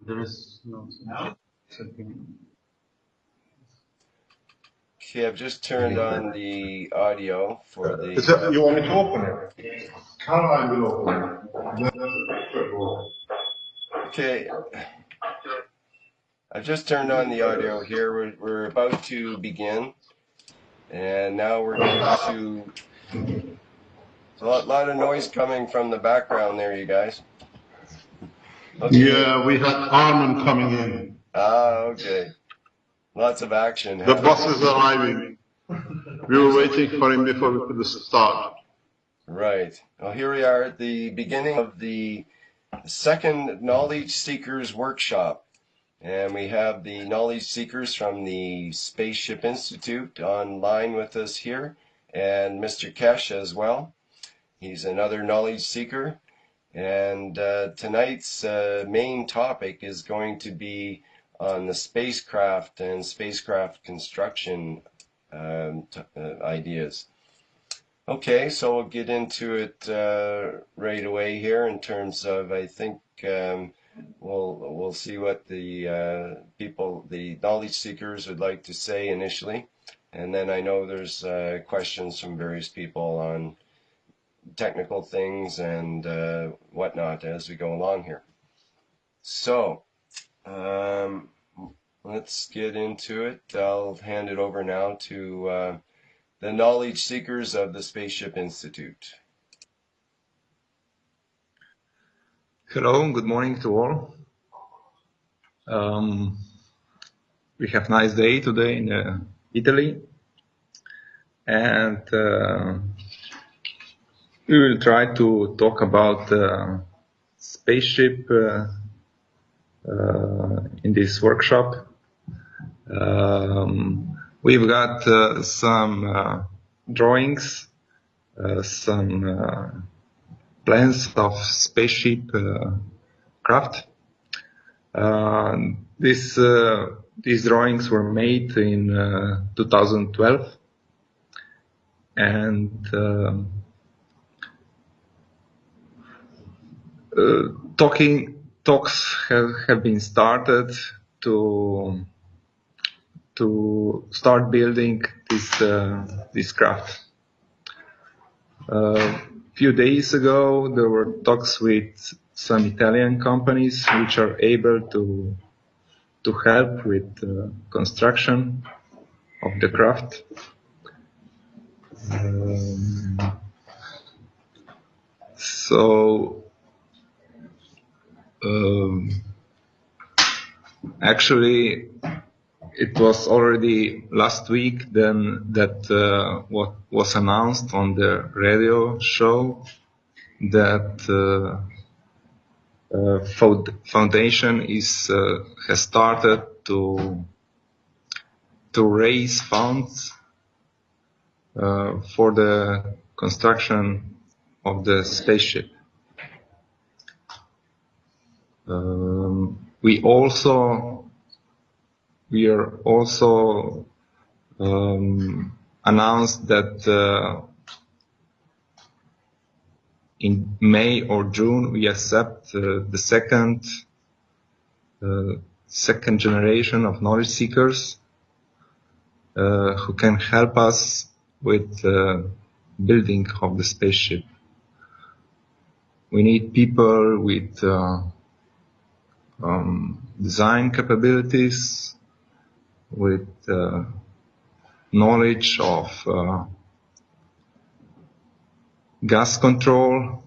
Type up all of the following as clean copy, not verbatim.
There is no something. Okay, I've just turned on the audio for the... You want me to open it? Caroline will open it. Okay, I've just turned on the audio here. We're about to begin. And now we're going to... There's a lot of noise coming from the background there, you guys. Okay. Yeah, we had Armin coming in. Okay. Lots of action. The bus is arriving. We were waiting for him before we could start. Right. Well, here we are at the beginning of the second Knowledge Seekers Workshop. And we have the knowledge seekers from the Spaceship Institute online with us here, and Mr. Kesh as well. He's another knowledge seeker. And tonight's main topic is going to be on the spacecraft and spacecraft construction ideas. Okay, so we'll get into it right away here in terms of, I think, we'll see what the people, the knowledge seekers would like to say initially. And then I know there's questions from various people on technical things and whatnot as we go along here. So, let's get into it. I'll hand it over now to the knowledge seekers of the Spaceship Institute. Hello, good morning to all. We have a nice day today in Italy, and we will try to talk about spaceship in this workshop. We've got some drawings, some plans of spaceship craft. These drawings were made in 2012, and talks have been started to start building this craft. Few days ago, there were talks with some Italian companies which are able to help with construction of the craft. Actually, it was already last week then that what was announced on the radio show that foundation has started to raise funds for the construction of the spaceship. We are also announced that in May or June we accept the second generation of knowledge seekers who can help us with building of the spaceship. We need people with design capabilities, with knowledge of gas control,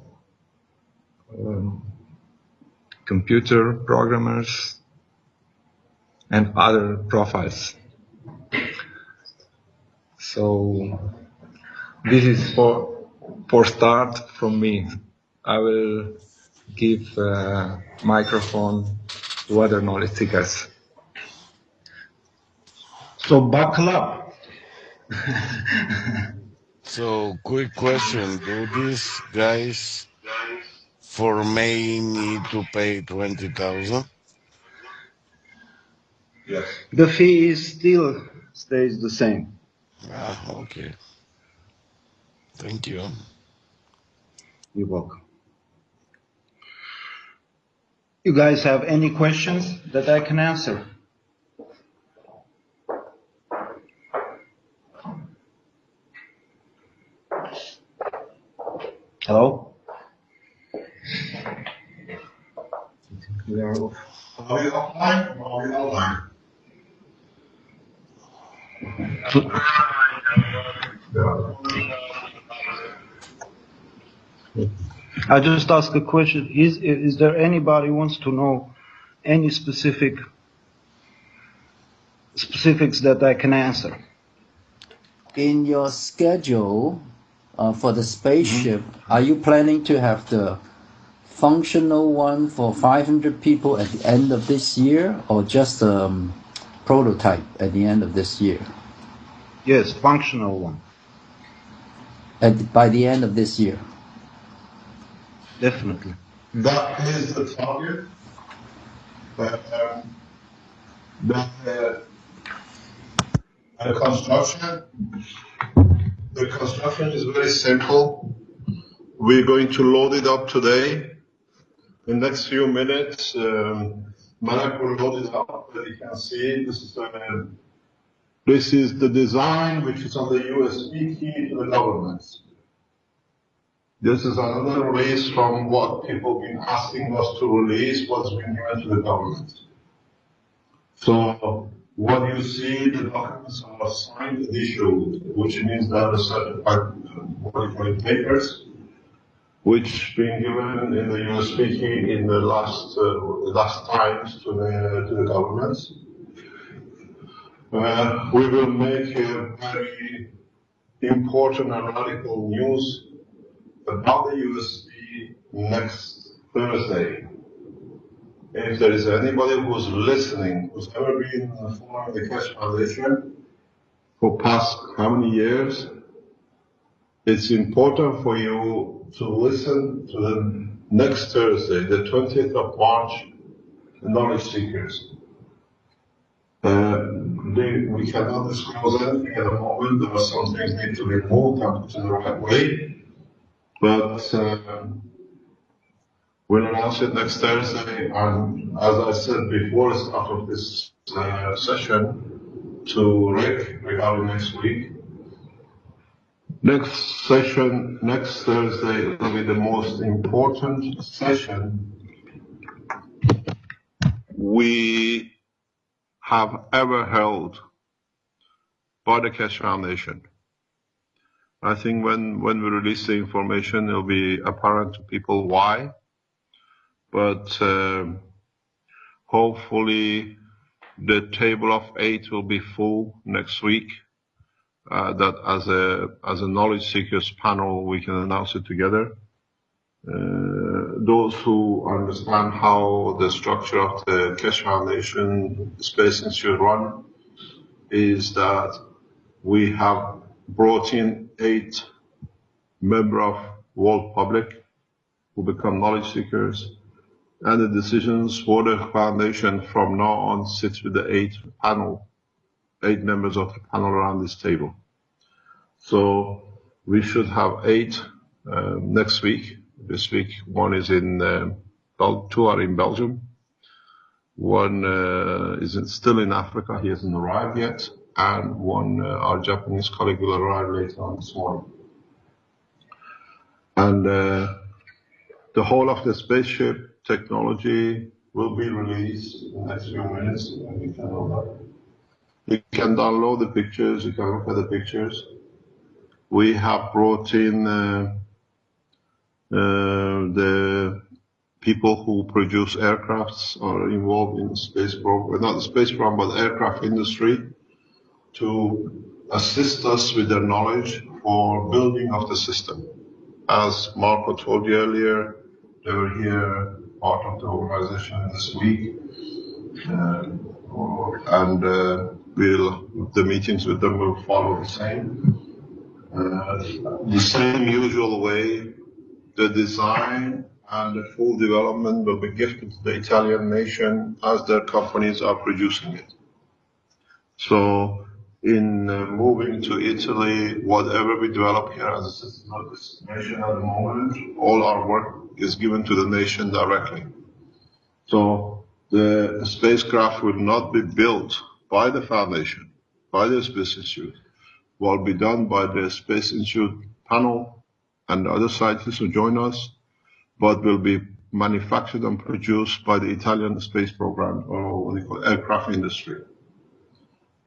computer programmers, and other profiles. So this is for start from me. I will give microphone to other knowledge seekers. So buckle up. So, quick question. Do these guys for May need to pay 20,000? Yes. The fee is still stays the same. Ah, okay. Thank you. You're welcome. You guys have any questions that I can answer? Hello? We are off. Are we offline or are we online? I just asked a question. Is there anybody who wants to know any specifics that I can answer? In your schedule for the spaceship, are you planning to have the functional one for 500 people at the end of this year, or just a prototype at the end of this year? Yes, functional one. By the end of this year? Definitely. That is the target. The construction is very simple. We're going to load it up today. In the next few minutes, Malak will load it up. But you can see this is the design which is on the USB key to the government. This is another release from what people have been asking us to release, what's been given to the government. So what you see, the documents are signed and issued, which means that the certified qualified papers, which been given in the USB key in the last times to the government. We will make a very important and radical news about the USB next Thursday. If there is anybody who's listening, who's ever been following the Keshe Foundation for past how many years, it's important for you to listen to the next Thursday, the 20th of March, the Knowledge Seekers. We cannot disclose anything at the moment. There are some things need to be moved and put in the right way. But we'll announce it next Thursday. And as I said before the start of this session to Rick regarding next week, next session, next Thursday, will be the most important session we have ever held by the Keshe Foundation. I think when we release the information, it'll be apparent to people why. But hopefully the table of 8 will be full next week. That as a knowledge seekers panel, we can announce it together. Those who understand how the structure of the Keshe Foundation Space Institute run is that we have brought in 8 members of world public who become knowledge seekers, and the decisions for the foundation from now on sits with the 8 members of the panel around this table. So we should have 8 next week. This week, 1 is in 2 are in Belgium. 1 is still in Africa. He hasn't arrived yet. And 1, our Japanese colleague, will arrive later on this morning. And the whole of the spaceship technology will be released in the next few minutes. And you can download the pictures. You can look at the pictures. We have brought in the people who produce aircrafts or involved in the space program, not the space program, but the aircraft industry, to assist us with their knowledge for building of the system. As Marco told you earlier, they were here, part of the organization this week, and the meetings with them will follow the same usual way. The design and the full development will be gifted to the Italian nation as their companies are producing it. So in moving to Italy, whatever we develop here as a system of this nation at the moment, all our work is given to the nation directly. So the spacecraft will not be built by the Foundation, by the Space Institute, will be done by the Space Institute panel and other scientists who join us, but will be manufactured and produced by the Italian space program, or what they call aircraft industry.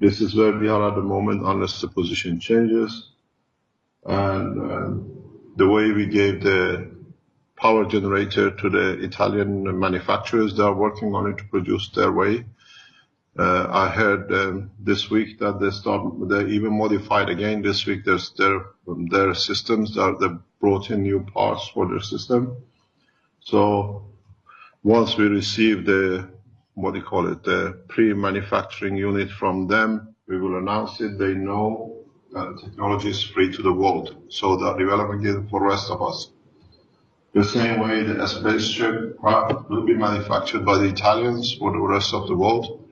This is where we are at the moment, unless the position changes. And the way we gave the power generator to the Italian manufacturers, they are working on it to produce their way. I heard this week that they even modified again this week their systems, they brought in new parts for their system. So once we receive the, the pre-manufacturing unit from them, we will announce it. They know that the technology is free to the world, so they're developing it for the rest of us. The same way the spaceship craft will be manufactured by the Italians for the rest of the world,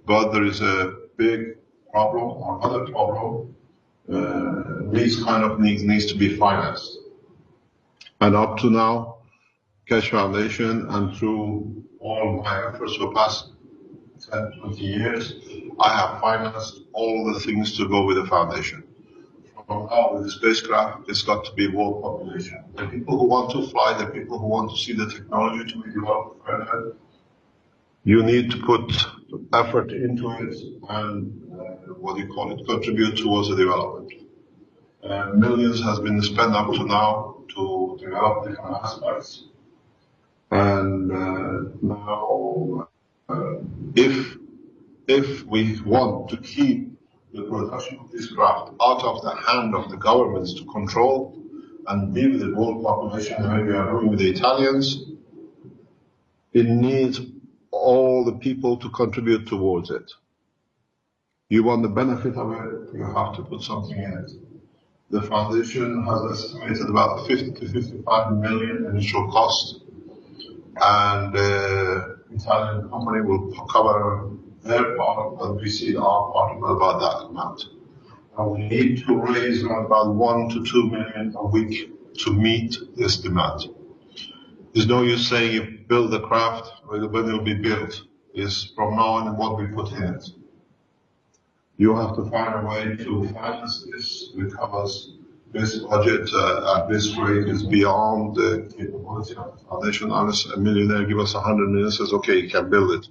but there is a big problem or other problem. These kind of needs to be financed. And up to now, Keshe Foundation, and through all my efforts for the past 10, 20 years, I have financed all the things to go with the foundation. From now, with the spacecraft, it's got to be world population. The people who want to fly, the people who want to see the technology to be developed further, you need to put effort into it and contribute towards the development. Millions has been spent up to now to develop different aspects. And now, if we want to keep the production of this craft out of the hand of the governments to control and be with the world population the way we are doing with the Italians, it needs all the people to contribute towards it. You want the benefit of it, you have to put something in it. The foundation has estimated about 50 to 55 million initial cost, and the Italian company will cover their part, and we see our part of about that amount. And we need to raise around about 1 to 2 million a week to meet this demand. There's no use saying you build the craft when it will be built. It's from now on what we put in it. You have to find a way to finance this, because this budget at this rate is beyond the capability of the foundation. Unless a millionaire gives us 100 million, says, okay, you can build it.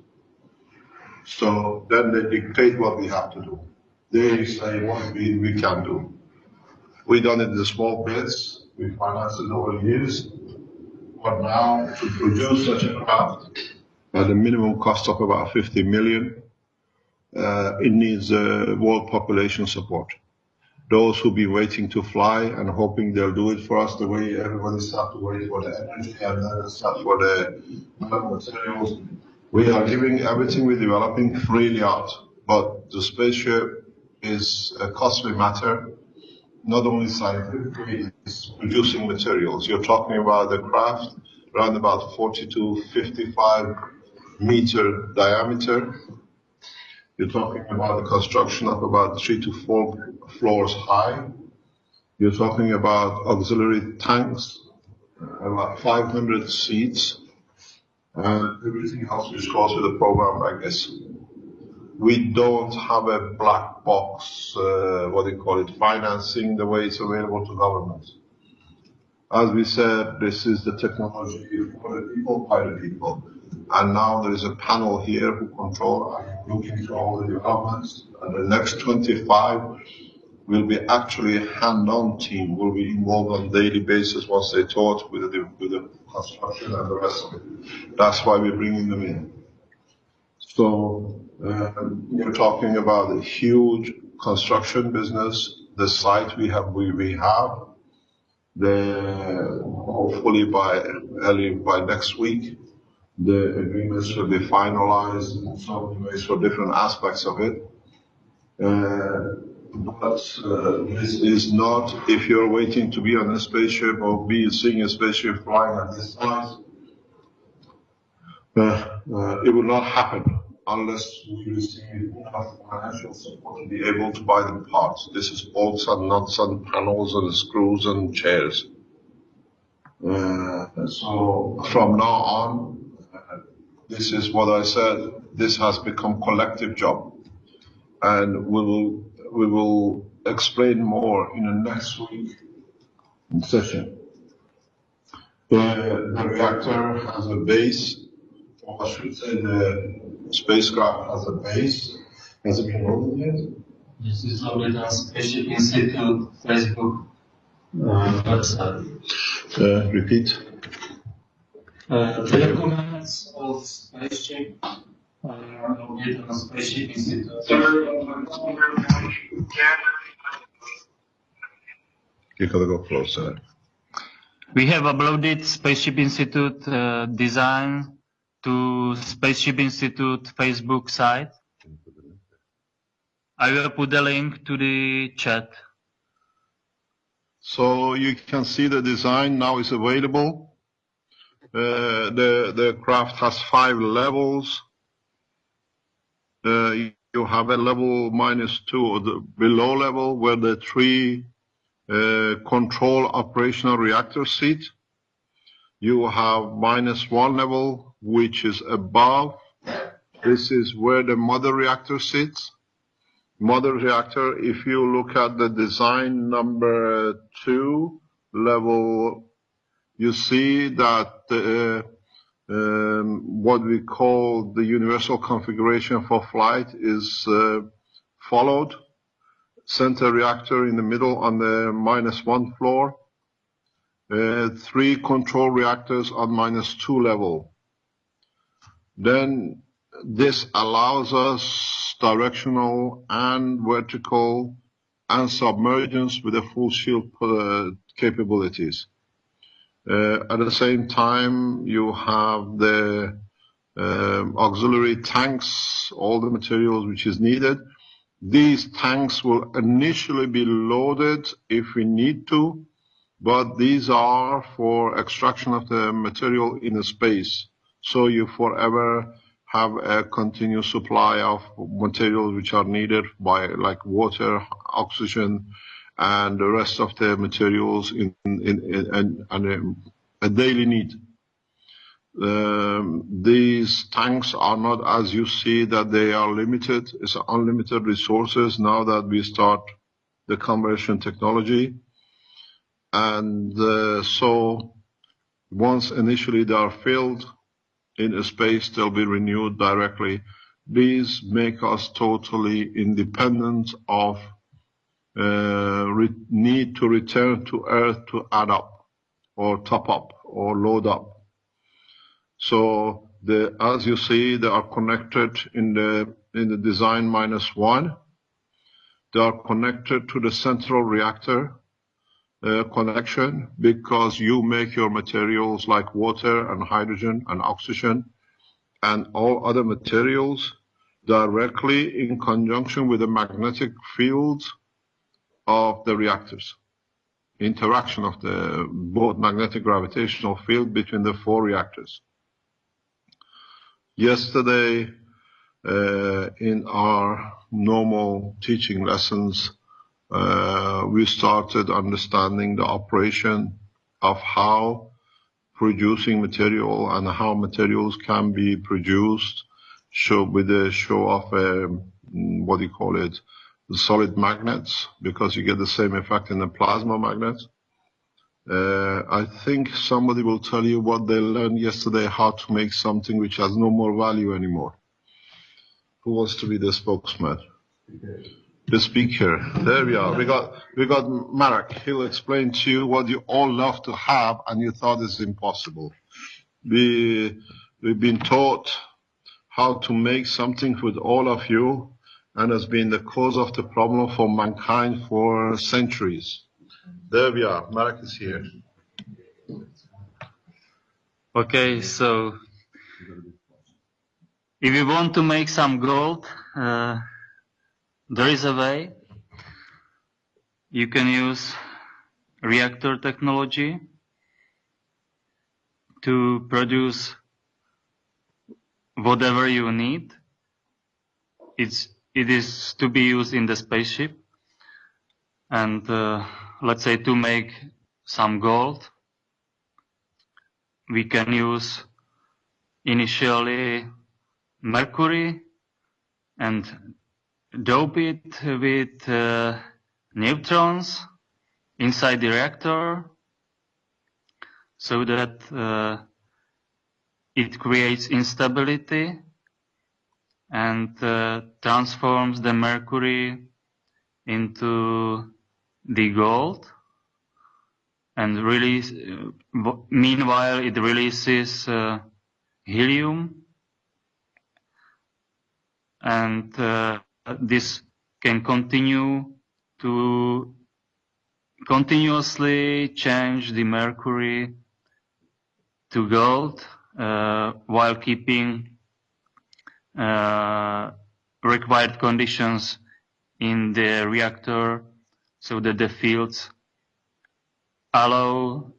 So then they dictate what we have to do. They say what we can do. We done it in small bits. We financed it over years. But now to produce such a craft at a minimum cost of about 50 million, it needs world population support. Those who've been waiting to fly and hoping they'll do it for us the way everybody starts to wait for the energy and then start for the materials. We are giving everything we're developing freely out, but the spaceship is a costly matter, not only scientifically, it's producing materials. You're talking about the craft around about 40 to 55 meter diameter. You're talking about the construction of about 3 to 4 floors high. You're talking about auxiliary tanks, about 500 seats, and everything else which goes with the program like this. We don't have a black box, financing the way it's available to governments. As we said, this is the technology for the people, by the people. And now there is a panel here who control and looking through all the developments. And the next 25 will be actually a hand-on team, will be involved on a daily basis once they taught with the construction and the rest of it. That's why we're bringing them in. So you're talking about a huge construction business. The site we have, hopefully by next week, the agreements will be finalized in so many ways for different aspects of it. But this is not, if you're waiting to be on a spaceship or seeing a spaceship flying at this size, it will not happen unless we receive enough financial support to be able to buy the parts. This is bolts and nuts and panels and screws and chairs. So from now on, this is what I said, this has become collective job. And we will explain more in the next week session. The reactor has a base, or I should say the spacecraft has a base. Has it been loaded yet? This is loaded on Spaceship Institute Facebook website. Repeat. The documents of Spaceship are loaded on Spaceship Institute. You gotta go closer. We have uploaded Spaceship Institute design to Spaceship Institute Facebook site. I will put the link to the chat. So you can see the design now is available. The craft has 5 levels. You have a level -2 or the below level where the 3 control operational reactor sit. You have -1 level, which is above. This is where the mother reactor sits. Mother reactor, if you look at the design number 2 level, you see that what we call the universal configuration for flight is followed. Center reactor in the middle on the -1 floor. 3 control reactors on -2 level. Then this allows us directional and vertical and submergence with the full shield capabilities. At the same time, you have the auxiliary tanks, all the materials which is needed. These tanks will initially be loaded if we need to, but these are for extraction of the material in a space. So you forever have a continuous supply of materials which are needed by like water, oxygen, and the rest of the materials in a daily need. These tanks are not, as you see, that they are limited. It's unlimited resources now that we start the conversion technology. And so once initially they are filled in a space, they'll be renewed directly. These make us totally independent of need to return to Earth to add up or top up or load up. So as you see, they are connected in the design -1. They are connected to the central reactor connection because you make your materials like water and hydrogen and oxygen and all other materials directly in conjunction with the magnetic fields of the reactors. Interaction of the both magnetic gravitational field between the 4 reactors. Yesterday, in our normal teaching lessons, we started understanding the operation of how producing material and how materials can be produced, with the show of what do you call it, the solid magnets, because you get the same effect in the plasma magnets. I think somebody will tell you what they learned yesterday, how to make something which has no more value anymore. Who wants to be the spokesman? The speaker. There we are. We got Marek. He'll explain to you what you all love to have and you thought is impossible. We've been taught how to make something with all of you, and has been the cause of the problem for mankind for centuries. There we are. Marek is here. Okay, so if you want to make some gold, there is a way. You can use reactor technology to produce whatever you need. It is to be used in the spaceship. And let's say to make some gold, we can use initially mercury and dope it with neutrons inside the reactor so that it creates instability and transforms the mercury into the gold, and meanwhile it releases helium, and this can continue to continuously change the mercury to gold while keeping required conditions in the reactor so that the fields allow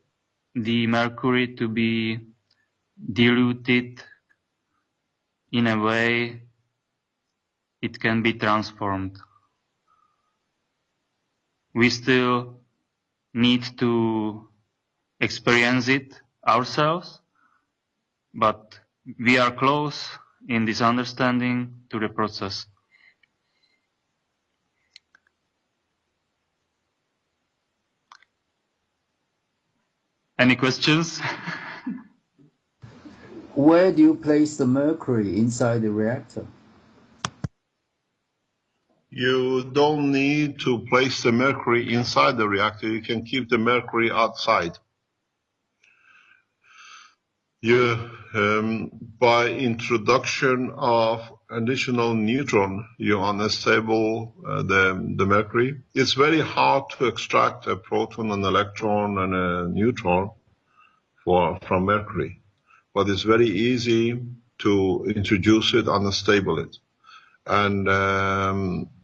the mercury to be diluted in a way it can be transformed. We still need to experience it ourselves, but we are close in this understanding to the process. Any questions? Where do you place the mercury inside the reactor? You don't need to place the mercury inside the reactor. You can keep the mercury outside. By introduction of additional neutron, you unstable the mercury. It's very hard to extract a proton, an electron, and a neutron from mercury, but it's very easy to introduce it, unstable it. And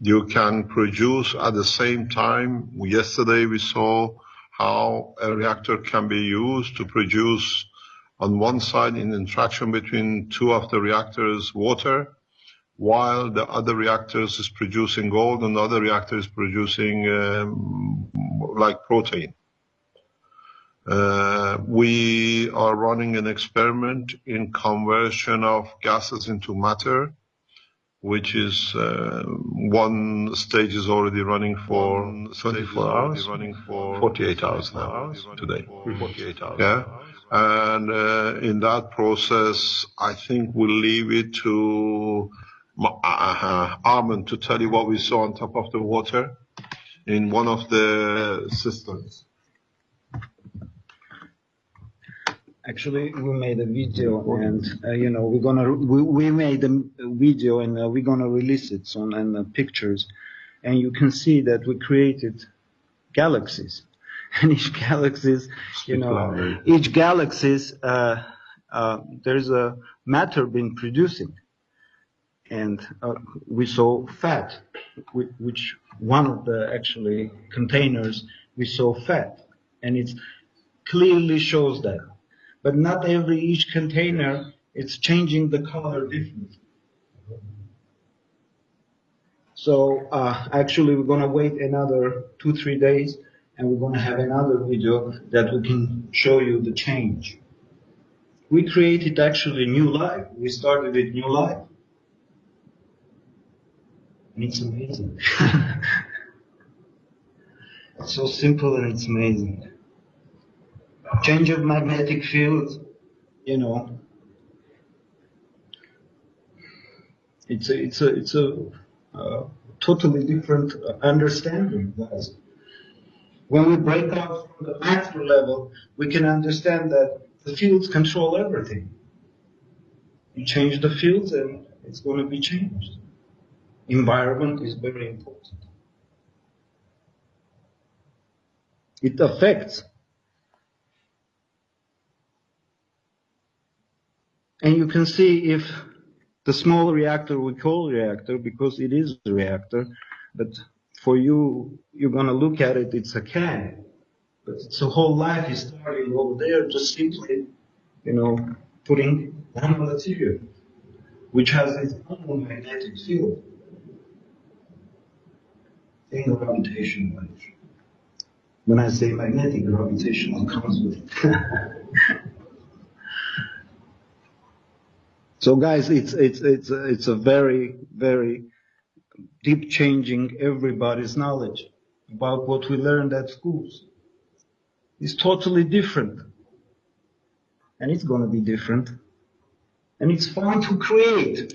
you can produce at the same time. Yesterday we saw how a reactor can be used to produce on one side in interaction between two of the reactors water, while the other reactors is producing gold and the other reactor is producing like protein. We are running an experiment in conversion of gases into matter, which is one stage is already running for 24 hours, 48 hours now, today. 48 hours. Yeah. And in that process, I think we'll leave it to Armin to tell you what we saw on top of the water in one of the systems. Actually, we made a video, and we made a video, and we're gonna release it soon, and pictures, and you can see that we created galaxies, and each galaxies, each galaxies, there's a matter being producing, and we saw fat, which one of the actually containers we saw fat, and it clearly shows that. But not each container, it's changing the color differently. So actually, we're going to wait another 2-3 days, and we're going to have another video that we can show you the change. We created actually new life. We started with new life. And it's amazing. It's so simple and it's amazing. Change of magnetic field, it's a totally different understanding, guys. When we break out from the macro level, we can understand that the fields control everything. You change the fields and it's going to be changed. Environment is very important. It affects. And you can see if the small reactor we call reactor because it is a reactor, but for you, you're going to look at it, it's a can. But it's a whole life is starting over there, just simply, putting one material, which has its own magnetic field. In gravitational wave. When I say magnetic, gravitational comes with it. So guys, it's a very, very deep changing everybody's knowledge about what we learned at schools. It's totally different. And it's going to be different. And it's fun to create.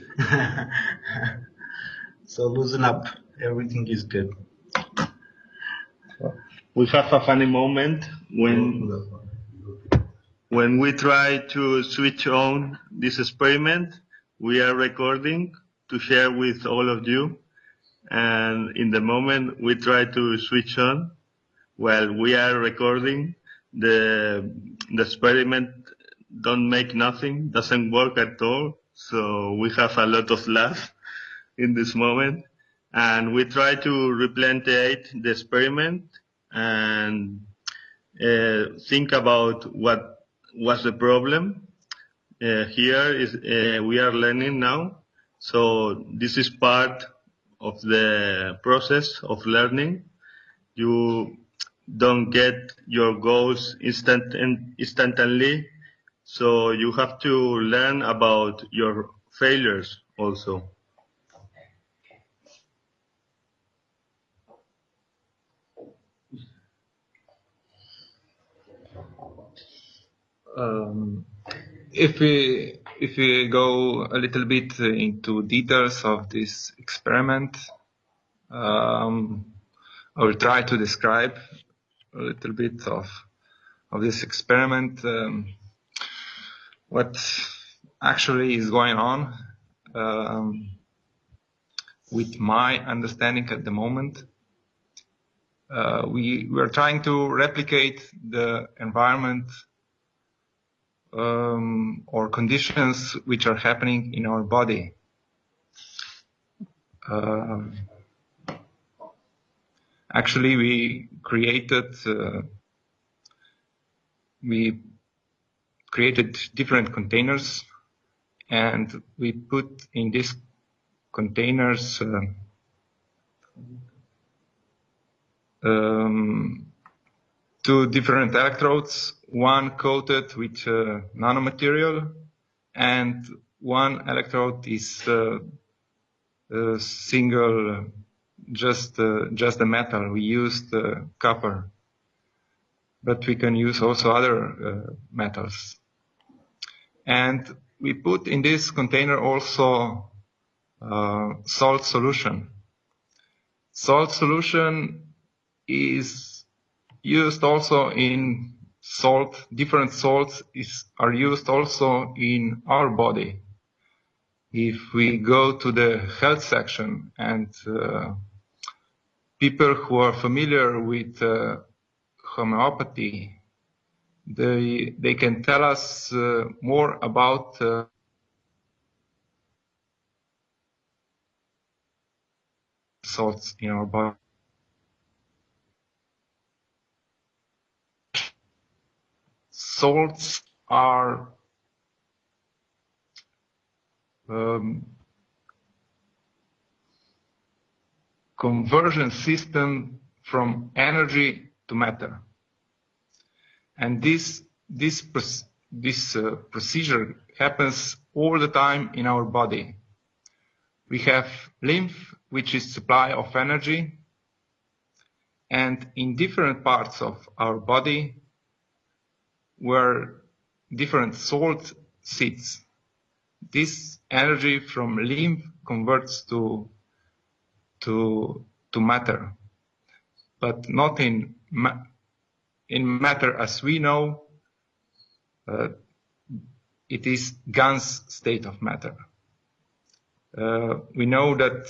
So loosen up. Everything is good. We have a funny moment when we try to switch on this experiment. We are recording to share with all of you. And in the moment we try to switch on, while we are recording, the experiment don't make nothing, doesn't work at all. So we have a lot of laugh in this moment. And we try to replanteate the experiment and think about what was the problem. Here is we are learning now. So this is part of the process of learning. You don't get your goals instantly. So you have to learn about your failures also. If we go a little bit into details of this experiment, I will try to describe a little bit of this experiment, what actually is going on with my understanding at the moment. We are trying to replicate the environment or conditions which are happening in our body. Actually, we created different containers, and we put in these containers two different electrodes, one coated with nanomaterial, and one electrode is single, just the metal. We used copper, but we can use also other metals. And we put in this container also salt solution. Salt solution is used also in salt. Different salts are used also in our body. If we go to the health section and people who are familiar with homeopathy, they can tell us more about salts in our body. Salts are conversion system from energy to matter, and this procedure happens all the time in our body. We have lymph, which is supply of energy, and in different parts of our body where different salt sits, this energy from lymph converts to matter, but not in matter as we know. It is Ganz state of matter. We know that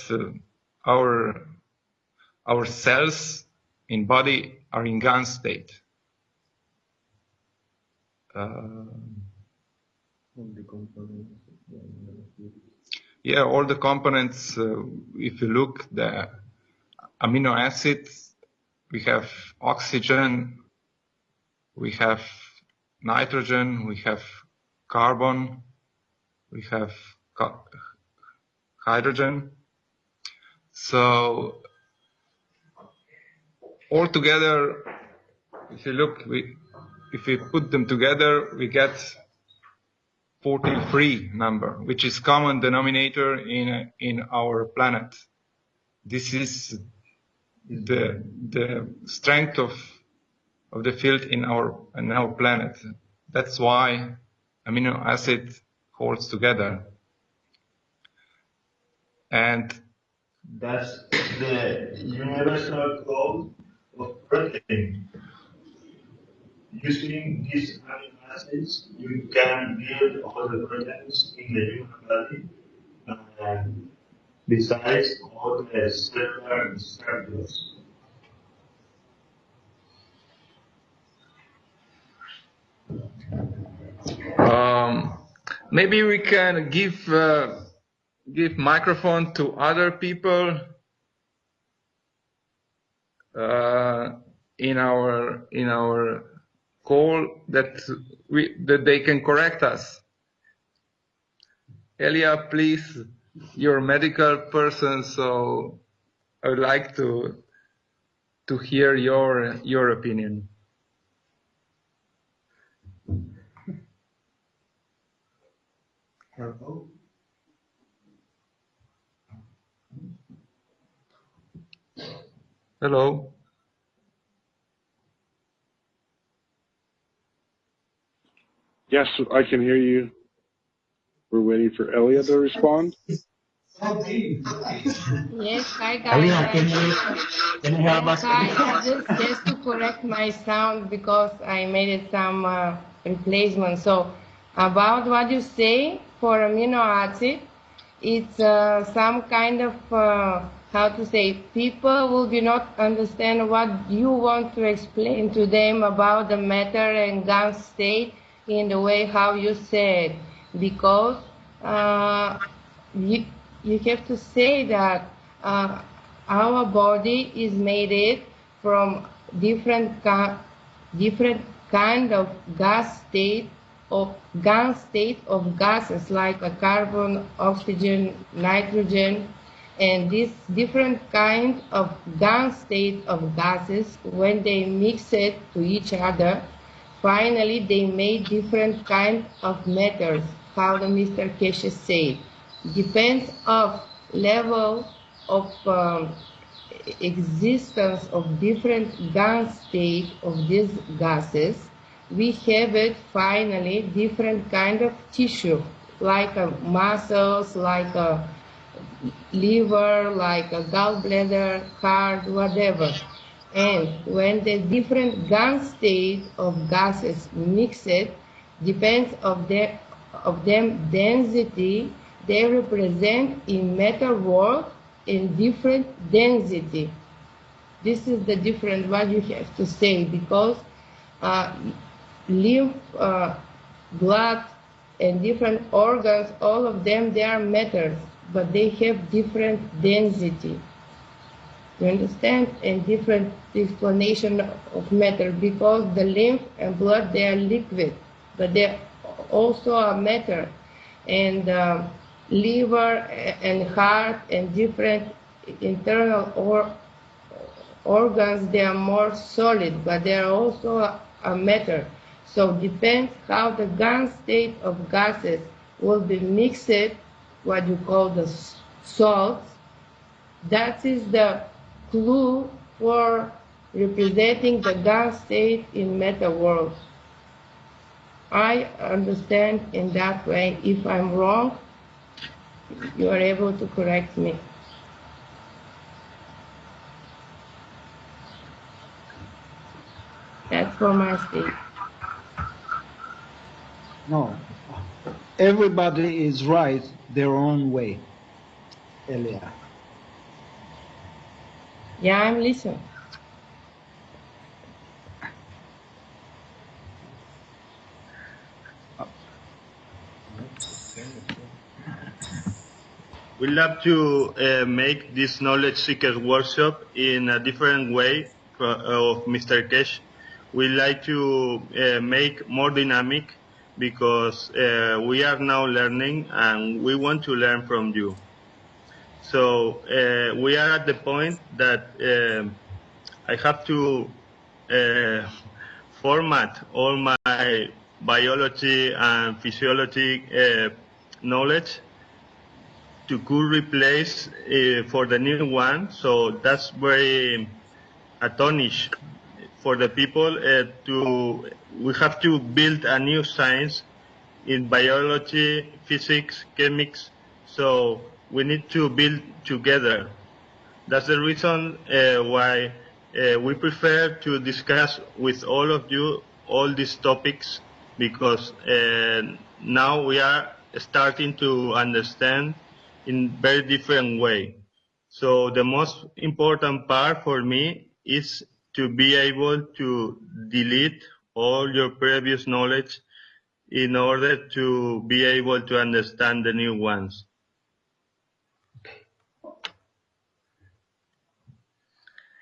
our cells in body are in Ganz state. Yeah, all the components, if you look, the amino acids, we have oxygen, we have nitrogen, we have carbon, we have hydrogen. So all together, if you look, if we put them together, we get 43 number, which is common denominator in our planet. This is the strength of the field in our planet. That's why amino acid holds together. And that's the universal code of protein. Using these amino acids, you can build all the proteins in the human body, and besides all the cellular structures. Maybe we can give microphone to other people in our call that they can correct us. Elia, please, you're a medical person, so I would like to hear your opinion. Hello. Hello. Yes, I can hear you. We're waiting for Elia to respond. Yes, hi guys. Elia, can you help us? Just to correct my sound because I made some replacement. So about what you say for amino acid, it's some kind of how to say, people will be not understand what you want to explain to them about the matter and gas state in the way how you said, because you have to say that our body is made from different kind of gas state of gases like a carbon, oxygen, nitrogen, and this different kind of gas state of gases, when they mix it to each other, finally they made different kind of matters, how the Mr. Keshe said. Depends of level of existence of different gas state of these gases. We have it finally different kind of tissue, like muscles, like a liver, like a gallbladder, heart, whatever. And when the different gas state of gases mix it, depends of them density, they represent in matter world in different density. This is the different what you have to say, because lymph, blood, and different organs, all of them, they are matters, but they have different density. You understand? And different explanation of matter, because the lymph and blood, they are liquid, but they also are matter. And liver and heart and different internal organs, they are more solid, but they are also a matter. So depends how the gas state of gases will be mixed, what you call the salts. That is the clue for representing the gas state in matter world. I understand in that way. If I'm wrong, you are able to correct me. That's for my state. No, everybody is right their own way, Elia. Yeah, I'm listening. We love to make this knowledge seeker workshop in a different way of Mr. Keshe. We like to make more dynamic, because we are now learning and we want to learn from you. So we are at the point that I have to format all my biology and physiology knowledge could replace for the new one. So that's very astonishing for the people. We have to build a new science in biology, physics, chemics. So we need to build together. That's the reason why we prefer to discuss with all of you all these topics, because now we are starting to understand in very different way. So the most important part for me is to be able to delete all your previous knowledge in order to be able to understand the new ones.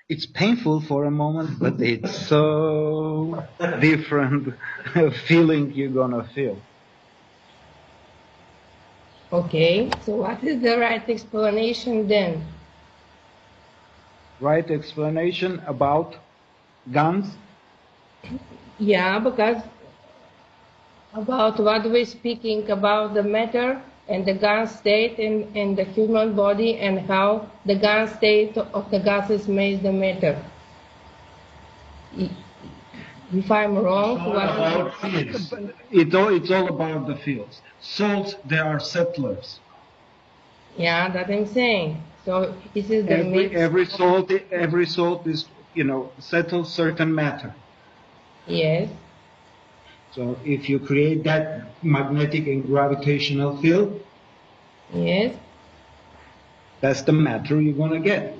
It's painful for a moment, but it's so different feeling you're gonna feel. Okay, so what is the right explanation then? Right explanation about guns? Yeah, because about what we're speaking about the matter and the gas state in the human body, and how the gas state of the gases makes the matter. If I'm wrong, It's all about the fields. Salts, they are settlers. Yeah, that I'm saying. So this is the mix. Every salt is, settles certain matter. Yes. So if you create that magnetic and gravitational field, yes, that's the matter you're gonna get.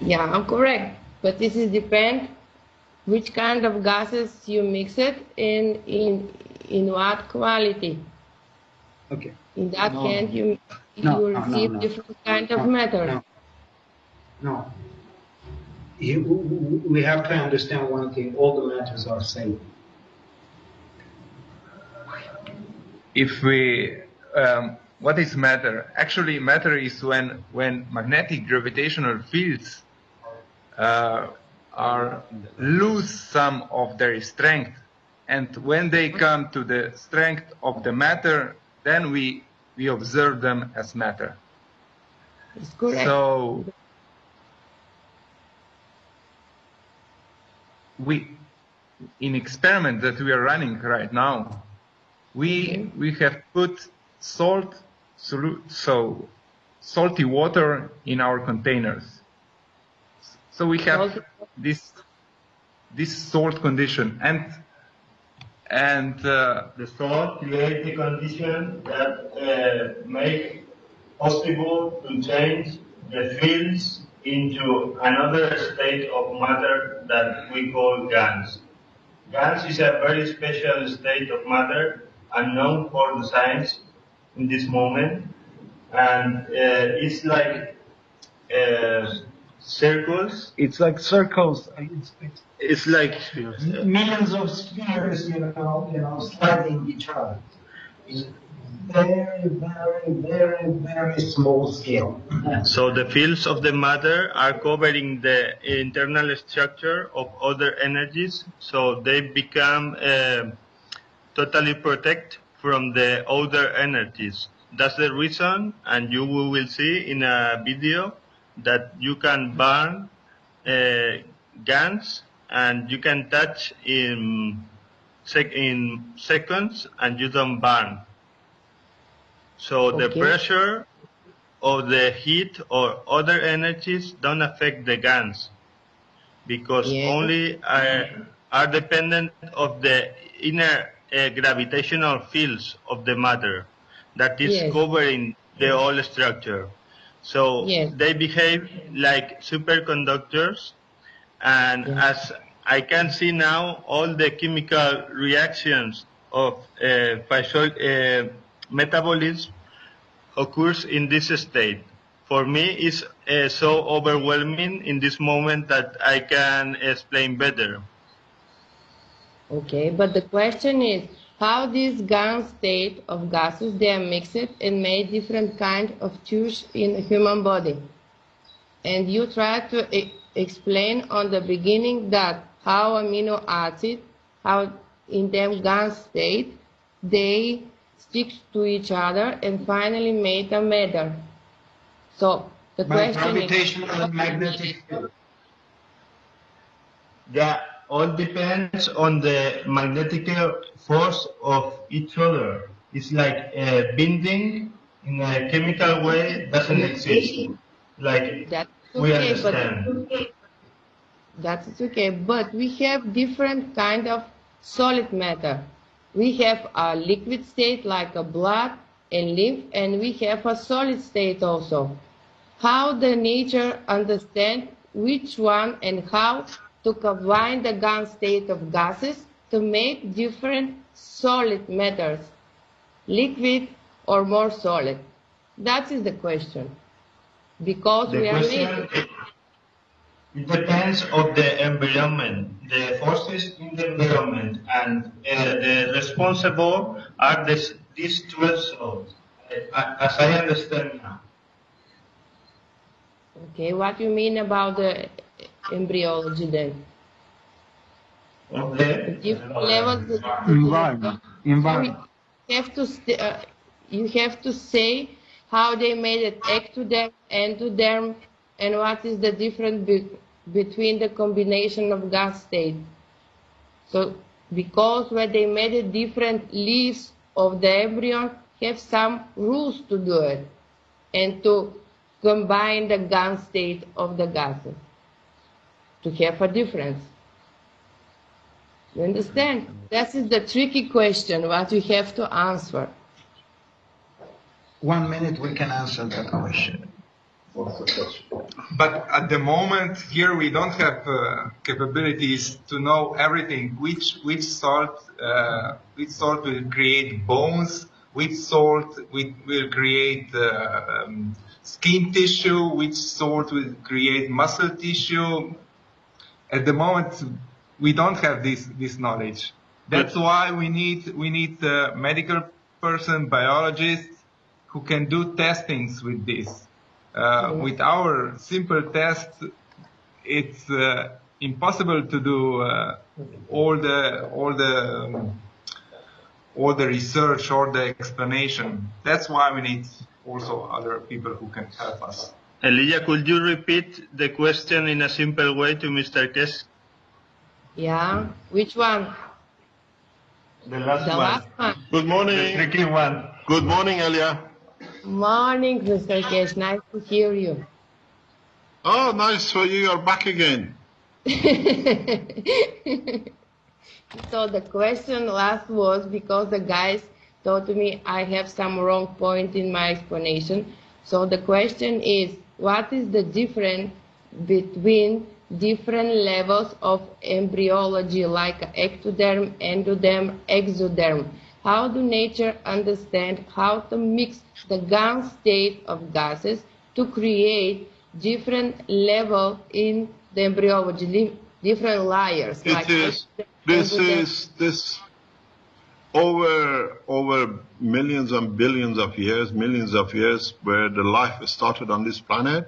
Yeah, I'm correct. But this is depend which kind of gases you mix it in what quality. Okay. In that case, you receive different kind of matter. No. We have to understand one thing: all the matters are same. If we, what is matter? Actually, matter is when magnetic gravitational fields lose some of their strength, and when they come to the strength of the matter, then we observe them as matter. It's correct. So in experiment that we are running right now, we have put salty water in our containers. So we have this salt condition, and the salt creates the condition that make possible to change the fields into another state of matter that we call gas. Gas is a very special state of matter, unknown for the science in this moment, and it's like circles. It's like circles. It's like millions of spheres, sliding each other. It's very, very, very, very small scale. So the fields of the matter are covering the internal structure of other energies, so they become totally protected from the other energies. That's the reason, and you will see in a video that you can burn guns, and you can touch in seconds, and you don't burn. So the pressure or the heat or other energies don't affect the guns, because only are dependent of the inner gravitational fields of the matter that is covering the whole structure. So they behave like superconductors, and as I can see now, all the chemical reactions of metabolism occurs in this state. For me, it's so overwhelming in this moment that I can explain better. Okay, but the question is, how this gas state of gases, they are mixed and made different kind of tissues in the human body. And you try to explain on the beginning that how amino acid, how in them gas state, they stick to each other and finally make a matter. So the question gravitational is, and magnetic field. Yeah, all depends on the magnetic force of each other. It's like bending in a chemical way doesn't exist. Like that's we okay, understand. that's okay, but we have different kind of solid matter. We have a liquid state like a blood and lymph, and we have a solid state also. How the nature understand which one and how to combine the gas state of gases to make different solid matters, liquid or more solid. That is the question. Because The we are question, it depends of the environment, the forces in the environment, and the responsible are these 12 cells, as I understand now. okay, what you mean about the embryology then? Okay. Different levels. Environment. You have to say how they made it ectoderm, endoderm, and what is the difference between the combination of gas state. So, because when they made it different leaves of the embryo, have some rules to do it and to combine the gas state of the gases to have a difference. You understand? That is the tricky question, what you have to answer. 1 minute we can answer that question. But at the moment here we don't have capabilities to know everything. Which salt will create bones? Which salt will create skin tissue? Which salt will create muscle tissue? At the moment we don't have this knowledge. That's why we need a medical person, biologists who can do testings with this. With our simple tests, it's impossible to do all the research or the explanation. That's why we need also other people who can help us. Elijah, could you repeat the question in a simple way to Mr. Kes? Yeah, which one? The last one. Good morning. The tricky one. Good morning, Elia. Morning, Mr. Kesh. Nice to hear you. Oh, nice for you. You're back again. So the question last was because the guys told me I have some wrong point in my explanation. So the question is, what is the difference between different levels of embryology like ectoderm, endoderm, exoderm? How do nature understand how to mix the gas state of gases to create different level in the embryology, different layers? This over millions and billions of years where the life started on this planet.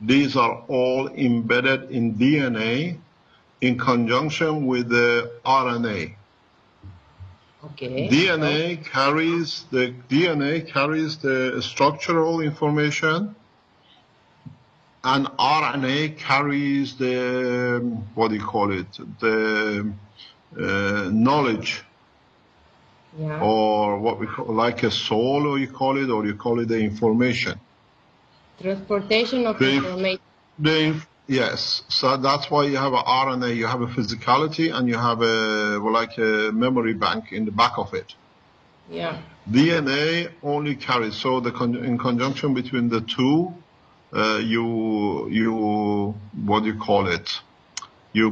These are all embedded in DNA in conjunction with the RNA. Okay. DNA carries the structural information, and RNA carries the knowledge, or what we call like a soul, or you call it the information. Transportation of information. Yes, so that's why you have a RNA, you have a physicality, and you have a memory bank in the back of it. Yeah. DNA only carries, so in conjunction between the two, you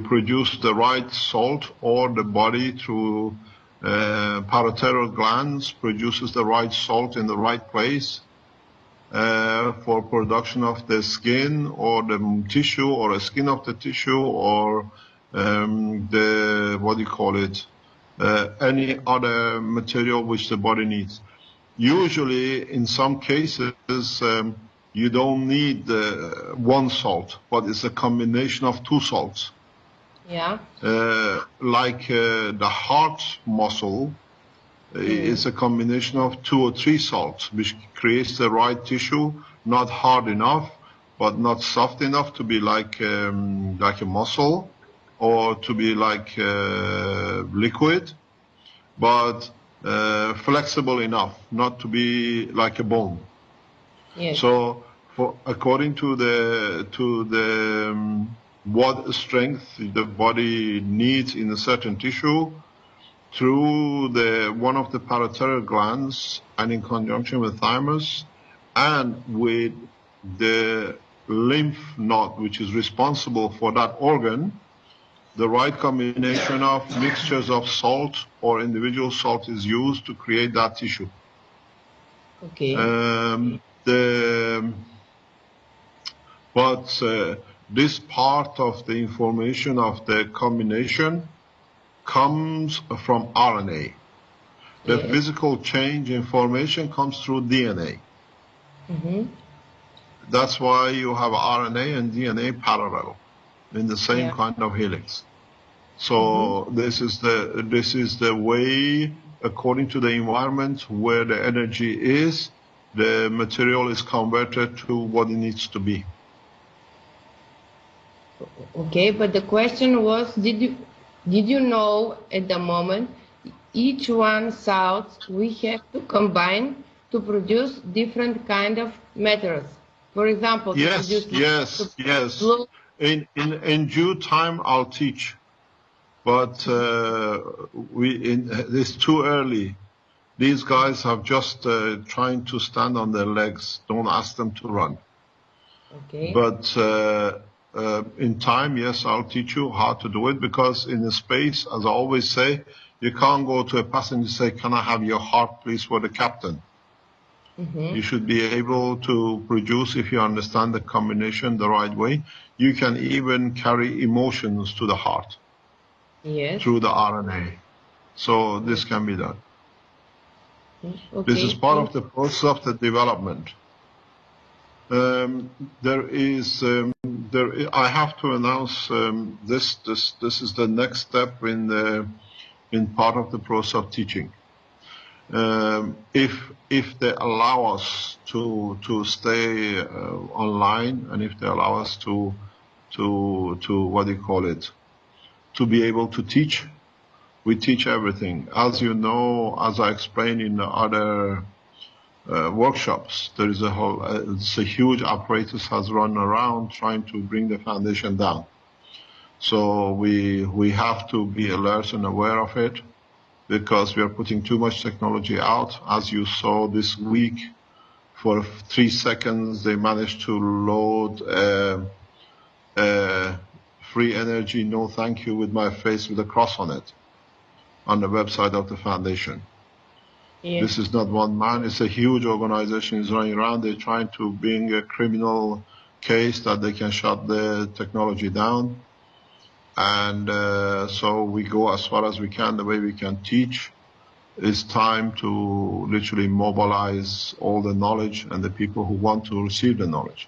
produce the right salt, or the body through parotid glands produces the right salt in the right place. For production of the skin or the tissue, or a skin of the tissue, or any other material which the body needs. Usually, in some cases, you don't need one salt, but it's a combination of two salts. Yeah. The heart muscle is a combination of 2 or 3 salts, which creates the right tissue, not hard enough, but not soft enough to be like a muscle or to be like liquid, but flexible enough not to be like a bone. Yes. So, according to the what strength the body needs in a certain tissue, through one of the parotid glands and in conjunction with thymus and with the lymph node which is responsible for that organ, the right combination of mixtures of salt or individual salt is used to create that tissue. Okay. This part of the information of the combination comes from RNA. The physical change information comes through DNA. That's why you have RNA and DNA parallel in the same kind of helix. So this is the way, according to the environment where the energy is, the material is converted to what it needs to be. Okay, but the question was, did you know at the moment each one salt we have to combine to produce different kind of metals? For example, yes. In due time I'll teach, but it's too early. These guys have just trying to stand on their legs. Don't ask them to run. Okay. But in time, yes, I'll teach you how to do it, because in the space, as I always say, you can't go to a passenger and say, "Can I have your heart, please, for the captain?" You should be able to produce, if you understand the combination the right way. You can even carry emotions to the heart through the RNA. So this can be done. Okay. This is part of the process of the development. I have to announce this is the next step in part of the process of teaching. If they allow us to stay online, and if they allow us to what do you call it, to be able to teach, we teach everything. As you know, as I explained in the other workshops, there is it's a huge apparatus has run around trying to bring the foundation down. So we have to be alert and aware of it, because we are putting too much technology out. As you saw this week, for 3 seconds they managed to load free energy, no thank you, with my face with a cross on it, on the website of the foundation. Yes. This is not one man, it's a huge organization is running around. They're trying to bring a criminal case that they can shut the technology down. And so we go as far as we can, the way we can teach. It's time to literally mobilize all the knowledge and the people who want to receive the knowledge.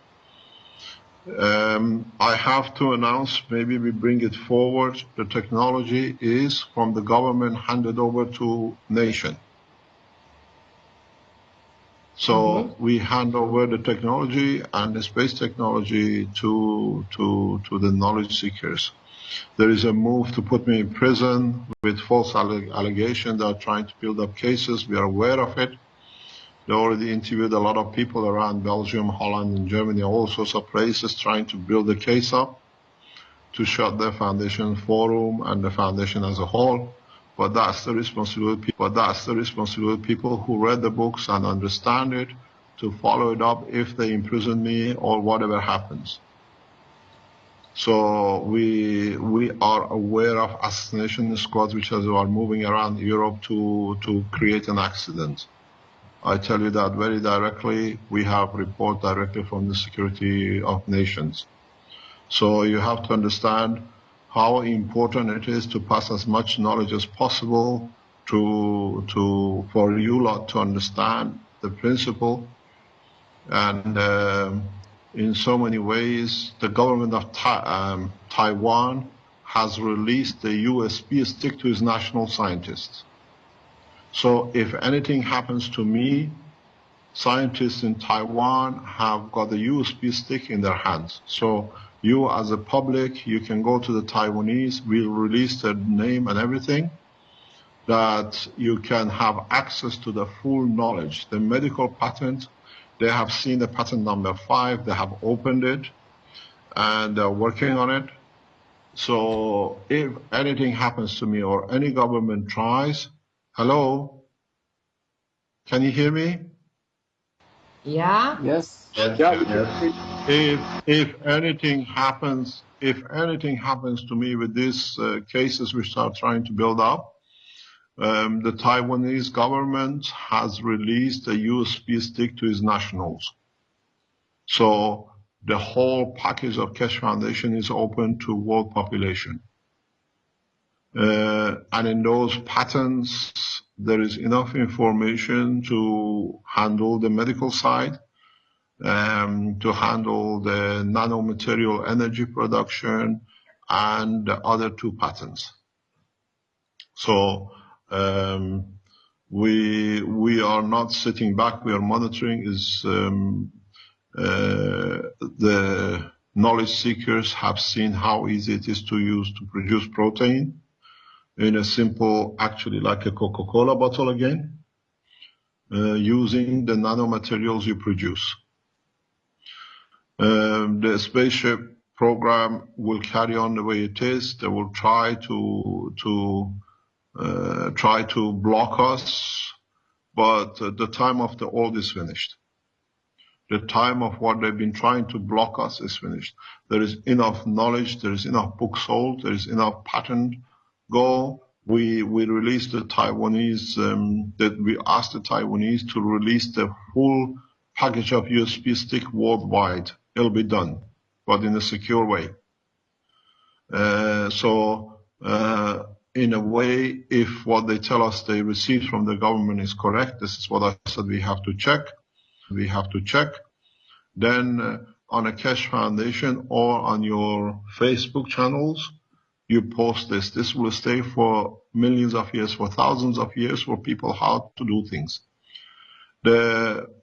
I have to announce, maybe we bring it forward, the technology is from the government handed over to nation. So we hand over the technology and the space technology to the knowledge seekers. There is a move to put me in prison with false allegations. They are trying to build up cases. We are aware of it. They already interviewed a lot of people around Belgium, Holland, and Germany, all sorts of places, trying to build a case up to shut the foundation forum and the foundation as a whole. But that's the responsibility. People who read the books and understand it, to follow it up if they imprison me or whatever happens. So we are aware of assassination squads which are moving around Europe to create an accident. I tell you that very directly. We have report directly from the Security of Nations. So you have to understand how important it is to pass as much knowledge as possible for you lot to understand the principle. And in so many ways, the government of Taiwan has released the USB stick to his national scientists. So if anything happens to me, scientists in Taiwan have got the USB stick in their hands. So you as a public, you can go to the Taiwanese, we'll release their name and everything, that you can have access to the full knowledge. The medical patent, they have seen the patent number 5, they have opened it, and they're working on it. So if anything happens to me or any government tries, hello, can you hear me? Yeah. Yes. If anything happens to me with these cases which are trying to build up, the Taiwanese government has released a USB stick to its nationals. So the whole package of Keshe Foundation is open to world population. And in those patents, there is enough information to handle the medical side, to handle the nanomaterial energy production, and the other 2 patents. So we are not sitting back, we are monitoring. The knowledge seekers have seen how easy it is to use to produce protein in a simple, actually like a Coca-Cola bottle again, using the nanomaterials you produce. The spaceship program will carry on the way it is. They will try to block us, but the time of the old is finished. The time of what they've been trying to block us is finished. There is enough knowledge, there is enough books sold, there is enough patent go. We released the Taiwanese, that we asked the Taiwanese to release the full package of USB stick worldwide. It'll be done, but in a secure way. In a way, if what they tell us they received from the government is correct, this is what I said we have to check. We have to check. Then on a Keshe Foundation or on your Facebook channels, you post this. This will stay for millions of years, for thousands of years, for people how to do things.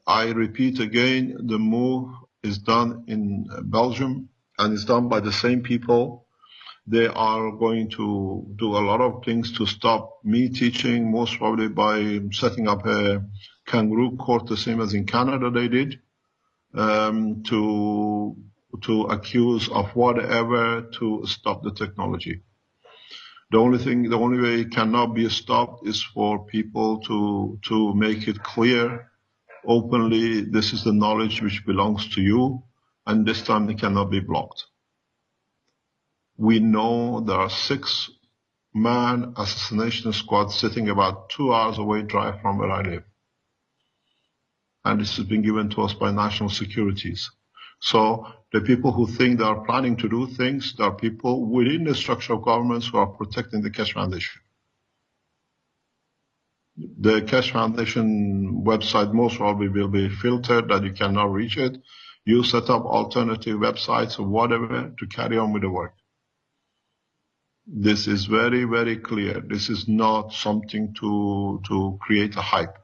I repeat again, the move is done in Belgium and it's done by the same people. They are going to do a lot of things to stop me teaching, most probably by setting up a kangaroo court, the same as in Canada they did, to accuse of whatever to stop the technology. The only way it cannot be stopped is for people to make it clear openly, this is the knowledge which belongs to you, and this time it cannot be blocked. We know there are 6-man assassination squads sitting about 2 hours away drive from where I live. And this has been given to us by national securities. So the people who think they are planning to do things, there are people within the structure of governments who are protecting the Keshe Foundation. The Keshe Foundation website most probably will be filtered that you cannot reach it. You set up alternative websites or whatever to carry on with the work. This is very, very clear. This is not something to create a hype.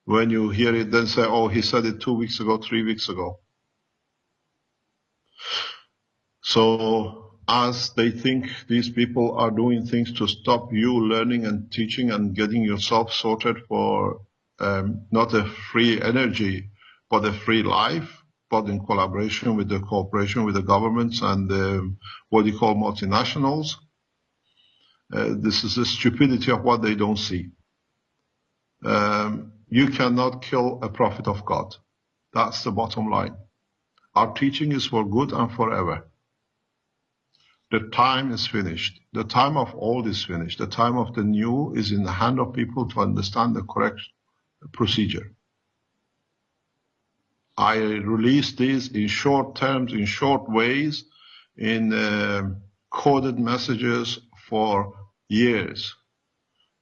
When you hear it, then say, oh, he said it 2 weeks ago, 3 weeks ago. So as they think these people are doing things to stop you learning and teaching and getting yourself sorted for not a free energy, but a free life, but in collaboration with the cooperation with the governments and what you call multinationals, this is the stupidity of what they don't see. You cannot kill a prophet of God. That's the bottom line. Our teaching is for good and forever. The time is finished. The time of old is finished. The time of the new is in the hand of people to understand the correct procedure. I release these in short terms, in short ways, in coded messages for years.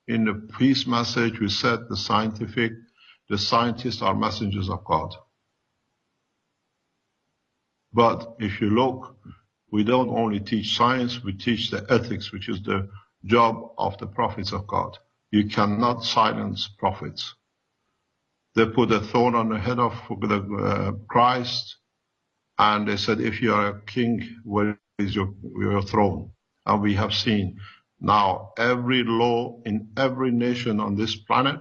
In the peace message, we said the scientists are messengers of God. But if you look, We don't only teach science, we teach the ethics, which is the job of the prophets of God. You cannot silence prophets. They put a thorn on the head of Christ, and they said, if you are a king, where is your throne? And we have seen now every law in every nation on this planet,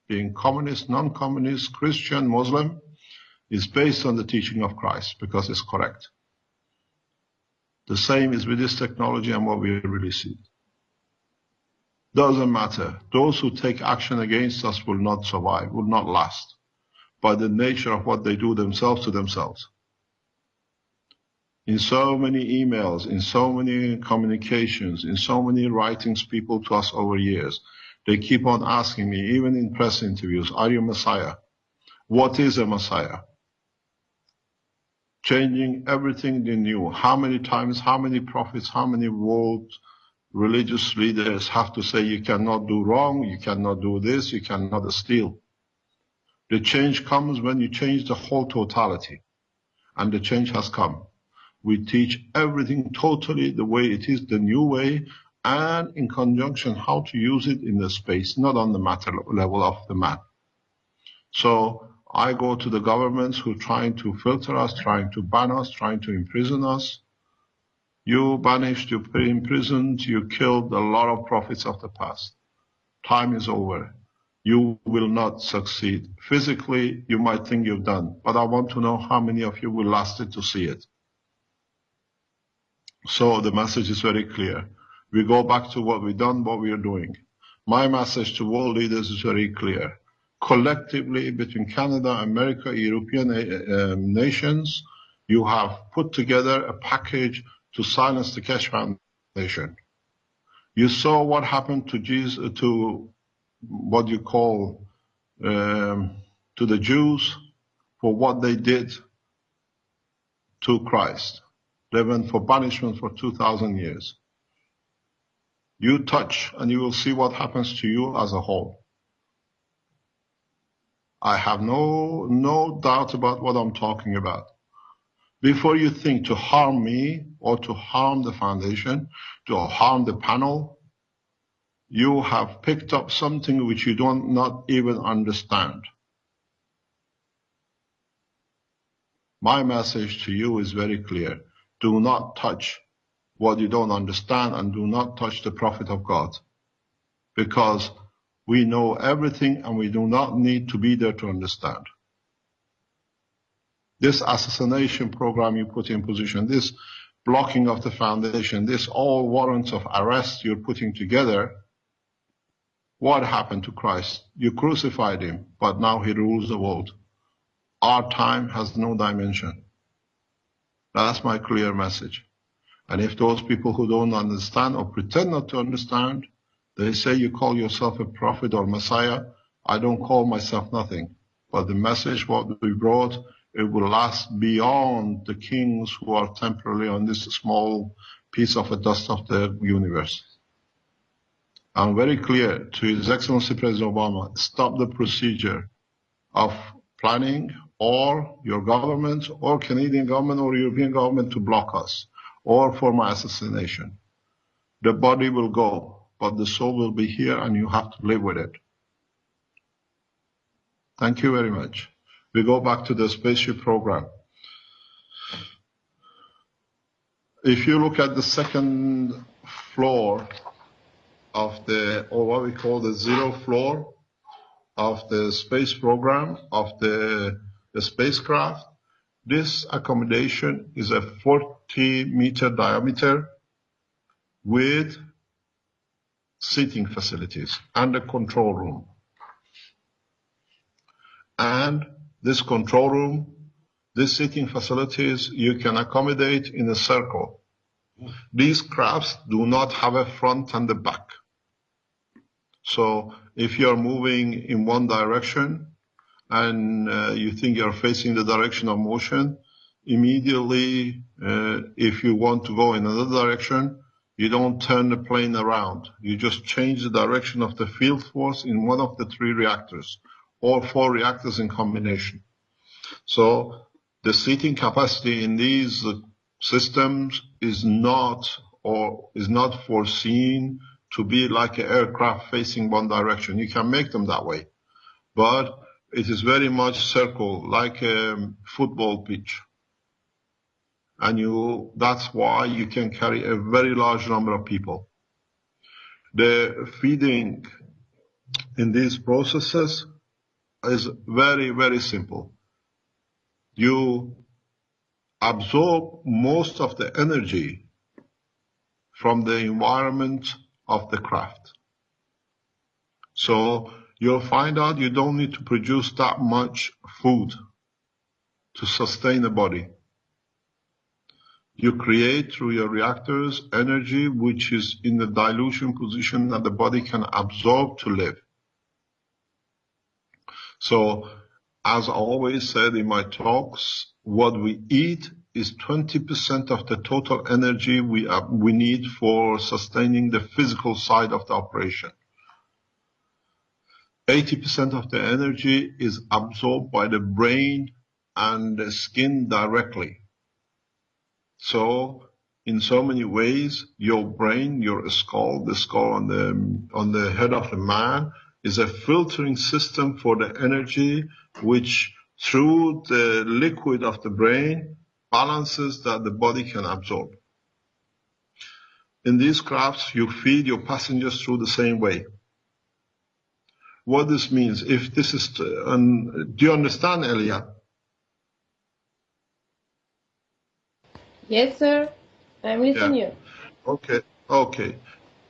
being communist, non-communist, Christian, Muslim, is based on the teaching of Christ because it's correct. The same is with this technology and what we really see. Doesn't matter. Those who take action against us will not survive, will not last, by the nature of what they do themselves to themselves. In so many emails, in so many communications, in so many writings people to us over years, they keep on asking me, even in press interviews, are you Messiah? What is a Messiah? Changing everything they knew. How many times, how many prophets, how many world religious leaders have to say you cannot do wrong, you cannot do this, you cannot steal. The change comes when you change the whole totality. And the change has come. We teach everything totally the way it is, the new way, and in conjunction how to use it in the space, not on the matter level of the man. So I go to the governments who are trying to filter us, trying to ban us, trying to imprison us. You banished, you imprisoned, you killed a lot of prophets of the past. Time is over. You will not succeed. Physically, you might think you've done, but I want to know how many of you will last it to see it. So the message is very clear. We go back to what we've done, what we are doing. My message to world leaders is very clear. Collectively, between Canada, America, European nations, you have put together a package to silence the Keshe Foundation. You saw what happened to Jesus, to what you call, to the Jews for what they did to Christ. They went for banishment for 2,000 years. You touch and you will see what happens to you as a whole. I have no doubt about what I'm talking about. Before you think to harm me or to harm the foundation, to harm the panel, you have picked up something which you don't not even understand. My message to you is very clear. Do not touch what you don't understand, and do not touch the prophet of God. Because we know everything and we do not need to be there to understand. This assassination program you put in position, this blocking of the foundation, this all warrants of arrest you're putting together, what happened to Christ? You crucified him, but now he rules the world. Our time has no dimension. That's my clear message. And if those people who don't understand or pretend not to understand, they say you call yourself a prophet or Messiah, I don't call myself nothing. But the message what we brought, it will last beyond the kings who are temporarily on this small piece of a dust of the universe. I'm very clear to His Excellency President Obama, stop the procedure of planning or your government or Canadian government or European government to block us or for my assassination. The body will go, but the soul will be here and you have to live with it. Thank you very much. We go back to the spaceship program. If you look at the second floor of the, or what we call the zero floor of the space program, of the spacecraft, this accommodation is a 40-meter diameter with seating facilities and a control room. And this control room, these seating facilities, you can accommodate in a circle. These crafts do not have a front and a back. So if you're moving in one direction and you think you're facing the direction of motion, immediately, if you want to go in another direction, you don't turn the plane around. You just change the direction of the field force in one of the 3 reactors or 4 reactors in combination. So the seating capacity in these systems is not foreseen to be like an aircraft facing one direction. You can make them that way, but it is very much circle, like a football pitch. And that's why you can carry a very large number of people. The feeding in these processes is very, very simple. You absorb most of the energy from the environment of the craft. So you'll find out you don't need to produce that much food to sustain the body. You create through your reactors energy which is in the dilution position that the body can absorb to live. So, as I always said in my talks, what we eat is 20% of the total energy we need for sustaining the physical side of the operation. 80% of the energy is absorbed by the brain and the skin directly. So, in so many ways, your brain, your skull, the skull on the head of the man, is a filtering system for the energy which, through the liquid of the brain, balances that the body can absorb. In these crafts, you feed your passengers through the same way. What this means, if this is, do you understand, Elia? Yes, sir. I'm listening. Yeah. Okay.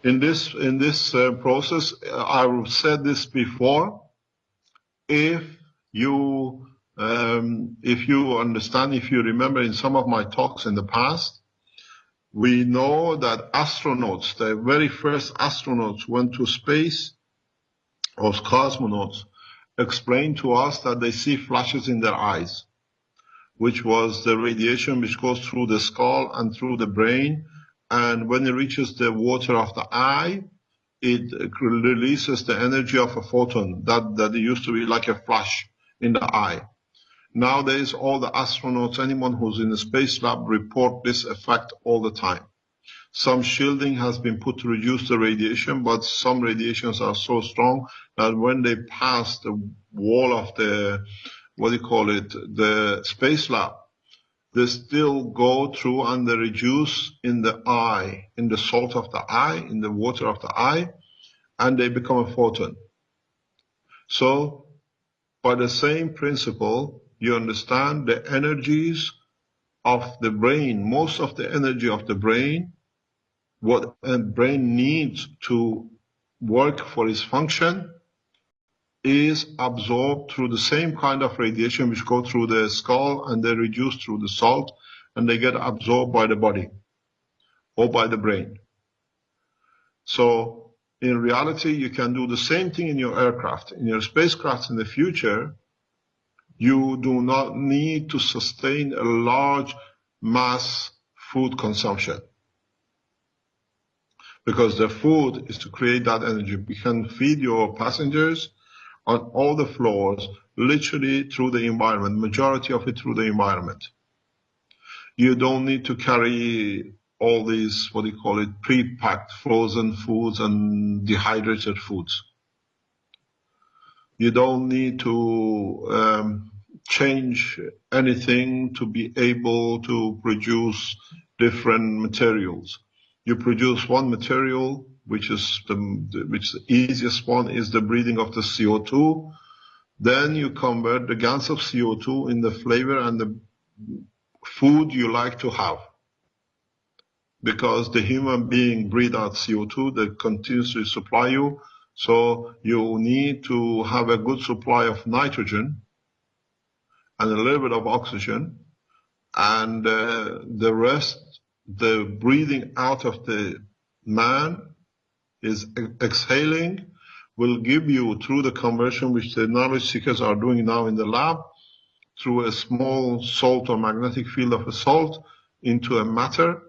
In this process, I've said this before. If you understand, if you remember in some of my talks in the past, we know that astronauts, the very first astronauts went to space, or cosmonauts, explained to us that they see flashes in their eyes, which was the radiation which goes through the skull and through the brain. And when it reaches the water of the eye, it releases the energy of a photon that used to be like a flash in the eye. Nowadays, all the astronauts, anyone who's in the space lab, report this effect all the time. Some shielding has been put to reduce the radiation, but some radiations are so strong that when they pass the wall of the, the space lab, they still go through and they reduce in the eye, in the salt of the eye, in the water of the eye, and they become a photon. So, by the same principle, you understand the energies of the brain, most of the energy of the brain, what a brain needs to work for its function, is absorbed through the same kind of radiation which go through the skull, and they reduce through the salt, and they get absorbed by the body or by the brain. So in reality, you can do the same thing in your aircraft. In your spacecraft in the future, you do not need to sustain a large mass food consumption, because the food is to create that energy. You can feed your passengers on all the floors, literally through the environment, majority of it through the environment. You don't need to carry all these, pre-packed frozen foods and dehydrated foods. You don't need to change anything to be able to produce different materials. You produce one material, which the easiest one is the breathing of the CO2. Then you convert the gans of CO2 in the flavor and the food you like to have. Because the human being breathes out CO2 that continuously supply you. So you need to have a good supply of nitrogen and a little bit of oxygen. And the rest, the breathing out of the man is exhaling, will give you, through the conversion which the knowledge seekers are doing now in the lab, through a small salt or magnetic field of a salt into a matter,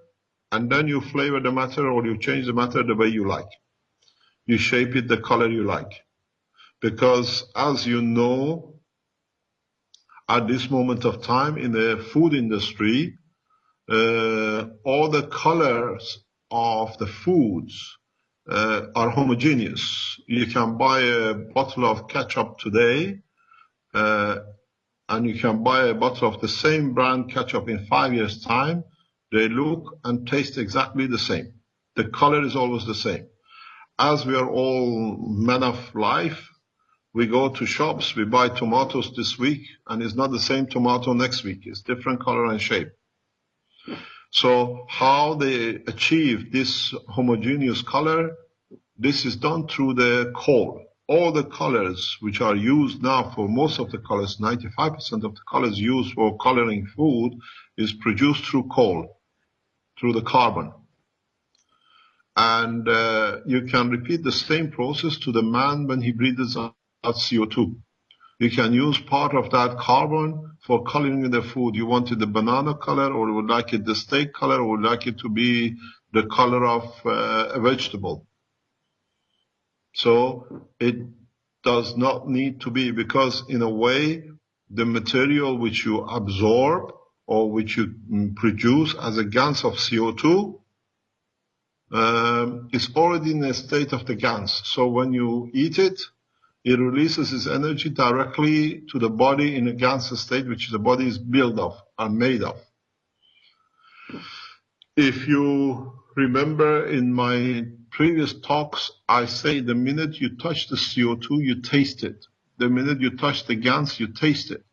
and then you flavor the matter or you change the matter the way you like. You shape it the color you like. Because as you know, at this moment of time in the food industry, all the colors of the foods are homogeneous. You can buy a bottle of ketchup today, and you can buy a bottle of the same brand ketchup in 5 years' time. They look and taste exactly the same. The color is always the same. As we are all men of life, we go to shops, we buy tomatoes this week, and it's not the same tomato next week. It's different color and shape. So how they achieve this homogeneous color, this is done through the coal. All the colors which are used now for most of the colors, 95% of the colors used for coloring food is produced through coal, through the carbon. And you can repeat the same process to the man when he breathes out CO2. You can use part of that carbon for coloring the food. You wanted the banana color, or would like it the steak color, or would like it to be the color of a vegetable. So it does not need to be, because in a way, the material which you absorb or which you produce as a gas of CO2 is already in a state of the gas. So when you eat it, it releases its energy directly to the body in a gas state, which the body is built of and made of. If you remember in my previous talks, I say the minute you touch the CO2, you taste it. The minute you touch the gas, you taste it.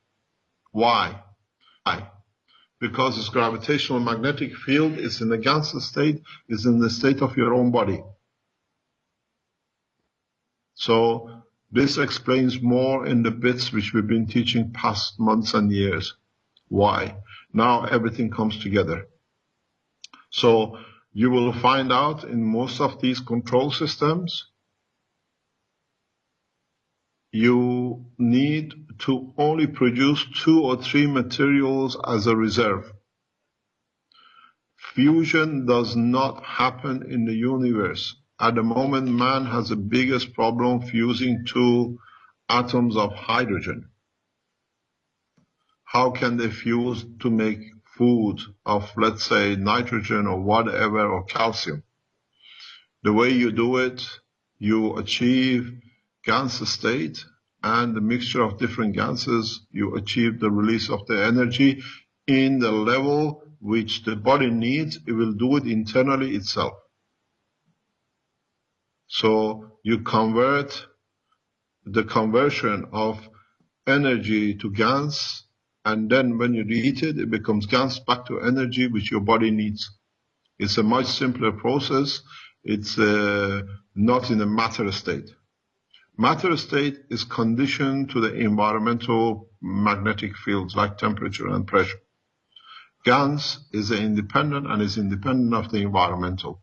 Why? Why? Because its gravitational magnetic field is in the gas state, is in the state of your own body. So this explains more in the bits which we've been teaching past months and years. Why? Now everything comes together. So you will find out in most of these control systems, you need to only produce 2 or 3 materials as a reserve. Fusion does not happen in the universe. At the moment, man has the biggest problem fusing 2 atoms of hydrogen. How can they fuse to make food of, let's say, nitrogen or whatever, or calcium? The way you do it, you achieve gas state, and the mixture of different gases, you achieve the release of the energy in the level which the body needs. It will do it internally itself. So you convert the conversion of energy to gas, and then when you reheat it, it becomes gas back to energy which your body needs. It's a much simpler process. It's not in a matter state. Matter state is conditioned to the environmental magnetic fields like temperature and pressure. Gas is independent and is independent of the environmental.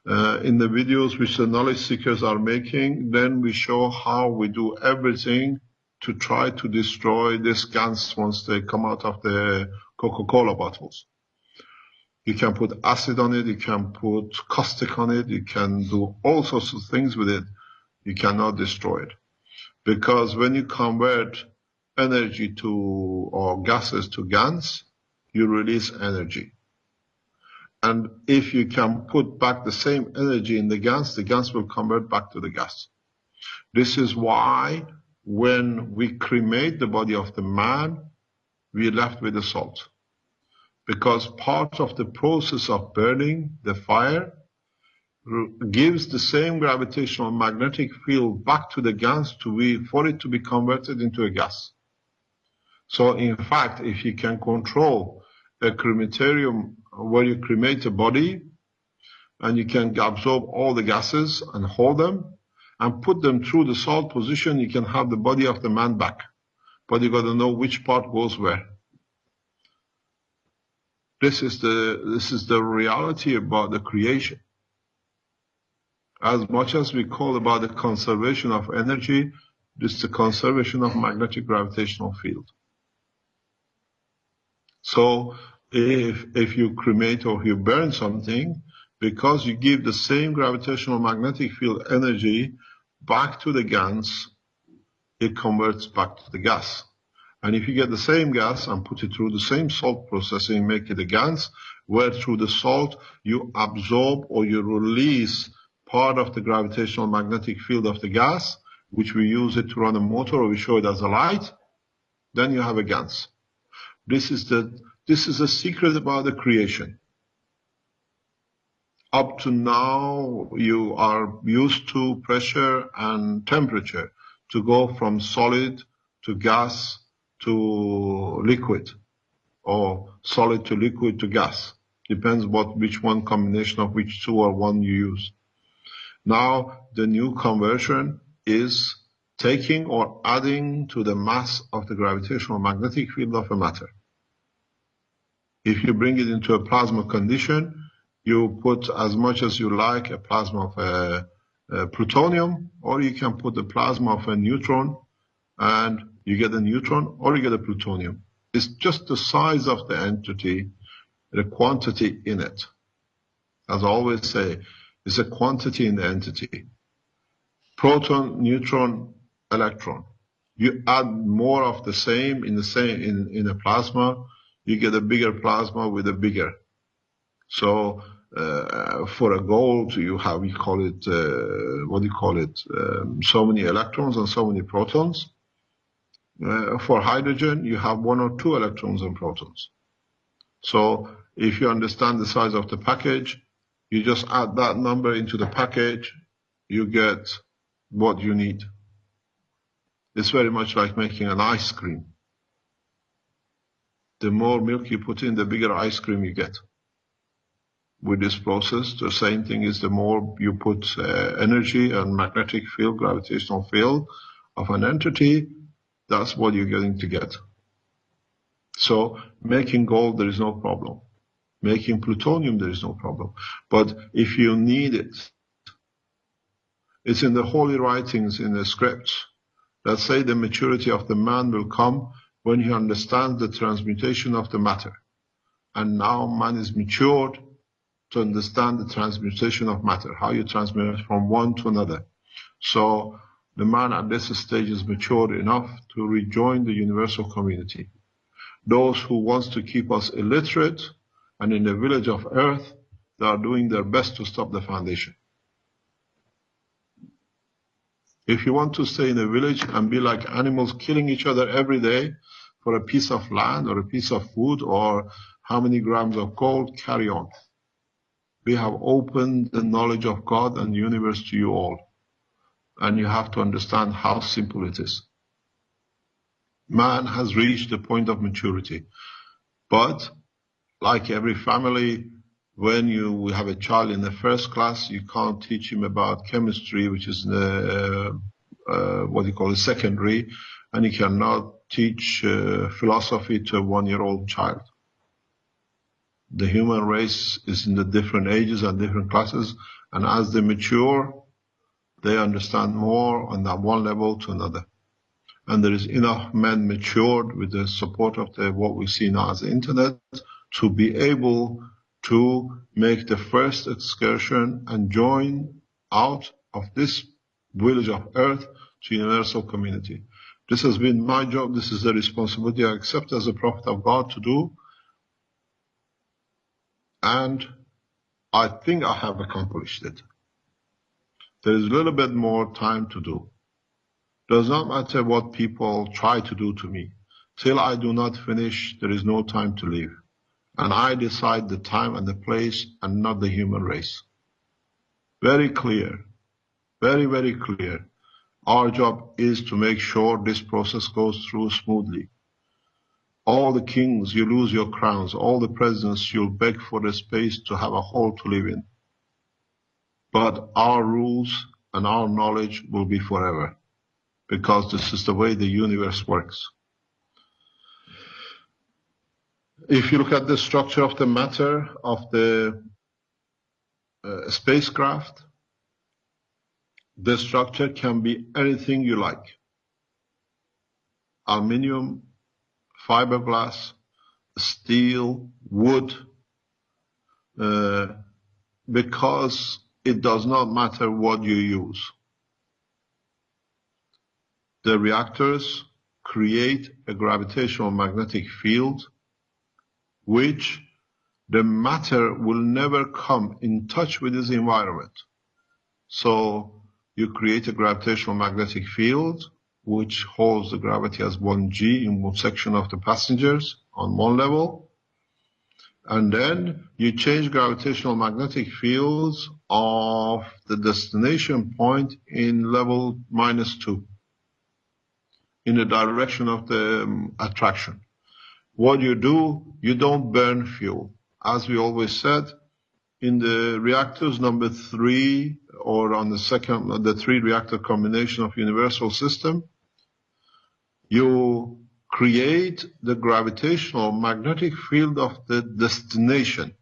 In the videos which the knowledge seekers are making, then we show how we do everything to try to destroy this gas once they come out of the Coca-Cola bottles. You can put acid on it, you can put caustic on it, you can do all sorts of things with it. You cannot destroy it. Because when you convert energy to, or gases to gas, you release energy. And if you can put back the same energy in the gas will convert back to the gas. This is why when we cremate the body of the man, we are left with the salt. Because part of the process of burning the fire gives the same gravitational magnetic field back to the gas for it to be converted into a gas. So in fact, if you can control a crematorium where you cremate a body, and you can absorb all the gases and hold them and put them through the salt position, you can have the body of the man back. But you got to know which part goes where. This is the reality about the creation. As much as we call about the conservation of energy, this is the conservation of magnetic gravitational field. So if you cremate or you burn something, because you give the same gravitational magnetic field energy back to the gas, it converts back to the gas. And if you get the same gas and put it through the same salt processing, make it a gas, where through the salt you absorb or you release part of the gravitational magnetic field of the gas, which we use it to run a motor or we show it as a light, then you have a gas. This is the secret about the creation. Up to now, you are used to pressure and temperature to go from solid to gas to liquid, or solid to liquid to gas. Depends which one combination of which two or one you use. Now, the new conversion is taking or adding to the mass of the gravitational magnetic field of a matter. If you bring it into a plasma condition, you put as much as you like a plasma of plutonium, or you can put the plasma of a neutron and you get a neutron or you get a plutonium. It's just the size of the entity, the quantity in it. As I always say, it's a quantity in the entity. Proton, neutron, electron. You add more of the same in a plasma, you get a bigger plasma with a bigger. So for a gold, you call it so many electrons and so many protons. For hydrogen, you have 1 or 2 electrons and protons. So if you understand the size of the package, you just add that number into the package, you get what you need. It's very much like making an ice cream. The more milk you put in, the bigger ice cream you get. With this process, the same thing is the more you put energy and magnetic field, gravitational field of an entity, that's what you're going to get. So making gold, there is no problem. Making plutonium, there is no problem. But if you need it, it's in the holy writings, in the scripts, that say the maturity of the man will come when he understands the transmutation of the matter. And now man is matured to understand the transmutation of matter, how you transmit it from one to another. So the man at this stage is matured enough to rejoin the universal community. Those who want to keep us illiterate and in the village of earth, they are doing their best to stop the foundation. If you want to stay in a village and be like animals killing each other every day for a piece of land or a piece of food or how many grams of gold, carry on. We have opened the knowledge of God and the universe to you all. And you have to understand how simple it is. Man has reached the point of maturity. But, like every family, when you have a child in the first class, you can't teach him about chemistry, which is secondary, and you cannot teach philosophy to a 1-year-old child. The human race is in the different ages and different classes, and as they mature, they understand more on that one level to another. And there is enough men matured with the support of what we see now as the internet to be able to make the first excursion and join out of this village of earth to universal community. This has been my job. This is the responsibility I accept as a prophet of God to do. And I think I have accomplished it. There is a little bit more time to do. Does not matter what people try to do to me. Till I do not finish, there is no time to leave. And I decide the time and the place and not the human race. Very clear. Very, very clear. Our job is to make sure this process goes through smoothly. All the kings, you lose your crowns. All the presidents, you'll beg for the space to have a hole to live in. But our rules and our knowledge will be forever. Because this is the way the universe works. If you look at the structure of the matter of the spacecraft, the structure can be anything you like. Aluminium, fiberglass, steel, wood, because it does not matter what you use. The reactors create a gravitational magnetic field which the matter will never come in touch with its environment. So you create a gravitational magnetic field which holds the gravity as 1g in one section of the passengers on one level. And then you change gravitational magnetic fields of the destination point in level -2 in the direction of the attraction. What you do, you don't burn fuel. As we always said, in the reactors number 3 or on the 3 reactor combination of universal system, you create the gravitational magnetic field of the destination,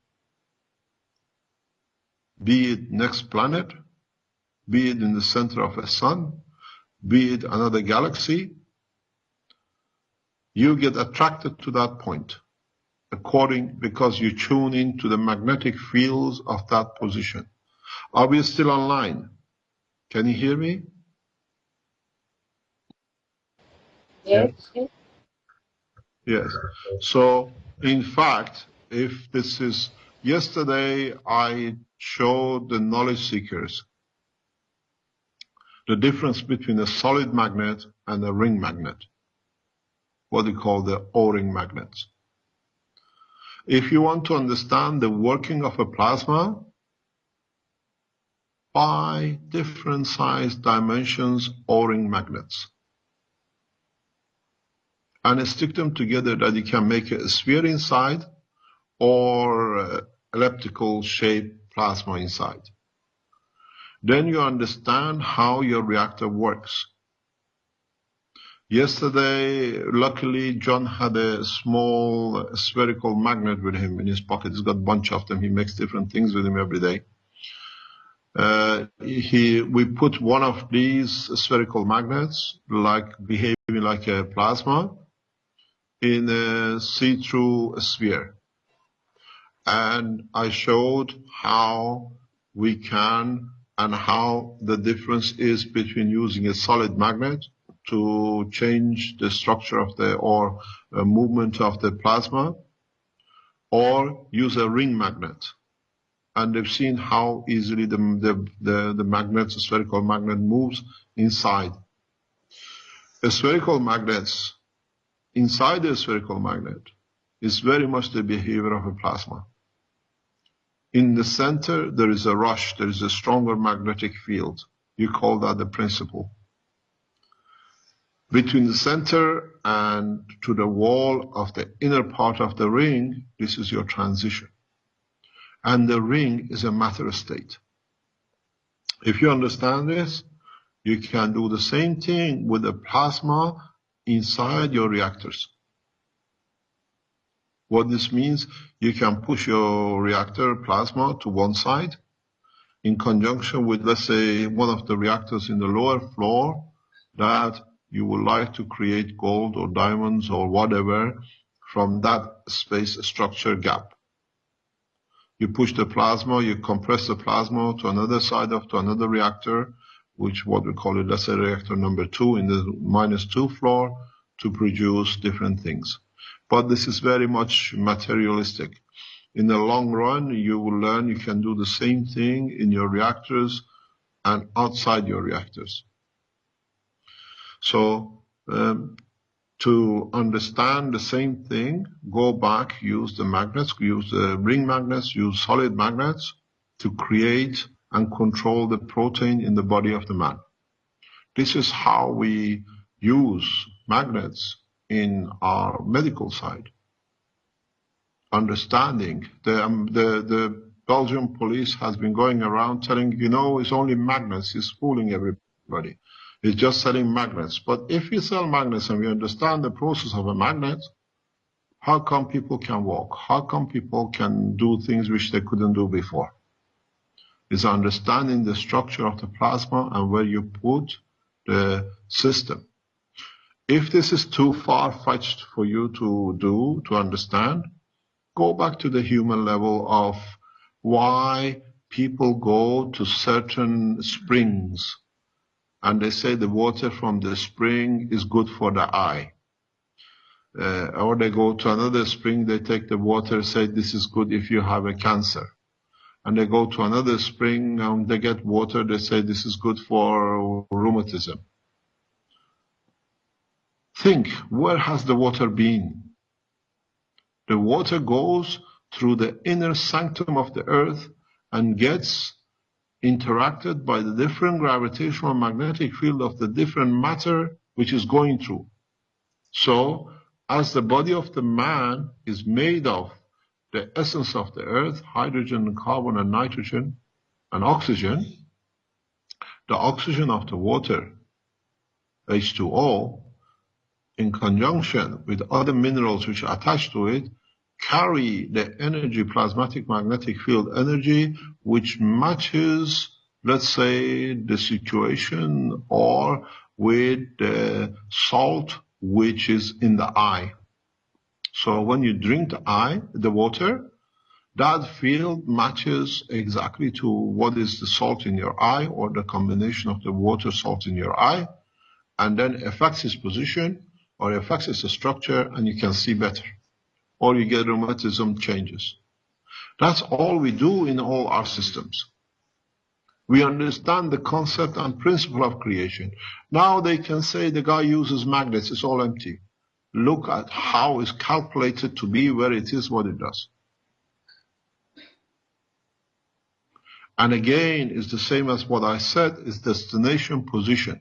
be it next planet, be it in the center of a sun, be it another galaxy. You get attracted to that point because you tune into the magnetic fields of that position. Are we still online? Can you hear me? Yes. Yes. So, in fact, if this is, yesterday I showed the knowledge seekers the difference between a solid magnet and a ring magnet, what we call the O-ring magnets. If you want to understand the working of a plasma, buy different size dimensions O-ring magnets and stick them together that you can make a sphere inside or elliptical shaped plasma inside. Then you understand how your reactor works. Yesterday, luckily, John had a small spherical magnet with him in his pocket. He's got a bunch of them. He makes different things with him every day. We put one of these spherical magnets, behaving like a plasma, in a see-through sphere. And I showed how we can and how the difference is between using a solid magnet to change the structure of or movement of the plasma, or use a ring magnet. And they've seen how easily the magnet, the spherical magnet, moves inside. The spherical magnets, inside the spherical magnet, is very much the behavior of a plasma. In the center, there is a rush, there is a stronger magnetic field. You call that the principle. Between the center and to the wall of the inner part of the ring, this is your transition. And the ring is a matter state. If you understand this, you can do the same thing with the plasma inside your reactors. What this means, you can push your reactor plasma to one side in conjunction with, let's say, one of the reactors in the lower floor that you would like to create gold or diamonds or whatever from that space structure gap. You push the plasma, you compress the plasma to another side to another reactor, which what we call it, let's say reactor number 2 in the -2 floor, to produce different things. But this is very much materialistic. In the long run, you will learn you can do the same thing in your reactors and outside your reactors. So, to understand the same thing, go back, use the magnets, use the ring magnets, use solid magnets to create and control the protein in the body of the man. This is how we use magnets in our medical side. Understanding the Belgian police has been going around telling, it's only magnets, it's fooling everybody. It's just selling magnets. But if we sell magnets and we understand the process of a magnet, how come people can walk? How come people can do things which they couldn't do before? It's understanding the structure of the plasma and where you put the system. If this is too far-fetched for you to understand, go back to the human level of why people go to certain springs and they say the water from the spring is good for the eye. Or they go to another spring, they take the water, say this is good if you have a cancer. And they go to another spring, they get water, they say this is good for rheumatism. Think, where has the water been? The water goes through the inner sanctum of the earth and gets interacted by the different gravitational magnetic field of the different matter which is going through. So, as the body of the man is made of the essence of the earth, hydrogen and carbon and nitrogen and oxygen, the oxygen of the water, H2O, in conjunction with other minerals which are attached to it, carry the energy, plasmatic magnetic field energy, which matches, let's say, the situation or with the salt which is in the eye. So when you drink the water, that field matches exactly to what is the salt in your eye or the combination of the water salt in your eye, and then affects its position or affects its structure, and you can see better. Or you get rheumatism changes. That's all we do in all our systems. We understand the concept and principle of creation. Now they can say the guy uses magnets, it's all empty. Look at how it's calculated to be where it is, what it does. And again, it's the same as what I said, is destination position.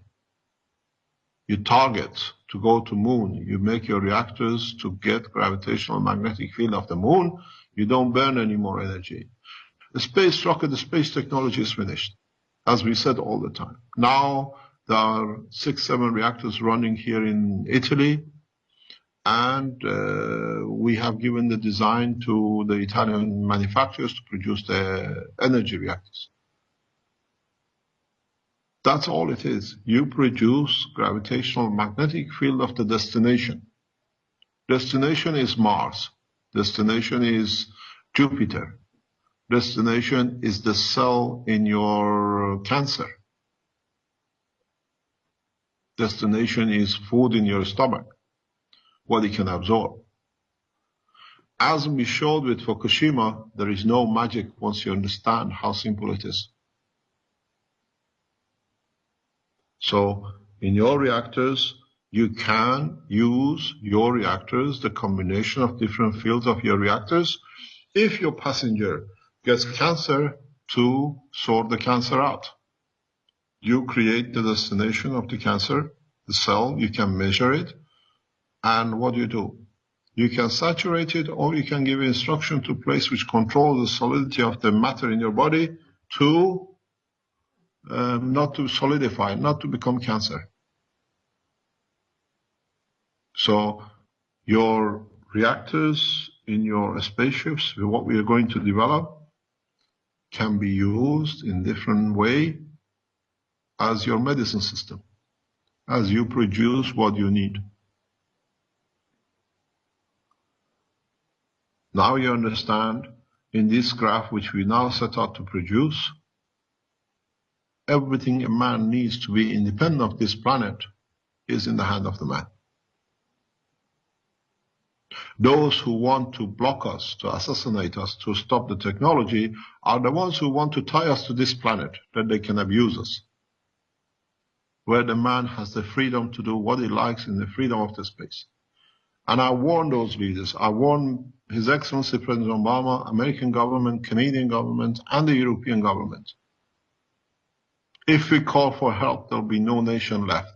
You target to go to moon. You make your reactors to get gravitational magnetic field of the moon. You don't burn any more energy. The space rocket, the space technology is finished, as we said all the time. Now there are 6-7 reactors running here in Italy, and we have given the design to the Italian manufacturers to produce the energy reactors. That's all it is. You produce gravitational magnetic field of the destination. Destination is Mars. Destination is Jupiter. Destination is the cell in your cancer. Destination is food in your stomach, what it can absorb. As we showed with Fukushima, there is no magic once you understand how simple it is. So, in your reactors, you can use your reactors, the combination of different fields of your reactors, if your passenger gets cancer, to sort the cancer out. You create the destination of the cancer, the cell, you can measure it, and what do? You can saturate it, or you can give instruction to place which controls the solidity of the matter in your body to not to solidify, not to become cancer. So your reactors in your spaceships, what we are going to develop, can be used in different way as your medicine system, as you produce what you need. Now you understand, in this graph which we now set out to produce, everything a man needs to be independent of this planet is in the hand of the man. Those who want to block us, to assassinate us, to stop the technology, are the ones who want to tie us to this planet, that they can abuse us. Where the man has the freedom to do what he likes in the freedom of the space. And I warn those leaders, I warn His Excellency President Obama, American government, Canadian government, and the European government. If we call for help, there will be no nation left.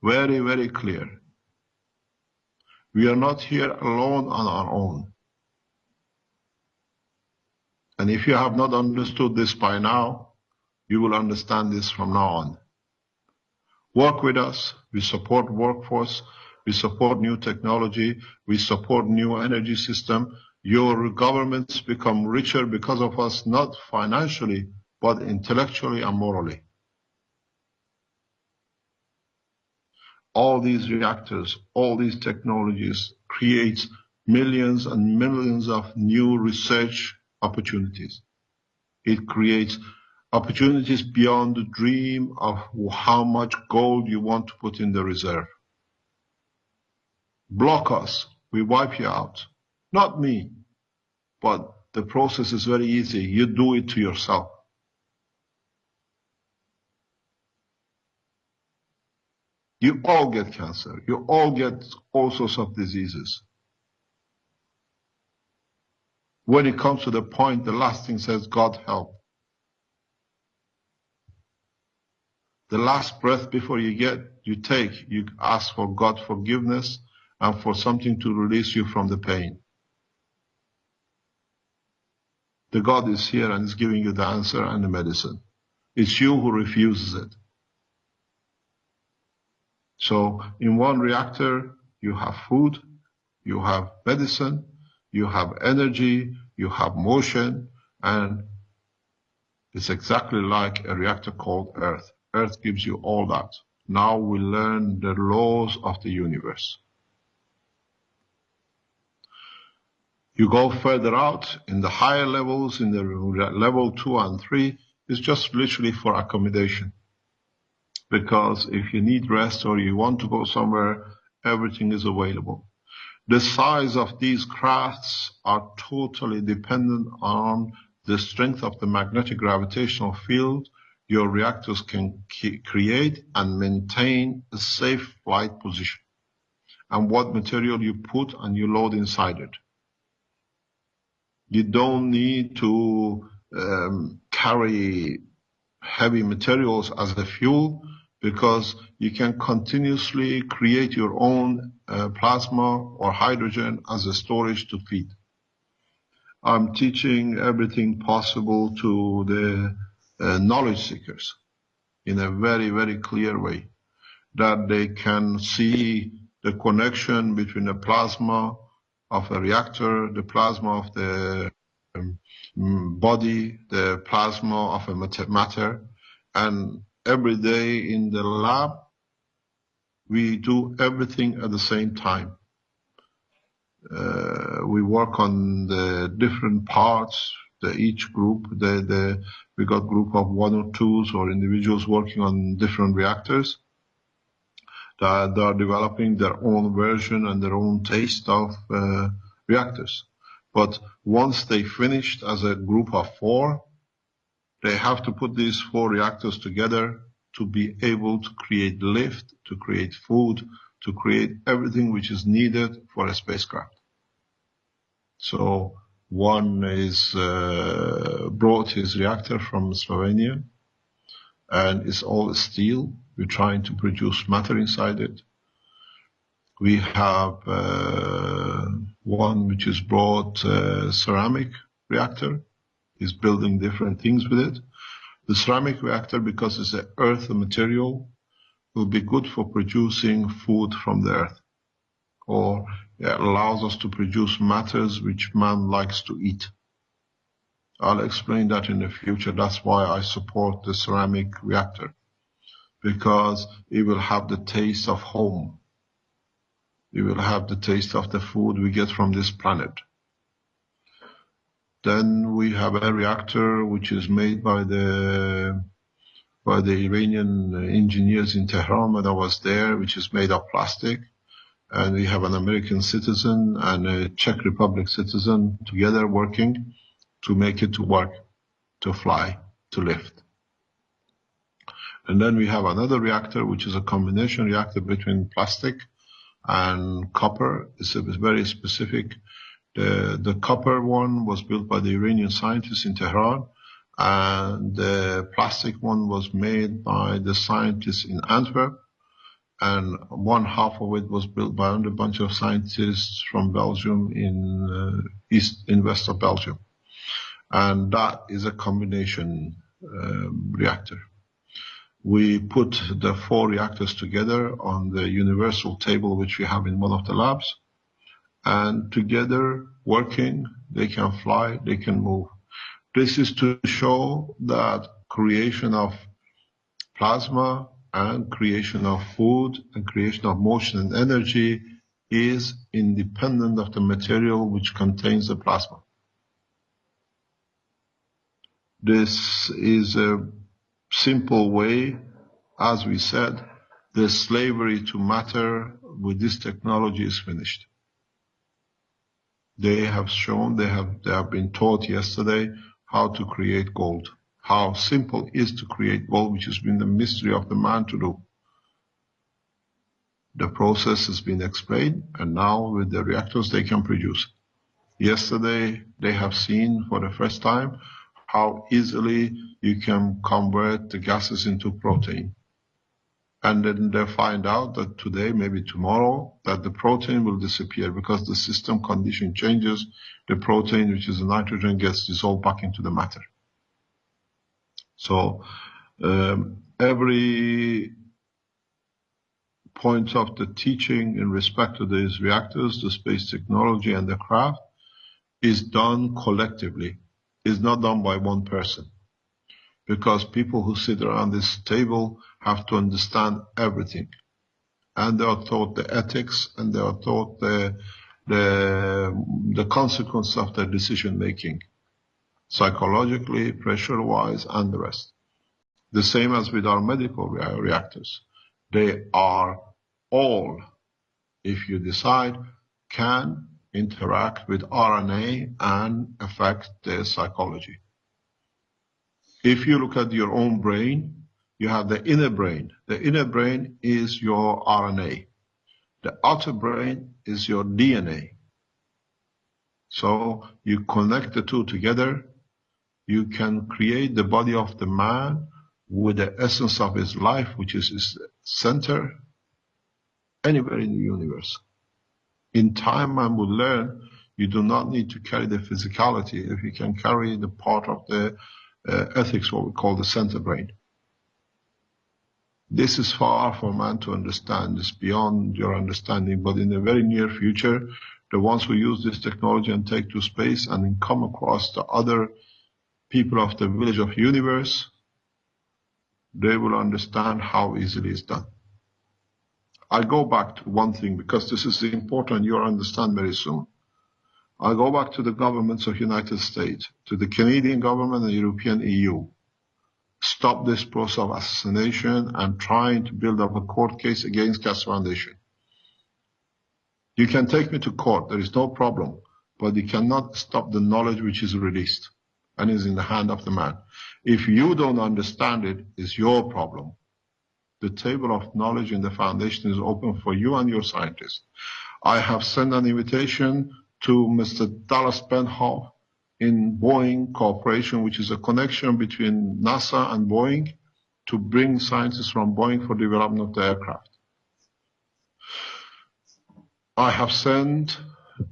Very, very clear. We are not here alone on our own. And if you have not understood this by now, you will understand this from now on. Work with us. We support workforce. We support new technology. We support new energy system. Your governments become richer because of us, not financially, but intellectually and morally. All these reactors, all these technologies create millions and millions of new research opportunities It creates opportunities beyond the dream of how much gold you want to put in the reserve. Block us, we wipe you out. Not me, but the process is very easy. You do it to yourself. You all get cancer. You all get all sorts of diseases. When it comes to the point, the last thing says, God help. The last breath before you take, you ask for God forgiveness and for something to release you from the pain. The God is here and is giving you the answer and the medicine. It's you who refuses it. So in one reactor, you have food, you have medicine, you have energy, you have motion, and it's exactly like a reactor called Earth. Earth gives you all that. Now we learn the laws of the universe. You go further out in the higher levels, in the level 2 and 3, it's just literally for accommodation. Because if you need rest or you want to go somewhere, everything is available. The size of these crafts are totally dependent on the strength of the magnetic gravitational field your reactors can create and maintain a safe flight position, and what material you put and you load inside it. You don't need to carry heavy materials as a fuel, because you can continuously create your own plasma or hydrogen as a storage to feed. I'm teaching everything possible to the knowledge seekers in a very, very clear way, that they can see the connection between the plasma of a reactor, the plasma of the body, the plasma of a matter, and every day in the lab, we do everything at the same time. We work on the different parts, each group, we got group of 1 or 2s or individuals working on different reactors that are developing their own version and their own taste of reactors. But once they finished as a group of 4, they have to put these 4 reactors together to be able to create lift, to create food, to create everything which is needed for a spacecraft. So one is brought his reactor from Slovenia, and it's all steel. We're trying to produce matter inside it. We have one which is brought ceramic reactor. He's building different things with it. The ceramic reactor, because it's an earth material, will be good for producing food from the earth, or it allows us to produce matters which man likes to eat. I'll explain that in the future. That's why I support the ceramic reactor, because it will have the taste of home. It will have the taste of the food we get from this planet. Then we have a reactor which is made by the Iranian engineers in Tehran when I was there, which is made of plastic. And we have an American citizen and a Czech Republic citizen together working to make it to work, to fly, to lift. And then we have another reactor, which is a combination reactor between plastic and copper. It's a very specific. The copper one was built by the Iranian scientists in Tehran, and the plastic one was made by the scientists in Antwerp, and one half of it was built by a bunch of scientists from Belgium in west of Belgium. And that is a combination reactor. We put the 4 reactors together on the universal table which we have in one of the labs, and together working, they can fly, they can move. This is to show that creation of plasma and creation of food and creation of motion and energy is independent of the material which contains the plasma. This is a simple way, as we said, the slavery to matter with this technology is finished. They have shown, they have been taught yesterday how to create gold, how simple it is to create gold, which has been the mystery of the man to do. The process has been explained, and now with the reactors they can produce. Yesterday they have seen for the first time how easily you can convert the gases into protein. And then they find out that today, maybe tomorrow, that the protein will disappear because the system condition changes. The protein, which is the nitrogen, gets dissolved back into the matter. So every point of the teaching in respect to these reactors, the space technology and the craft is done collectively. It's not done by one person. Because people who sit around this table have to understand everything. And they are taught the ethics, and they are taught the consequence of their decision making, psychologically, pressure-wise, and the rest. The same as with our medical reactors. They are all, if you decide, can interact with RNA and affect their psychology. If you look at your own brain, you have the inner brain. The inner brain is your RNA. The outer brain is your DNA. So you connect the two together, you can create the body of the man with the essence of his life, which is his center, anywhere in the universe. In time, man will learn you do not need to carry the physicality if you can carry the part of the ethics, what we call the center brain. This is far for man to understand. It's beyond your understanding. But in the very near future, the ones who use this technology and take to space and then come across the other people of the village of universe, they will understand how easily it's done. I go back to one thing because this is important. You'll understand very soon. I go back to the governments of United States, to the Canadian government and the European EU. Stop this process of assassination and trying to build up a court case against Gas Foundation. You can take me to court, there is no problem, but you cannot stop the knowledge which is released and is in the hand of the man. If you don't understand it, it's your problem. The table of knowledge in the foundation is open for you and your scientists. I have sent an invitation to Mr. Dallas Benhoff in Boeing Corporation, which is a connection between NASA and Boeing, to bring scientists from Boeing for development of the aircraft. I have sent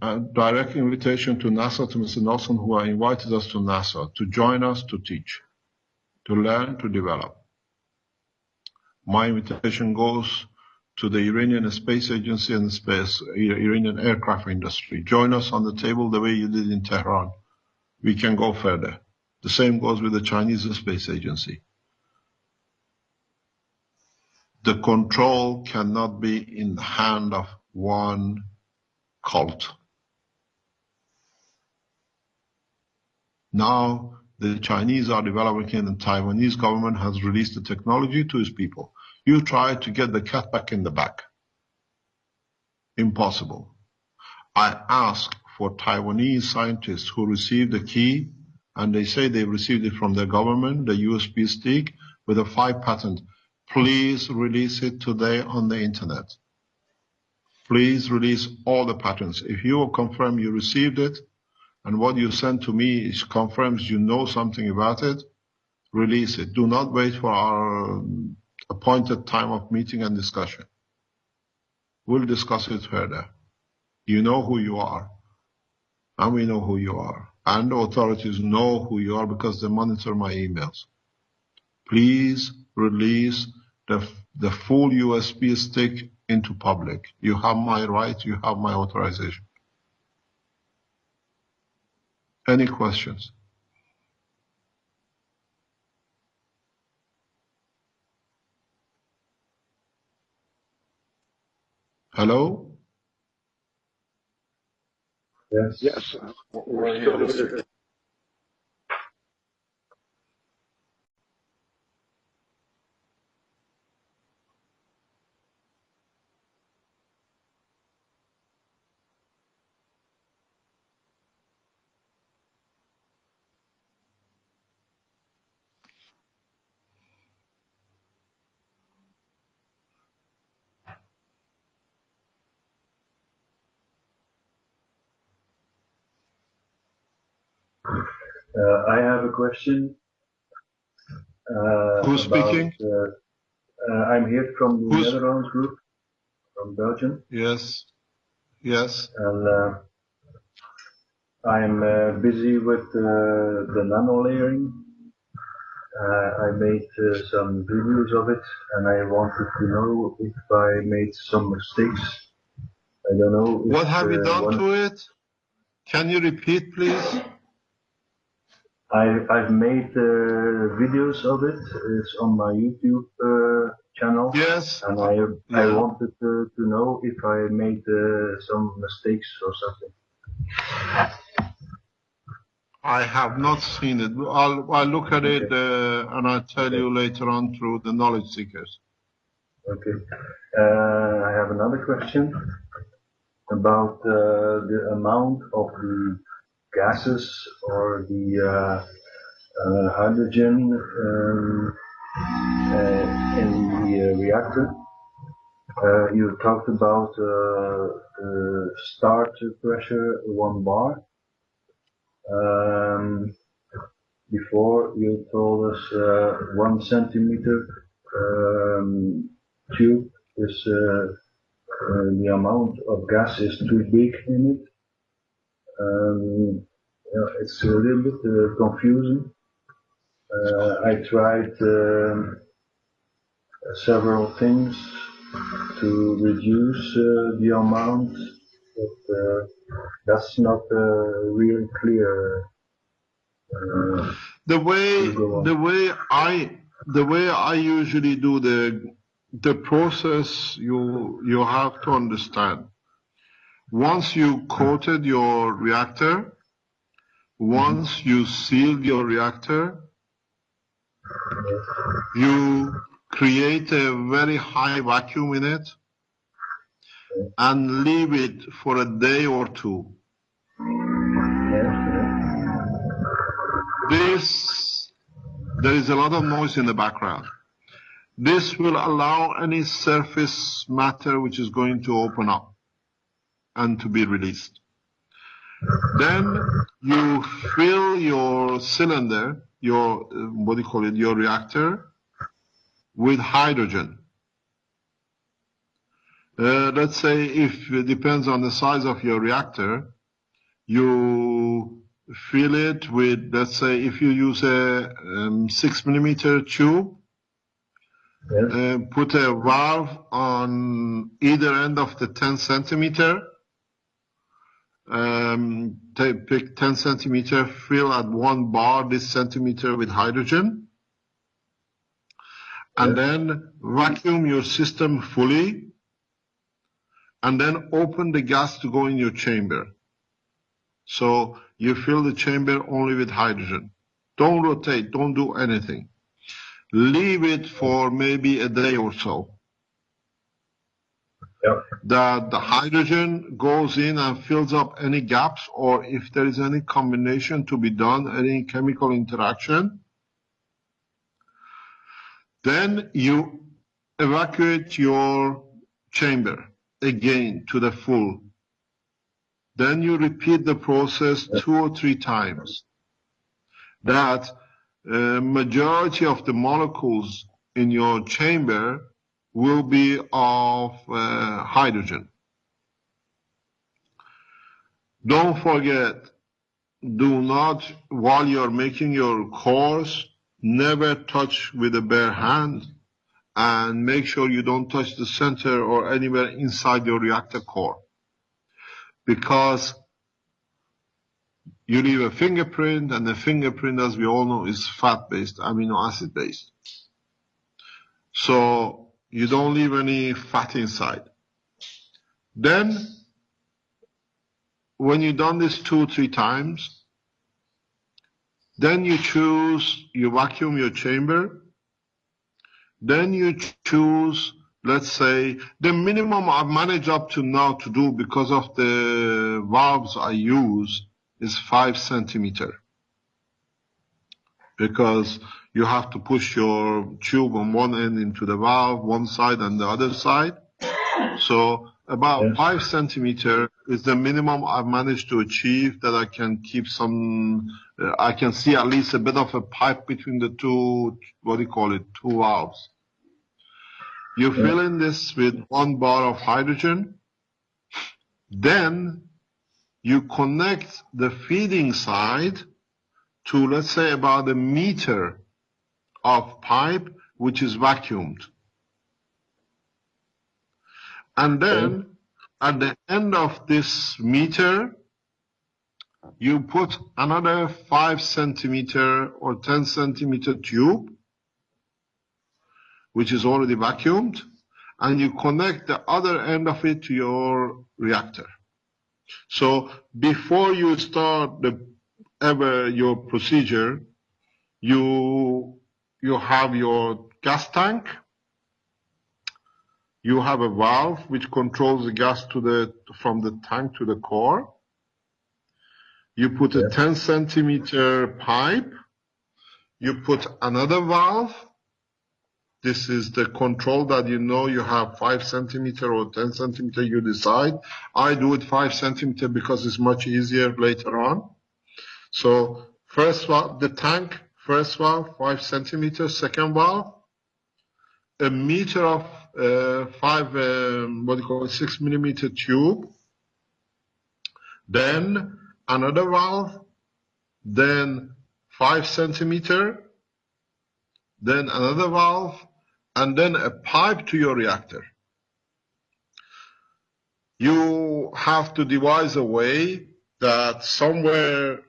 a direct invitation to NASA, to Mr. Nelson, who have invited us to NASA to join us to teach, to learn, to develop. My invitation goes to the Iranian Space Agency and the Iranian aircraft industry. Join us on the table the way you did in Tehran. We can go further. The same goes with the Chinese Space Agency. The control cannot be in the hand of one cult. Now, the Chinese are developing it, and the Taiwanese government has released the technology to its people. You try to get the cat back in the bag. Impossible. I ask for Taiwanese scientists who received the key, and they say they've received it from their government, the USB stick with a 5 patent. Please release it today on the internet. Please release all the patents. If you will confirm you received it, and what you sent to me confirms you know something about it, release it. Do not wait for our appointed time of meeting and discussion. We'll discuss it further. You know who you are, and we know who you are, and the authorities know who you are because they monitor my emails. Please release the full USB stick into public. You have my right, you have my authorization. Any questions? Hello? Yes. We're here, Mr. I have a question. Who's speaking? I'm here from the Netherlands group, from Belgium. Yes. Yes. And I'm busy with the nano-layering. I made some videos of it, and I wanted to know if I made some mistakes. I don't know. What have you done to it? Can you repeat, please? I've made videos of it. It's on my YouTube channel. Yes. And I wanted to know if I made some mistakes or something. I have not seen it. I'll look at it and I'll tell you later on through the knowledge seekers. Okay. I have another question about the amount of the gases or the hydrogen in the reactor. You talked about the start pressure 1 bar. Before you told us 1 centimeter cube is the amount of gas is too big in it. It's a little bit confusing. I tried several things to reduce the amount, but that's not really clear. The way I usually do the process, you have to understand. Once you coated your reactor, once you sealed your reactor, you create a very high vacuum in it and leave it for a day or two. There is a lot of noise in the background. This will allow any surface matter which is going to open up and to be released. Then you fill your cylinder, your your reactor, with hydrogen. Let's say if it depends on the size of your reactor, you fill it with, let's say if you use a 6 millimeter tube, put a valve on either end of the 10 centimeter, pick 10 centimeter, fill at 1 bar this centimeter with hydrogen, and then vacuum your system fully, and then open the gas to go in your chamber. So you fill the chamber only with hydrogen. Don't rotate, don't do anything. Leave it for maybe a day or so. The hydrogen goes in and fills up any gaps, or if there is any combination to be done, any chemical interaction. Then you evacuate your chamber again to the full. Then you repeat the process 2 or 3 times. That majority of the molecules in your chamber will be of hydrogen. Don't forget, do not, while you're making your cores, never touch with a bare hand, and make sure you don't touch the center or anywhere inside your reactor core. Because you leave a fingerprint, and the fingerprint, as we all know, is fat-based, amino acid-based. So you don't leave any fat inside. Then, when you've done this 2 or 3 times, then you vacuum your chamber. Then you choose, let's say, the minimum I've managed up to now to do because of the valves I use is 5 centimeter. Because you have to push your tube on one end into the valve, one side and the other side. So about 5 centimeter is the minimum I've managed to achieve, that I can keep some, I can see at least a bit of a pipe between the two, what do you call it, two valves. You fill in this with 1 bar of hydrogen. Then you connect the feeding side to, let's say, about 1 meter of pipe, which is vacuumed. And then at the end of this meter, you put another 5 centimeter or 10 centimeter tube, which is already vacuumed, and you connect the other end of it to your reactor. So before you start your procedure, you have your gas tank. You have a valve which controls the gas from the tank to the core. You put a 10 centimeter pipe. You put another valve. This is the control that you have 5 centimeter or 10 centimeter, you decide. I do it 5 centimeter because it's much easier later on. So first valve, the tank, first valve, 5 centimeter, second valve, 1 meter of 6 millimeter tube, then another valve, then 5 centimeter, then another valve, and then a pipe to your reactor. You have to devise a way that somewhere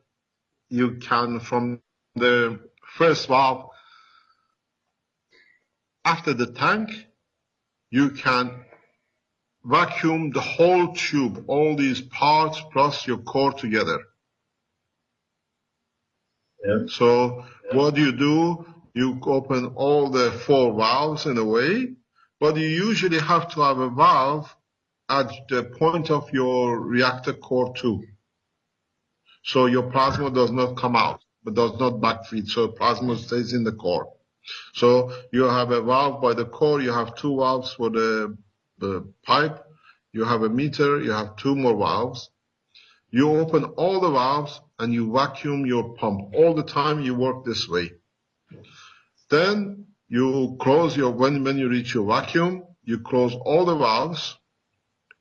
you can, from the first valve, after the tank, you can vacuum the whole tube, all these parts plus your core together. So what do? You open all the 4 valves in a way, but you usually have to have a valve at the point of your reactor core too. So your plasma does not come out, but does not backfeed, so plasma stays in the core. So you have a valve by the core, you have 2 valves for the pipe, you have a meter, you have 2 more valves. You open all the valves and you vacuum your pump. All the time you work this way. Then you close when you reach your vacuum, you close all the valves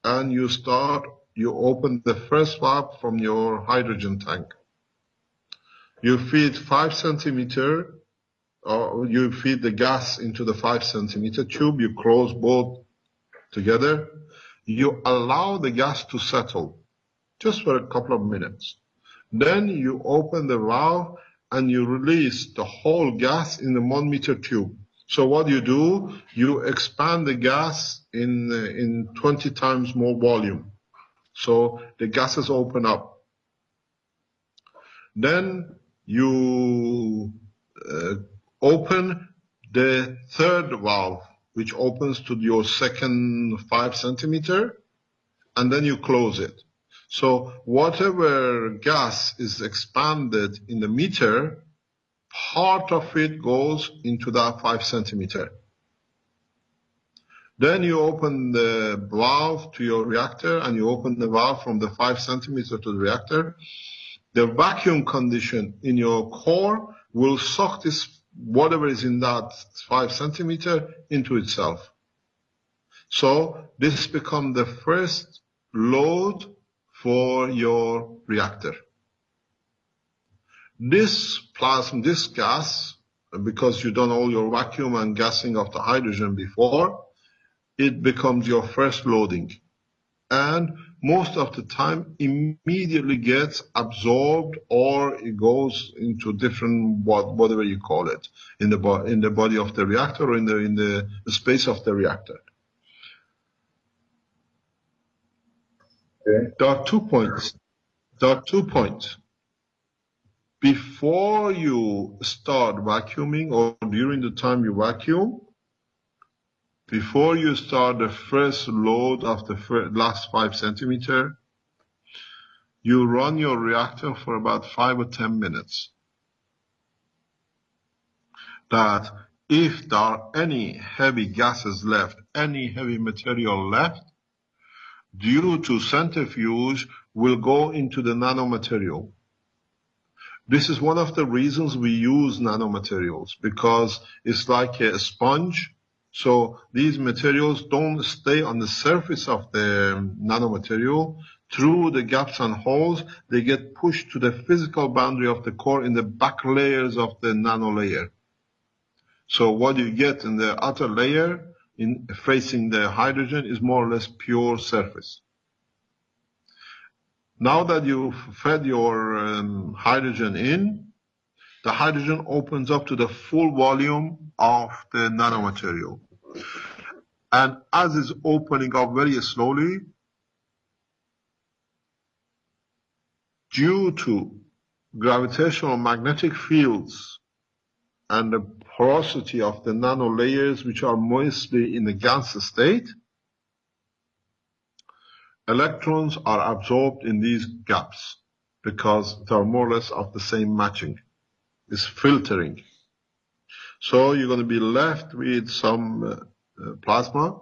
and you open the first valve from your hydrogen tank. You feed 5 centimeter, or you feed the gas into the 5 centimeter tube, you close both together. You allow the gas to settle just for a couple of minutes. Then you open the valve and you release the whole gas in the 1 meter tube. So what you do, you expand the gas in 20 times more volume. So the gases open up. Then you open the third valve, which opens to your second 5 centimeter, and then you close it. So whatever gas is expanded in the meter, part of it goes into that 5 centimeter. Then you open the valve to your reactor and you open the valve from the 5 centimeter to the reactor. The vacuum condition in your core will suck this, whatever is in that 5 centimeter, into itself. So this becomes the first load for your reactor. This plasma, this gas, because you've done all your vacuum and gassing of the hydrogen before, it becomes your first loading. And most of the time immediately gets absorbed, or it goes into different, whatever you call it, in the body of the reactor, or in the space of the reactor. Okay. There are 2 points. Before you start vacuuming, or during the time you vacuum, before you start the first load of the last 5 centimeter, you run your reactor for about 5 or 10 minutes. That if there are any heavy gases left, any heavy material left, due to centrifuge, will go into the nanomaterial. This is one of the reasons we use nanomaterials, because it's like a sponge. So these materials don't stay on the surface of the nanomaterial. Through the gaps and holes, they get pushed to the physical boundary of the core in the back layers of the nano layer. So what you get in the outer layer in facing the hydrogen is more or less pure surface. Now that you've fed your hydrogen in, the hydrogen opens up to the full volume of the nanomaterial. And as it's opening up very slowly, due to gravitational magnetic fields and the porosity of the nano layers, which are mostly in the gas state, electrons are absorbed in these gaps because they are more or less of the same matching. It's filtering. So you're going to be left with some plasma.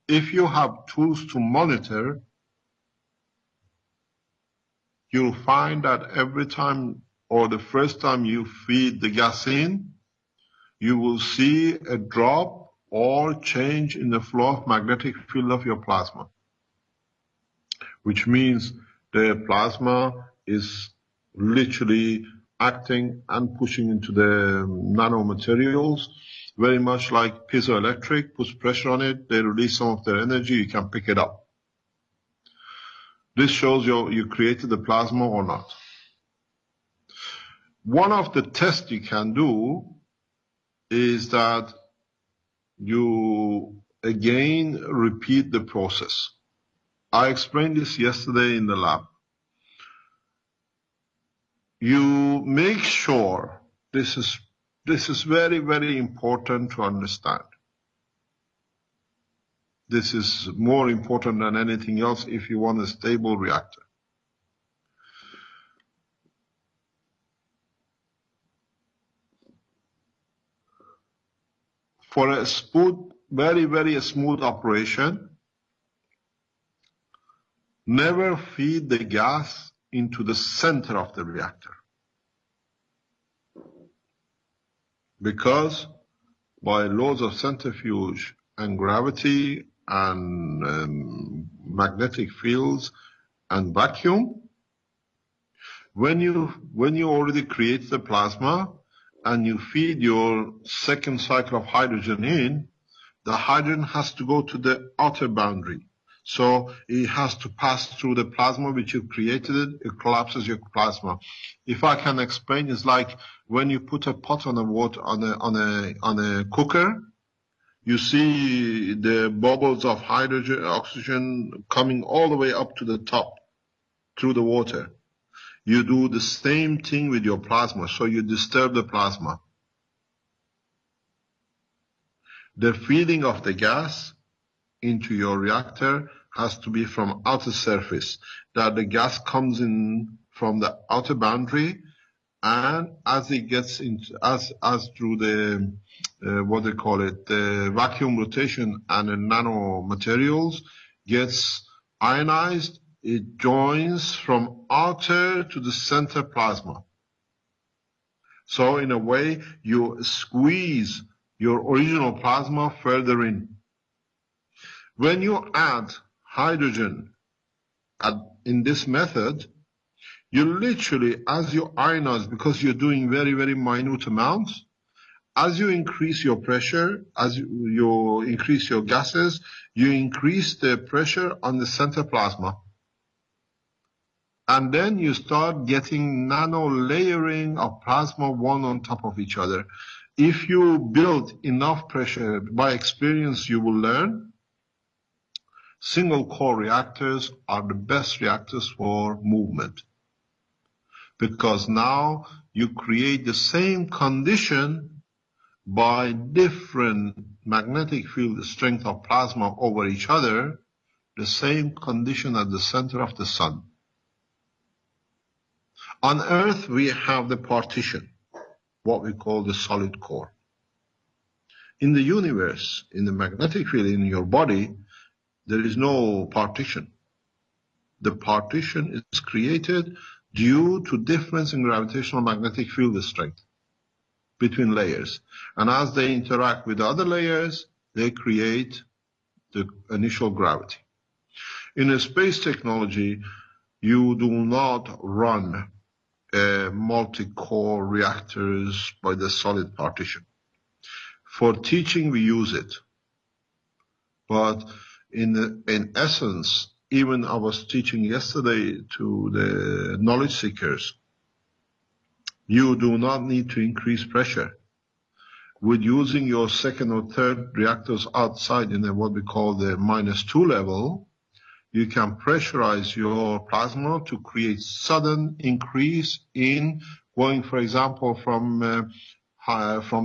If you have tools to monitor, you'll find that every time or the first time you feed the gas in, you will see a drop or change in the flow of magnetic field of your plasma, which means the plasma is literally acting and pushing into the nanomaterials, very much like piezoelectric, puts pressure on it, they release some of their energy, you can pick it up. This shows you created the plasma or not. One of the tests you can do is that you again repeat the process. I explained this yesterday in the lab. You make sure, this is very, very important to understand. This is more important than anything else if you want a stable reactor. For a smooth, very, very smooth operation, never feed the gas into the center of the reactor. Because by laws of centrifuge and gravity and magnetic fields and vacuum, when you already create the plasma and you feed your second cycle of hydrogen in, the hydrogen has to go to the outer boundary. So it has to pass through the plasma which you created, it collapses your plasma. If I can explain, it's like when you put a pot on a cooker, you see the bubbles of hydrogen, oxygen coming all the way up to the top through the water. You do the same thing with your plasma, so you disturb the plasma. The feeding of the gas into your reactor has to be from outer surface, that the gas comes in from the outer boundary, and as it gets into, as through the what they call it, the vacuum rotation and the nanomaterials gets ionized, it joins from outer to the center plasma. So in a way, you squeeze your original plasma further in. When you add hydrogen in this method, you literally, as you ionize, because you're doing very, very minute amounts, as you increase your pressure, as you increase your gases, you increase the pressure on the center plasma. And then you start getting nano layering of plasma one on top of each other. If you build enough pressure, by experience you will learn, single core reactors are the best reactors for movement. Because now you create the same condition by different magnetic field strength of plasma over each other, the same condition at the center of the sun. On Earth, we have the partition, what we call the solid core. In the universe, in the magnetic field in your body, There is no partition. The partition is created due to difference in gravitational magnetic field strength between layers. And as they interact with other layers, they create the initial gravity. In a space technology, you do not run multi-core reactors by the solid partition. For teaching, we use it. But in essence, even I was teaching yesterday to the knowledge seekers, you do not need to increase pressure. With using your second or third reactors outside in what we call the -2 level, you can pressurize your plasma to create sudden increase in going, for example, from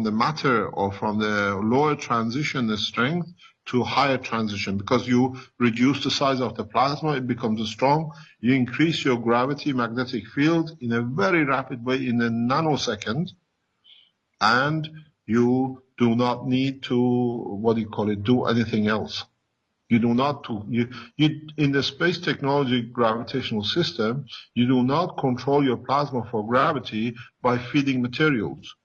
the matter or from the lower transition strength to higher transition. Because you reduce the size of the plasma, it becomes strong. You increase your gravity magnetic field in a very rapid way in a nanosecond, and you do not need to, do anything else. You do not, in the space technology gravitational system, you do not control your plasma for gravity by feeding materials.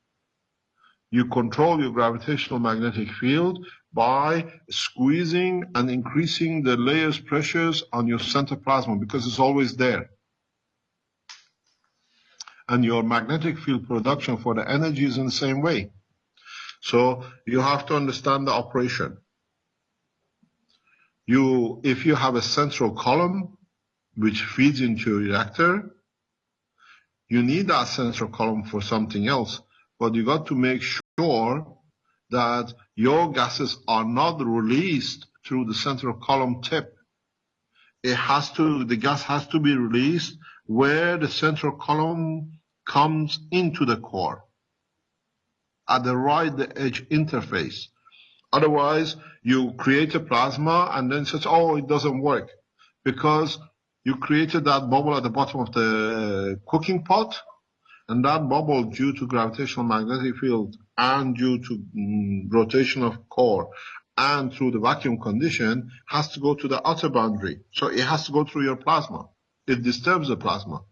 You control your gravitational magnetic field by squeezing and increasing the layers pressures on your center plasma, because it's always there. And your magnetic field production for the energy is in the same way. So you have to understand the operation. If you have a central column which feeds into a reactor, you need that central column for something else, but you got to make sure that your gases are not released through the central column tip. The gas has to be released where the central column comes into the core, at the right edge interface. Otherwise, you create a plasma and then says, oh, it doesn't work, because you created that bubble at the bottom of the cooking pot, and that bubble, due to gravitational magnetic field and due to rotation of core and through the vacuum condition, has to go to the outer boundary. So it has to go through your plasma. It disturbs the plasma.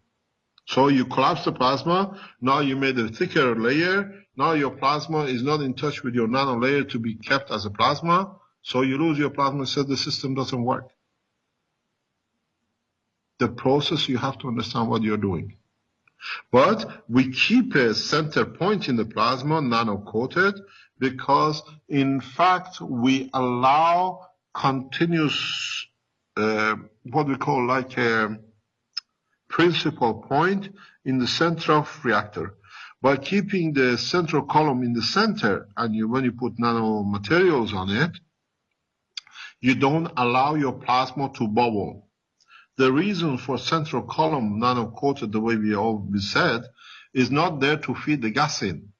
So you collapse the plasma. Now you made a thicker layer. Now your plasma is not in touch with your nano layer to be kept as a plasma. So you lose your plasma, so the system doesn't work. The process, you have to understand what you're doing. But we keep a center point in the plasma, nano-coated, because in fact we allow continuous, what we call like a principal point in the center of reactor. By keeping the central column in the center, and when you put nanomaterials on it, you don't allow your plasma to bubble. The reason for central column nano-coated, the way we always said, is not there to feed the gas in.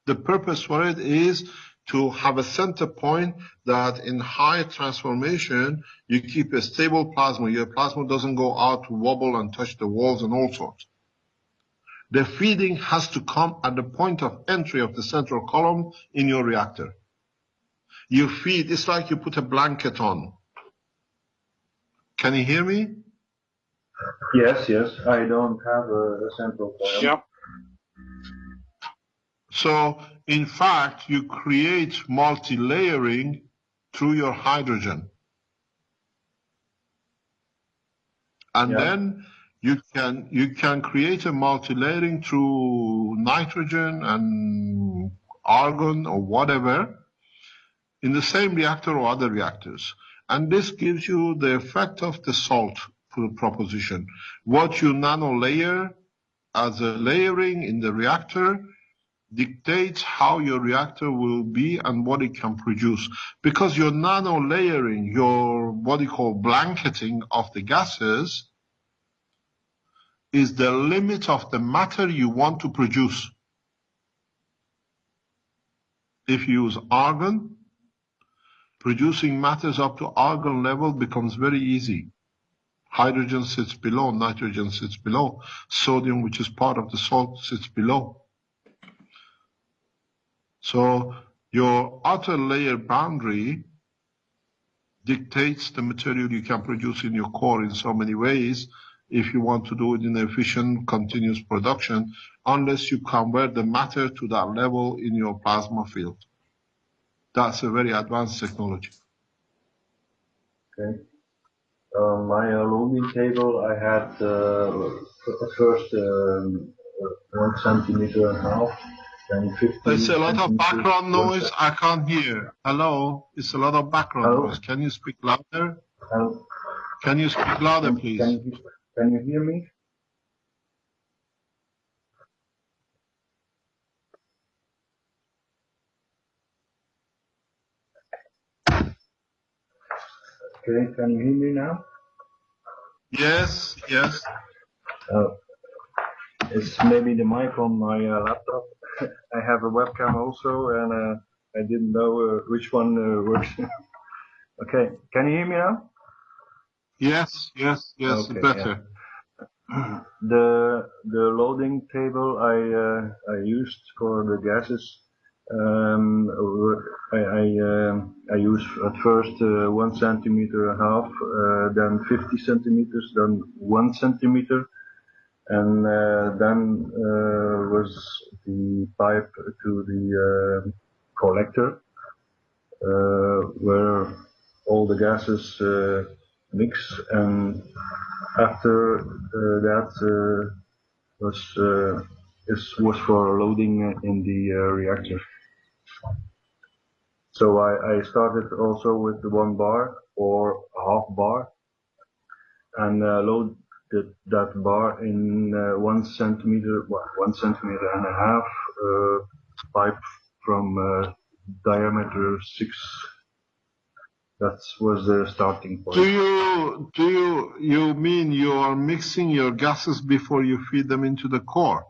The purpose for it is to have a center point that in high transformation, you keep a stable plasma. Your plasma doesn't go out to wobble and touch the walls and all sorts. The feeding has to come at the point of entry of the central column in your reactor. You feed, it's like you put a blanket on. Can you hear me? Yes, I don't have a central column. Yep. So, in fact, you create multi-layering through your hydrogen. And then you can create a multi-layering through nitrogen and argon or whatever in the same reactor or other reactors. And this gives you the effect of the salt proposition. What you nano layer as a layering in the reactor dictates how your reactor will be and what it can produce. Because your nano layering, your what you call blanketing of the gases, is the limit of the matter you want to produce. If you use argon, producing matters up to argon level becomes very easy. Hydrogen sits below, nitrogen sits below, sodium, which is part of the salt, sits below. So your outer layer boundary dictates the material you can produce in your core in so many ways if you want to do it in efficient, continuous production, unless you convert the matter to that level in your plasma field. That's a very advanced technology. Okay. On my loading table, I had first 1 centimeter and a half, then 50 There's a lot of background noise. centimeters. I can't hear. Hello? It's a lot of background Hello? noise. Can you speak louder? Hello? Can you speak louder, please? Can you hear me? Okay, can you hear me now? Yes, yes. It's maybe the mic on my laptop. I have a webcam also, and I didn't know which one works. Okay, can you hear me now? Yes, yes, yes, Okay, better. yeah. The loading table I used for the gases. I used at first 1 centimeter and a half, then 50 centimeters, then 1 centimeter, and then was the pipe to the collector, where all the gases mix, and after that was for loading in the reactor. So I started also with the 1 bar or half bar, and loaded that bar in 1 centimeter, 1 centimeter and a half pipe from diameter 6. That was the starting point. You mean you are mixing your gases before you feed them into the core?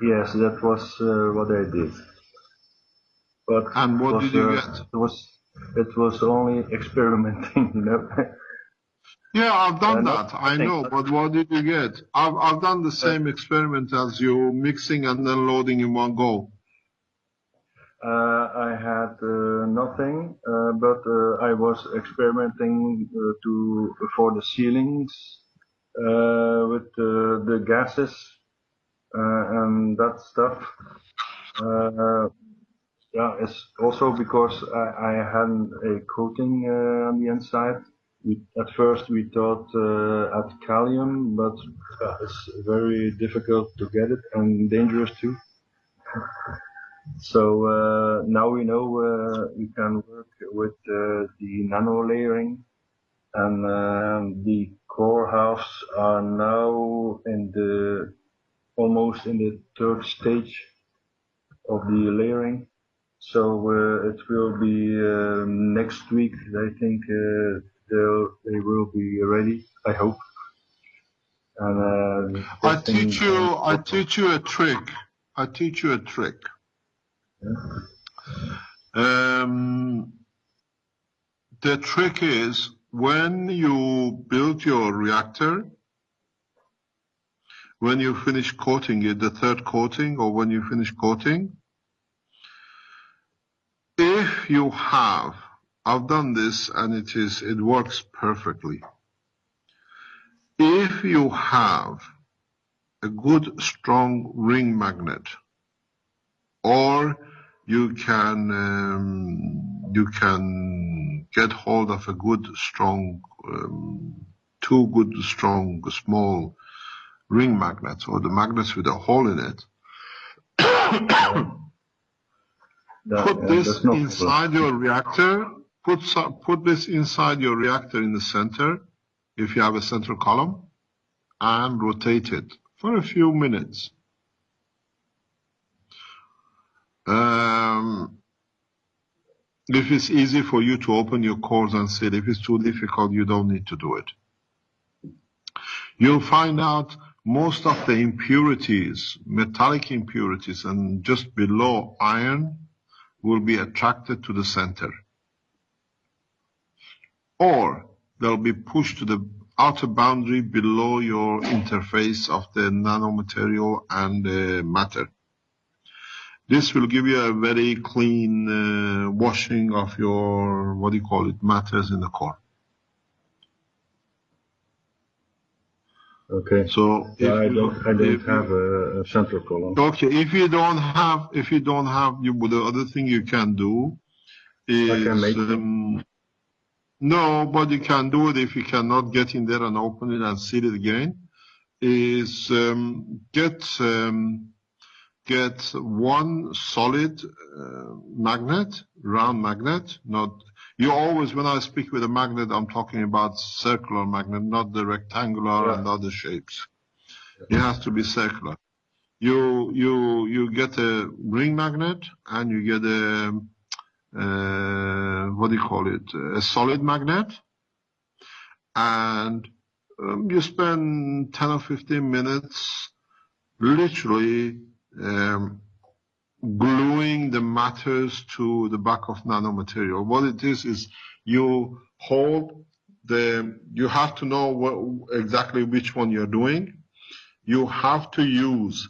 Yes, that was what I did. But and what did you get? It was only experimenting, you know. Yeah, I've done that. I know, but what did you get? I've done the same experiment as you, mixing and then loading in one go. I had nothing, but I was experimenting for the ceilings with the gases and that stuff. Yeah, it's also because I had a coating on the inside. At first we thought at calcium, but it's very difficult to get it and dangerous too. So now we know we can work with the nano layering, and the core halves are now almost in the 3rd stage of the layering. So it will be next week. I think they will be ready. I hope. And I teach you a trick. I teach you a trick. The trick is when you build your reactor, when you finish coating it, the 3rd coating, or when you finish coating, if you have, I've done this and it works perfectly. If you have a good strong ring magnet, or you can get hold of a good strong, 2 good strong small ring magnets, or the magnets with a hole in it. Put this inside your reactor. Put this inside your reactor in the center, if you have a central column, and rotate it for a few minutes. If it's easy for you to open your cores and see it, if it's too difficult, you don't need to do it. You'll find out most of the impurities, metallic impurities, and just below iron will be attracted to the center. Or they'll be pushed to the outer boundary below your interface of the nanomaterial and the matter. This will give you a very clean washing of your, what do you call it, matters in the core. Okay. So I don't have a central column. Okay, if you don't have, the other thing you can do is, I can make no, but you can do it if you cannot get in there and open it and see it again, is get one solid magnet, round magnet, not, you always, when I speak with a magnet, I'm talking about circular magnet, not the rectangular and other shapes. It has to be circular. You get a ring magnet and you get a, what do you call it, a solid magnet, and you spend 10 or 15 minutes literally gluing the matters to the back of nanomaterial. What it is you hold you have to know exactly which one you're doing. You have to use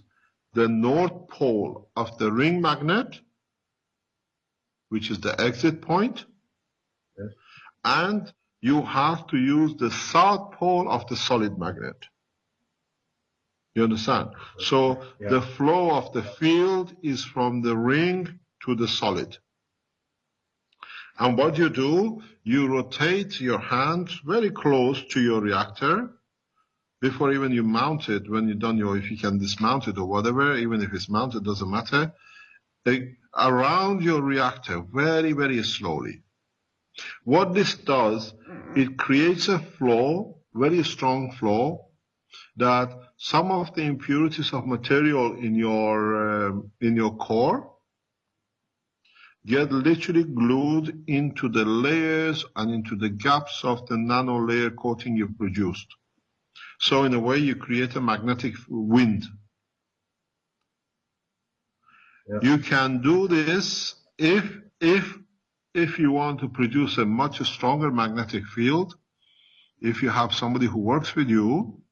the north pole of the ring magnet, which is the exit point, and you have to use the south pole of the solid magnet. You understand? So the flow of the field is from the ring to the solid. And what you do, you rotate your hand very close to your reactor before even you mount it. When you're done, if you can dismount it or whatever, even if it's mounted, doesn't matter. Around your reactor, very, very slowly. What this does, it creates a flow, very strong flow, that some of the impurities of material in your core get literally glued into the layers and into the gaps of the nano layer coating you've produced. So in a way, you create a magnetic wind. You can do this if you want to produce a much stronger magnetic field. If you have somebody who works with you,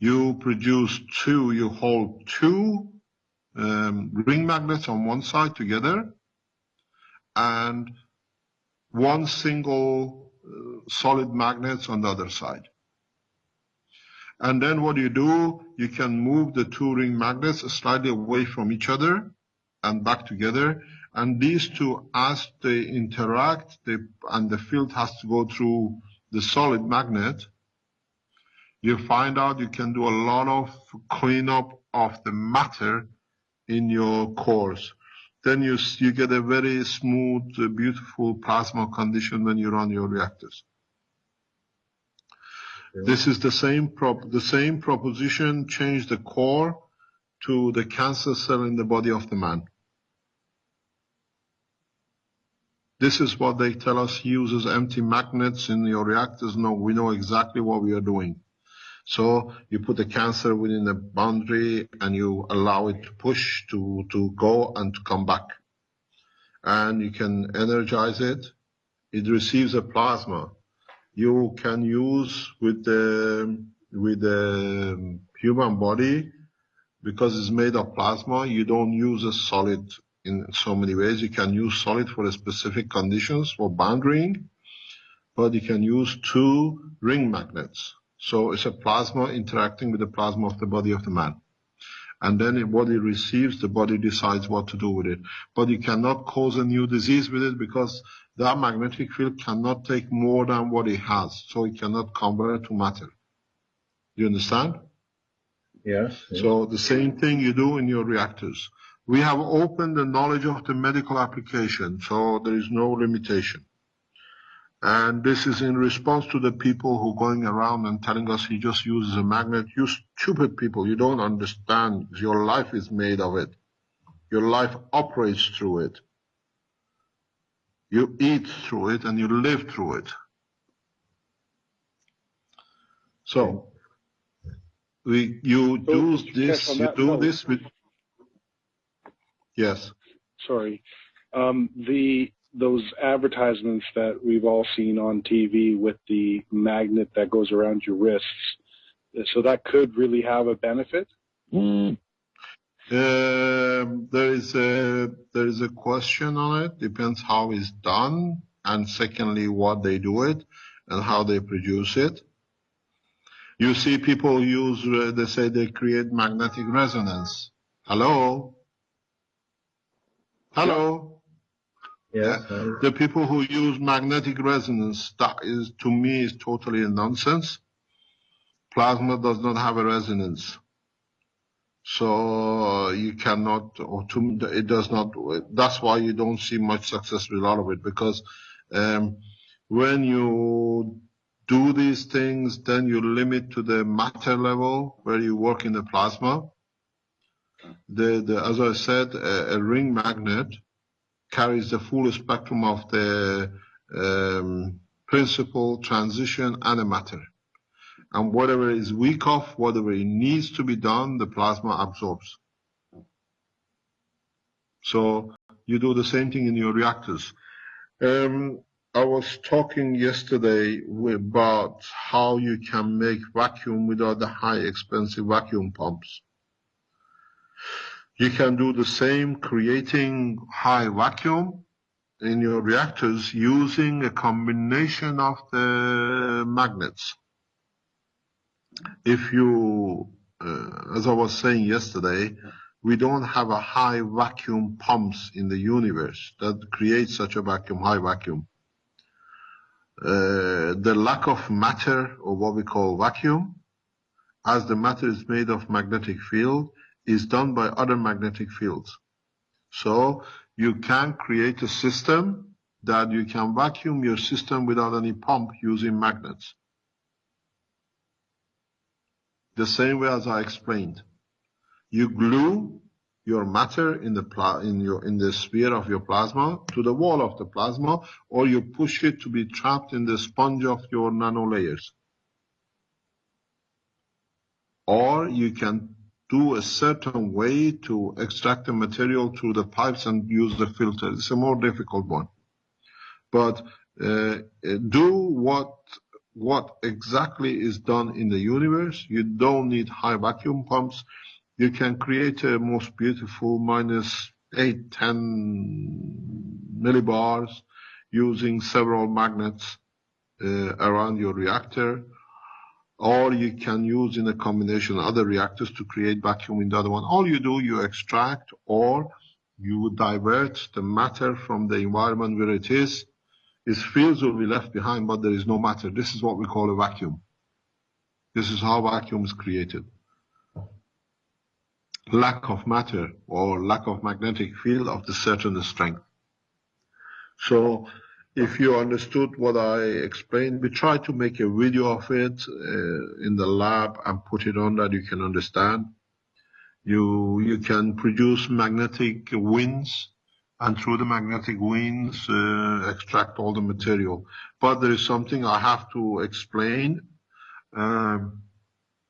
you hold two ring magnets on one side together and one single solid magnet on the other side. And then what you do, you can move the two ring magnets slightly away from each other and back together. And these two, as they interact, and the field has to go through the solid magnet, you find out you can do a lot of cleanup of the matter in your cores. Then you get a very smooth, beautiful plasma condition when you run your reactors. This is the same proposition, change the core to the cancer cell in the body of the man. This is what they tell us, uses empty magnets in your reactors. No, we know exactly what we are doing. So you put the cancer within the boundary and you allow it to push, to go and to come back. And you can energize it. It receives a plasma. You can use with the human body, because it's made of plasma, you don't use a solid in so many ways. You can use solid for specific conditions, for boundarying, but you can use two ring magnets. So it's a plasma interacting with the plasma of the body of the man. And then what it receives, the body decides what to do with it. But you cannot cause a new disease with it because that magnetic field cannot take more than what it has. So it cannot convert to matter. You understand? Yes. So the same thing you do in your reactors. We have opened the knowledge of the medical application, so there is no limitation. And this is in response to the people who are going around and telling us he just uses a magnet. You stupid people, you don't understand. Your life is made of it. Your life operates through it. You eat through it and you live through it. So, you do this with... Yes. Sorry. Those advertisements that we've all seen on TV with the magnet that goes around your wrists, so that could really have a benefit? There is a question on it. Depends how it's done, and secondly, what they do it and how they produce it. You see, people use. They say they create magnetic resonance. Hello. Hello. Yes. The people who use magnetic resonance, that is, to me, is totally nonsense. Plasma does not have a resonance. So you cannot, or it does not. That's why you don't see much success with all of it, because when you do these things, then you limit to the matter level where you work in the plasma. As I said, a ring magnet carries the full spectrum of the principle, transition, and a matter. And whatever is weak off, whatever it needs to be done, the plasma absorbs. So you do the same thing in your reactors. I was talking yesterday about how you can make vacuum without the high expensive vacuum pumps. You can do the same, creating high vacuum in your reactors using a combination of the magnets. If you, as I was saying yesterday, we don't have a high vacuum pumps in the universe that creates such a vacuum, high vacuum. The lack of matter, or what we call vacuum, as the matter is made of magnetic field, is done by other magnetic fields. So you can create a system that you can vacuum your system without any pump using magnets. The same way as I explained. You glue your matter in the sphere of your plasma to the wall of the plasma, or you push it to be trapped in the sponge of your nanolayers. Or you can do a certain way to extract the material through the pipes and use the filter. It's a more difficult one. But do what exactly is done in the universe. You don't need high vacuum pumps. You can create a most beautiful -8, 10 millibars using several magnets around your reactor. Or you can use in a combination other reactors to create vacuum in the other one. All you do, you extract or you divert the matter from the environment where it is. Its fields will be left behind, but there is no matter. This is what we call a vacuum. This is how vacuum is created. Lack of matter or lack of magnetic field of the certain strength. So if you understood what I explained, we try to make a video of it in the lab and put it on that you can understand. You can produce magnetic winds, and through the magnetic winds extract all the material. But there is something I have to explain.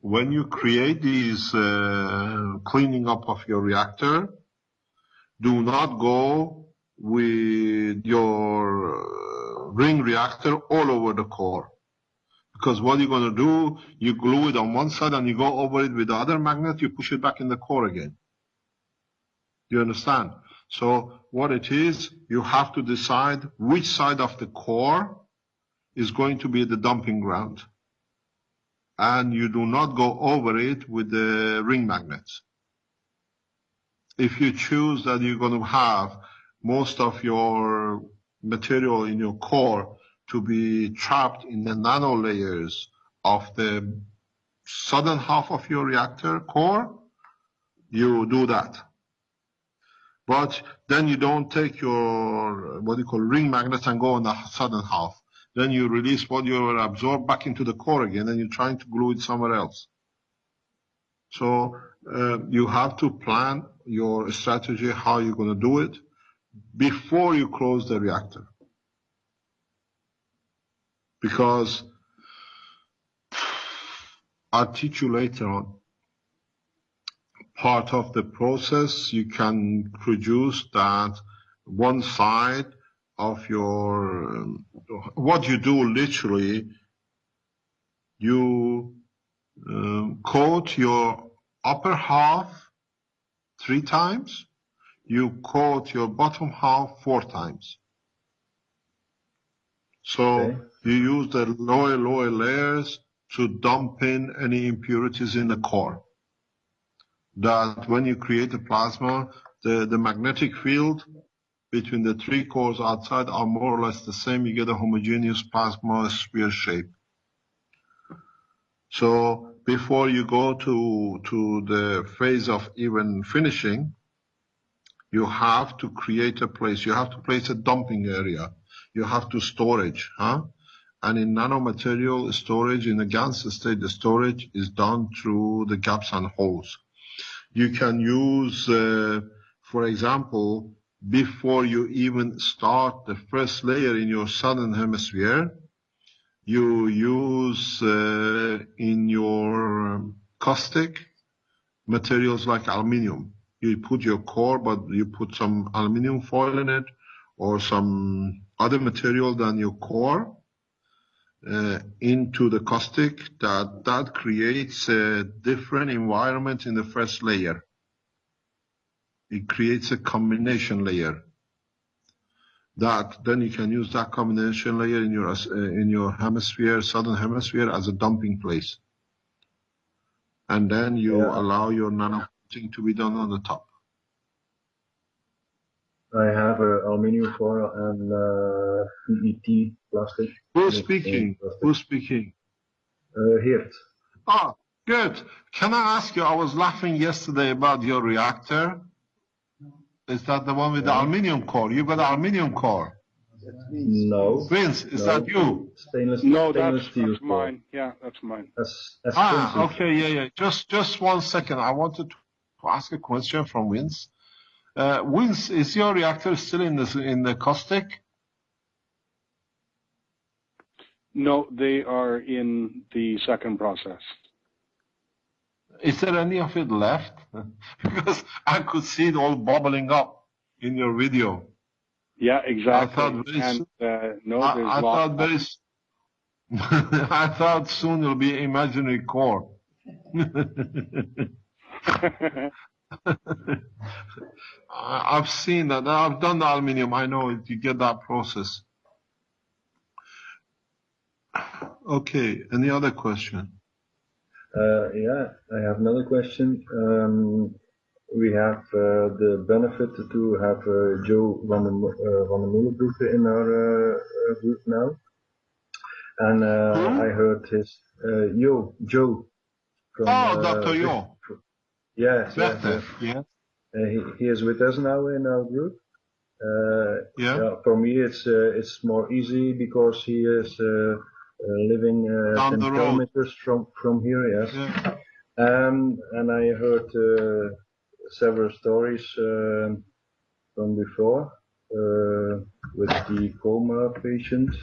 When you create these cleaning up of your reactor, do not go with your ring reactor all over the core. Because what you're going to do, you glue it on one side and you go over it with the other magnet, you push it back in the core again. You understand? So what it is, you have to decide which side of the core is going to be the dumping ground. And you do not go over it with the ring magnets. If you choose that you're going to have most of your material in your core to be trapped in the nano layers of the southern half of your reactor core, you do that. But then you don't take your, what you call ring magnets and go on the southern half. Then you release what you absorb back into the core again, and you're trying to glue it somewhere else. So you have to plan your strategy, how you're going to do it, before you close the reactor. Because I'll teach you later on. Part of the process, you can produce that one side of your, what you do literally, you coat your upper half 3 times, you coat your bottom half 4 times. So you use the lower layers to dump in any impurities in the core. That when you create a plasma, the magnetic field between the 3 cores outside are more or less the same. You get a homogeneous plasma sphere shape. So before you go to the phase of even finishing, you have to create a place. You have to place a dumping area. You have to storage, And in nanomaterial storage, in the gas state, the storage is done through the gaps and holes. You can use, for example, before you even start the first layer in your southern hemisphere, you use in your caustic materials like aluminium. You put your core, but you put some aluminium foil in it or some other material than your core into the caustic. That creates a different environment in the first layer. It creates a combination layer. That then you can use that combination layer in your hemisphere, southern hemisphere, as a dumping place. And then you allow your nanocoating to be done on the top. I have aluminium foil and PET plastic. Who's speaking? Who's speaking? Here. Oh, good. Can I ask you, I was laughing yesterday about your reactor. Is that the one with the aluminium core? You got aluminium core. No. Vince, is that you? Stainless steel. That's mine. Yeah, that's mine. Okay, yeah. Just 1 second. I wanted to ask a question from Vince. Vince, is your reactor still in the caustic? No, they are in the second process. Is there any of it left? Because I could see it all bubbling up in your video. Yeah, exactly. I thought soon it'll be imaginary core. I've seen that. I've done the aluminium. I know it. You get that process. Okay. Any other question? Yeah, I have another question. We have the benefit to have Joe van der Moelenbroeke in our group now. And I heard his Joe from Dr. Yo. Yes. Yeah. He is with us now in our group. For me it's more easy because he is living 10 kilometers from here, yes. Yeah. And I heard several stories from before with the coma patient.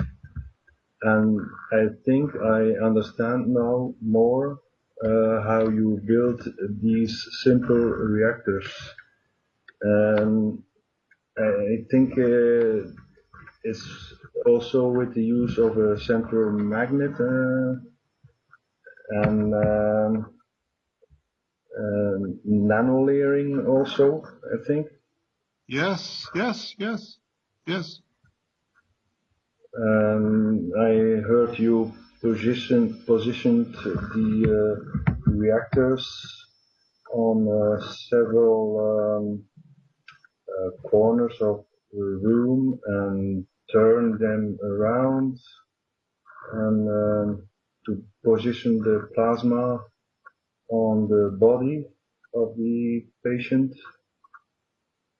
And I think I understand now more how you build these simple reactors. I think it's also with the use of a central magnet and nano layering also, I think. Yes. I heard you positioned the reactors on several corners of the room and turn them around and to position the plasma on the body of the patient.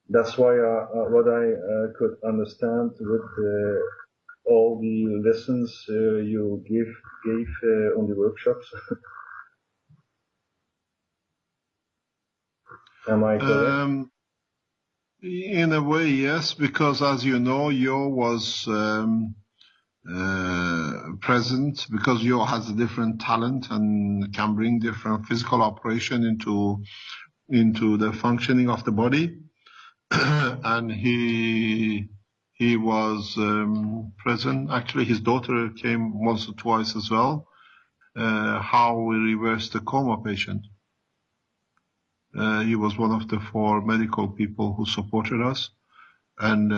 That's why what I could understand with all the lessons you gave on the workshops. Am I correct? In a way, yes, because as you know, Yo was present because Yo has a different talent and can bring different physical operation into the functioning of the body. And he was present. Actually, his daughter came once or twice as well. How we reversed the coma patient. He was one of the 4 medical people who supported us. And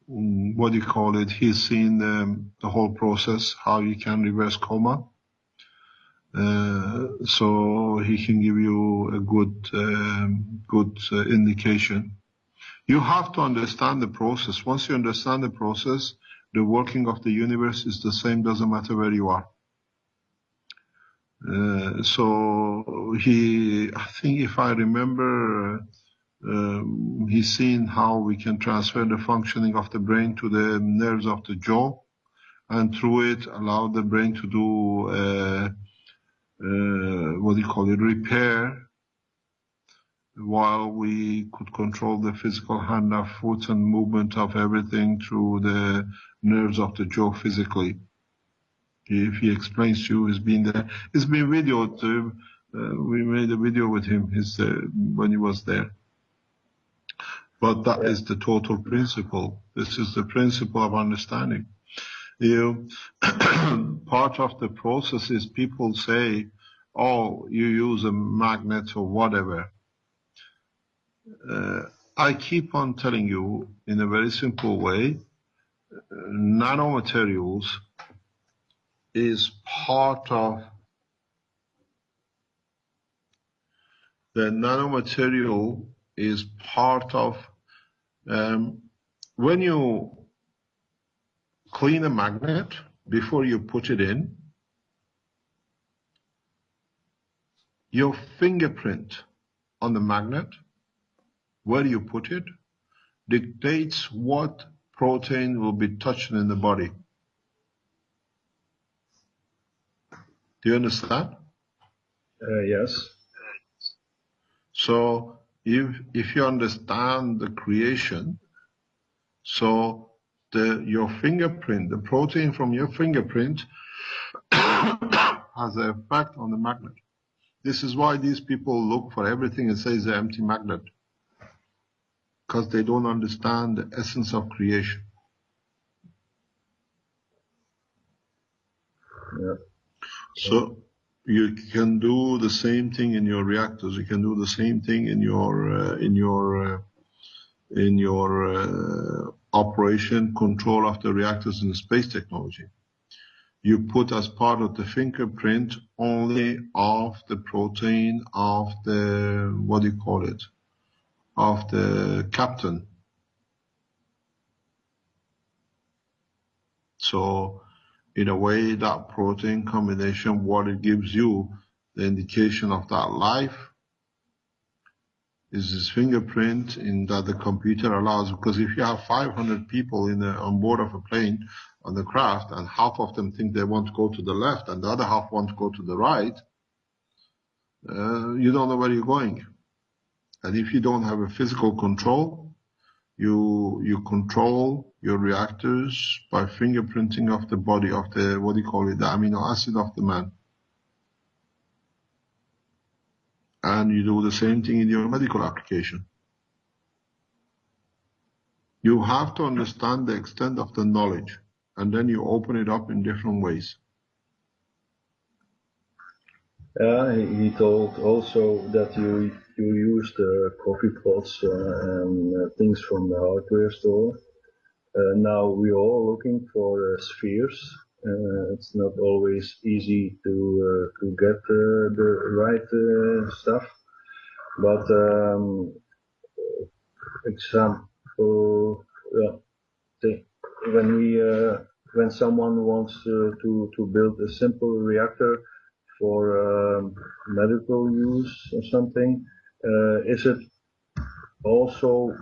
what do you call it? He's seen the whole process, how you can reverse coma. So he can give you a good indication. You have to understand the process. Once you understand the process, the working of the universe is the same, doesn't matter where you are. So I think if I remember, he's seen how we can transfer the functioning of the brain to the nerves of the jaw, and through it allow the brain to do repair, while we could control the physical hand and foot and movement of everything through the nerves of the jaw physically. If he explains to you, he's been there. It's been videoed. We made a video with him when he was there. But that is the total principle. This is the principle of understanding. Part of the process is people say, oh, you use a magnet or whatever. I keep on telling you in a very simple way, nanomaterials is part of when you clean a magnet before you put it in, your fingerprint on the magnet, where you put it, dictates what protein will be touched in the body. Do you understand? Yes. So if you understand the creation, so your fingerprint, the protein from your fingerprint has an effect on the magnet. This is why these people look for everything and say it's an empty magnet, because they don't understand the essence of creation. Yeah. So you can do the same thing in your reactors. You can do the same thing in your operation control of the reactors in space technology. You put as part of the fingerprint only of the protein of the, of the captain. So in a way, that protein combination, what it gives you, the indication of that life, is this fingerprint in that the computer allows. Because if you have 500 people on board of a plane on the craft, and half of them think they want to go to the left and the other half want to go to the right, you don't know where you're going. And if you don't have a physical control, you control your reactors by fingerprinting of the body of the, the amino acid of the man. And you do the same thing in your medical application. You have to understand the extent of the knowledge, and then you open it up in different ways. He told also that you use the coffee pots and things from the hardware store. Now we're all looking for spheres. It's not always easy to get the right stuff. But example, when someone wants to build a simple reactor for medical use or something, is it also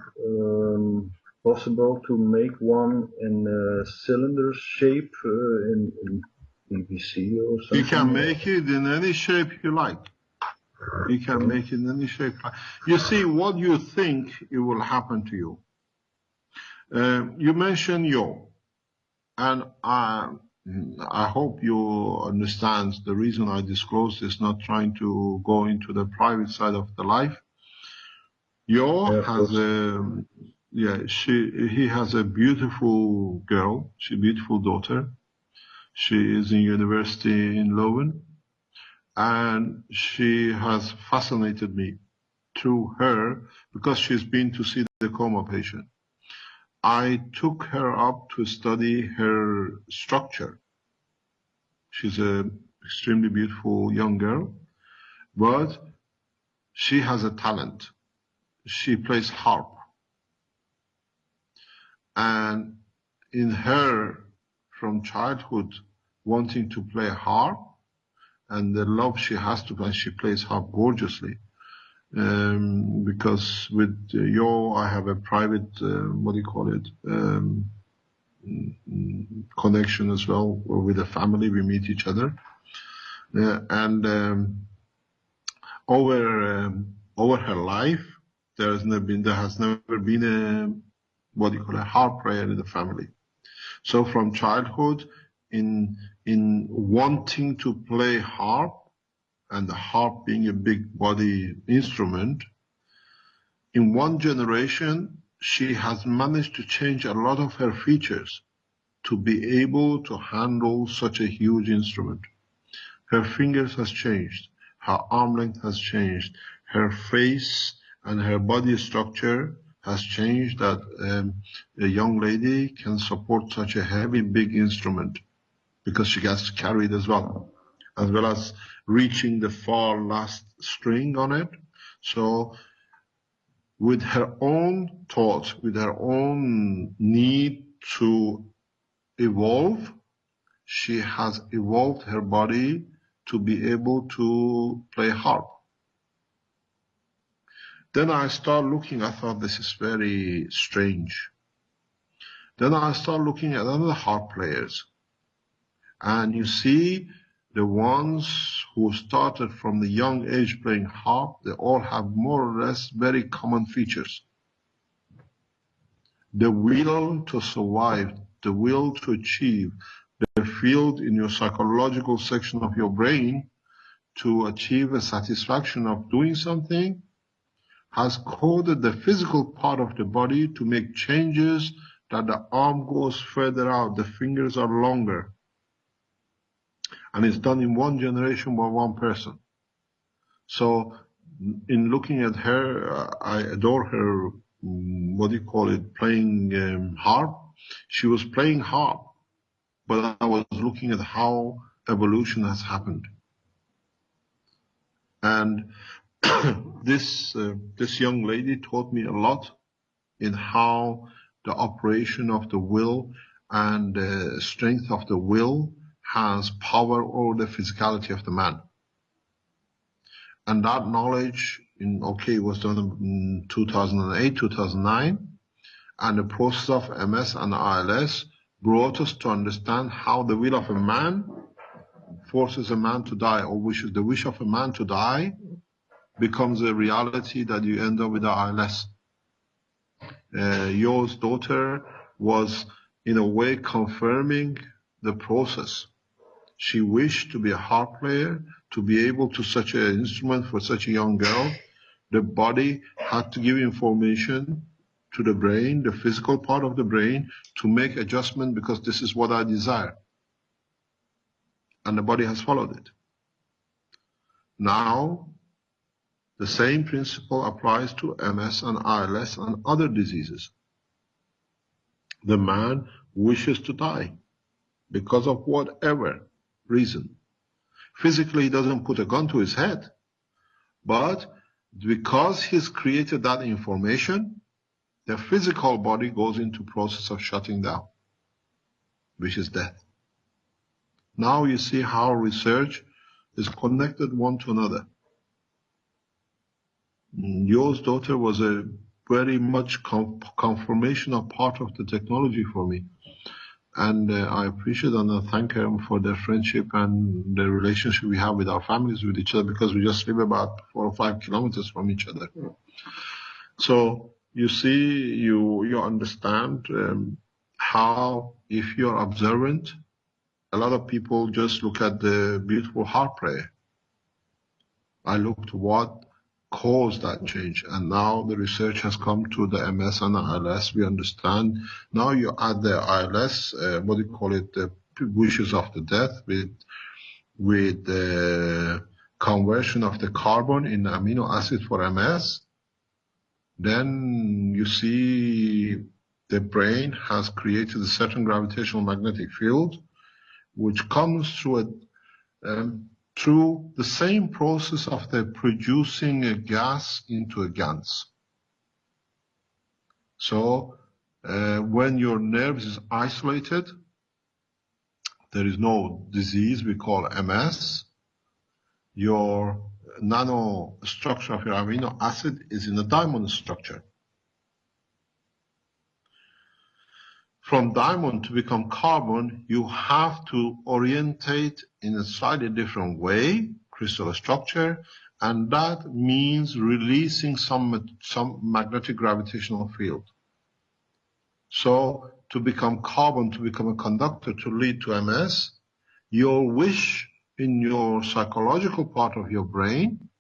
possible to make one in a cylinder shape in PVC or something? You can make it in any shape you like. You can make it in any shape. You see, what you think, it will happen to you. You mentioned yo, and I hope you understand the reason I disclose this, not trying to go into the private side of the life. Yo has he has a beautiful girl, a beautiful daughter. She is in university in Leuven, And she has fascinated me through her because she's been to see the coma patient. I took her up to study her structure. She's an extremely beautiful young girl, but she has a talent. She plays harp. And in her, from childhood, wanting to play harp, and the love she has to play, she plays harp gorgeously. Because with Yo, I have a private, connection as well. With the family, we meet each other. Over her life, there has never been a harp player in the family. So from childhood, in wanting to play harp, and the harp being a big body instrument, in one generation, she has managed to change a lot of her features to be able to handle such a huge instrument. Her fingers has changed, her arm length has changed, her face and her body structure has changed, that a young lady can support such a heavy, big instrument because she gets to carry it as well as reaching the far last string on it. So with her own thoughts, with her own need to evolve, she has evolved her body to be able to play harp. Then I start looking, I thought this is very strange. Then I start looking at other harp players. And you see the ones who started from the young age playing harp, they all have more or less very common features. The will to survive, the will to achieve, the field in your psychological section of your brain to achieve a satisfaction of doing something has coded the physical part of the body to make changes, that the arm goes further out, the fingers are longer. And it's done in one generation by one person. So in looking at her, I adore her, playing harp. She was playing harp, but I was looking at how evolution has happened. And this young lady taught me a lot in how the operation of the will and the strength of the will has power over the physicality of the man. And that knowledge was done in 2008, 2009, and the process of MS and ILS brought us to understand how the will of a man forces a man to die, or the wish of a man to die becomes a reality that you end up with the ILS. Yo's daughter was, in a way, confirming the process. She wished to be a harp player, to be able to such an instrument for such a young girl. The body had to give information to the brain, the physical part of the brain, to make adjustment because this is what I desire. And the body has followed it. Now, the same principle applies to MS and ILS and other diseases. The man wishes to die because of whatever reason. Physically, he doesn't put a gun to his head, but because he's created that information, the physical body goes into process of shutting down, which is death. Now you see how research is connected one to another. Yo's daughter was a very much confirmational part of the technology for me. And I appreciate and I thank her for their friendship and the relationship we have with our families, with each other, because we just live about 4 or 5 kilometers from each other. So you see, you understand how, if you're observant, a lot of people just look at the beautiful harp player. I looked what caused that change, and now the research has come to the MS and the ILS. We understand. Now you add the ILS, the wishes of the death, with conversion of the carbon in the amino acid for MS, then you see the brain has created a certain gravitational magnetic field which comes through through the same process of the producing a gas into a GANs. So when your nerves is isolated, there is no disease we call MS. Your nano structure of your amino acid is in a diamond structure. From diamond to become carbon, you have to orientate in a slightly different way, crystal structure, and that means releasing some magnetic gravitational field. So to become carbon, to become a conductor, to lead to MS, your wish in your psychological part of your brain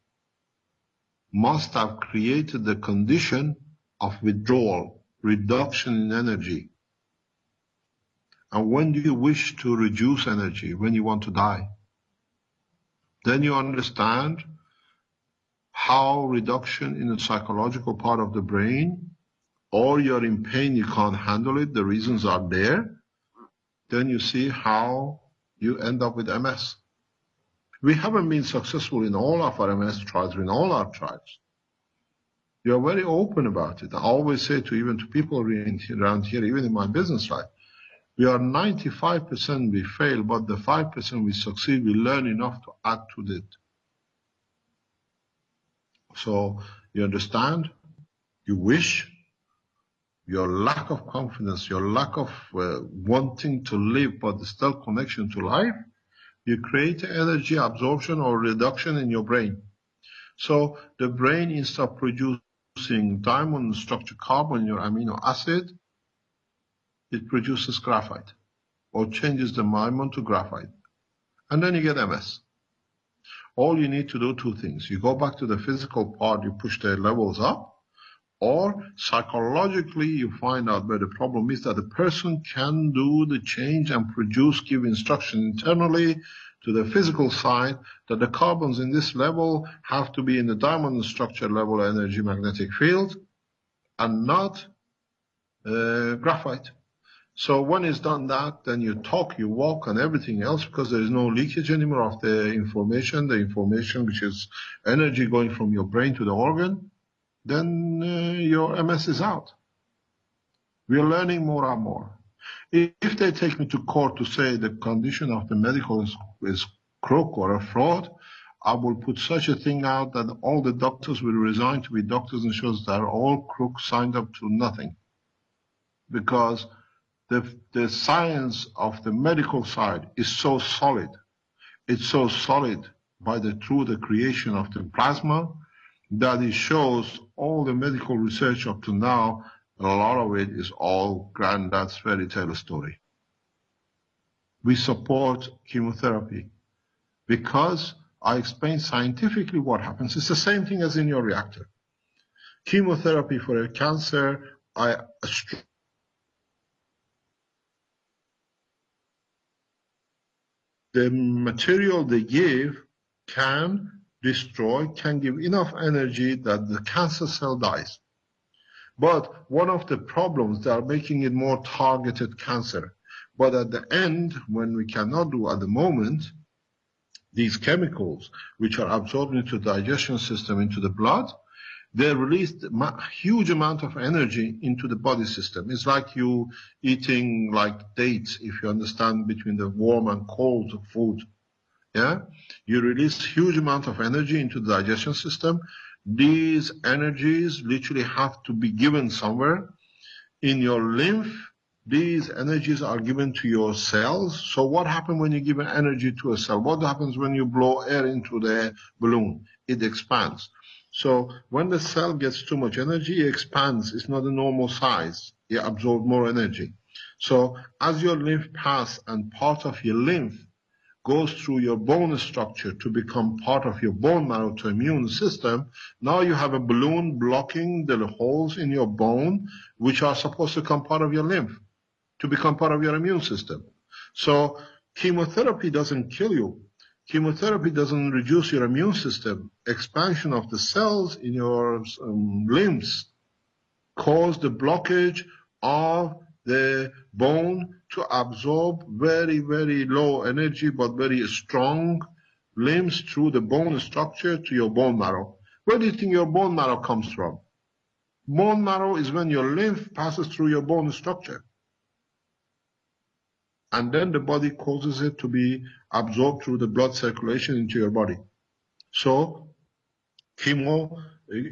must have created the condition of withdrawal, reduction in energy. And when do you wish to reduce energy? When you want to die. Then you understand how reduction in the psychological part of the brain, or you're in pain, you can't handle it, the reasons are there. Then you see how you end up with MS. We haven't been successful in all of our MS trials, in all our trials. We are very open about it. I always say to even to people around here, even in my business life, we are 95% we fail, but the 5% we succeed, we learn enough to add to it. So you understand, you wish, your lack of confidence, your lack of wanting to live, but still connection to life, you create energy absorption or reduction in your brain. So the brain, instead of producing diamond structured carbon in your amino acid, it produces graphite or changes the diamond to graphite. And then you get MS. All you need to do two things. You go back to the physical part, you push the levels up, or psychologically you find out where the problem is, that the person can do the change and produce, give instruction internally to the physical side that the carbons in this level have to be in the diamond structure level energy magnetic field and not graphite. So when it's done that, then you talk, you walk, and everything else, because there is no leakage anymore of the information which is energy going from your brain to the organ, then your MS is out. We are learning more and more. If they take me to court to say the condition of the medical is crook or a fraud, I will put such a thing out that all the doctors will resign to be doctors and shows that are all crooks signed up to nothing. Because the science of the medical side is so solid. It's so solid through the creation of the plasma that it shows all the medical research up to now, a lot of it is all granddad's fairy tale story. We support chemotherapy because I explain scientifically what happens. It's the same thing as in your reactor. Chemotherapy for a cancer, the material they give can destroy, can give enough energy that the cancer cell dies. But one of the problems, they are making it more targeted cancer. But at the end, when we cannot do at the moment, these chemicals, which are absorbed into the digestion system, into the blood, they release a huge amount of energy into the body system. It's like you eating like dates, if you understand, between the warm and cold food. Yeah, you release huge amount of energy into the digestion system. These energies literally have to be given somewhere. In your lymph, these energies are given to your cells. So what happens when you give energy to a cell? What happens when you blow air into the balloon? It expands. So when the cell gets too much energy, it expands. It's not a normal size. It absorbs more energy. So as your lymph passes and part of your lymph goes through your bone structure to become part of your bone marrow to immune system, now you have a balloon blocking the holes in your bone, which are supposed to become part of your lymph, to become part of your immune system. So chemotherapy doesn't kill you. chemotherapy doesn't reduce your immune system. Expansion of the cells in your limbs cause the blockage of the bone to absorb very, very low energy but very strong limbs through the bone structure to your bone marrow. Where do you think your bone marrow comes from? Bone marrow is when your lymph passes through your bone structure. And then the body causes it to be absorbed through the blood circulation into your body. So chemo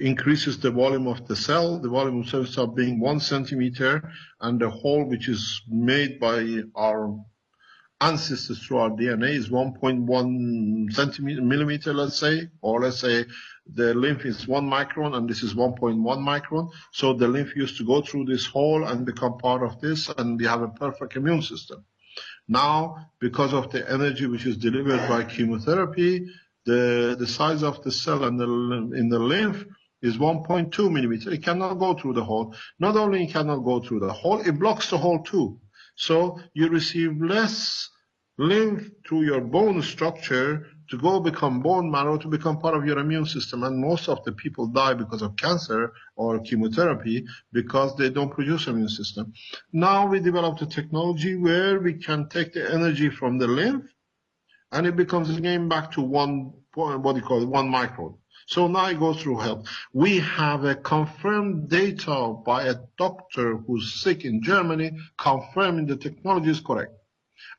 increases the volume of the cell. The volume of the cell starts being 1 centimeter, and the hole which is made by our ancestors through our DNA is 1.1 millimeter, let's say, or let's say the lymph is 1 micron and this is 1.1 micron. So the lymph used to go through this hole and become part of this, and we have a perfect immune system. Now, because of the energy which is delivered by chemotherapy, the size of the cell in the lymph is 1.2 millimeter. It cannot go through the hole. Not only it cannot go through the hole, it blocks the hole too. So you receive less lymph through your bone structure to go become bone marrow, to become part of your immune system. And most of the people die because of cancer or chemotherapy because they don't produce immune system. Now we developed a technology where we can take the energy from the lymph and it becomes again back to 1 micron. So now it goes through health. We have a confirmed data by a doctor who's sick in Germany confirming the technology is correct,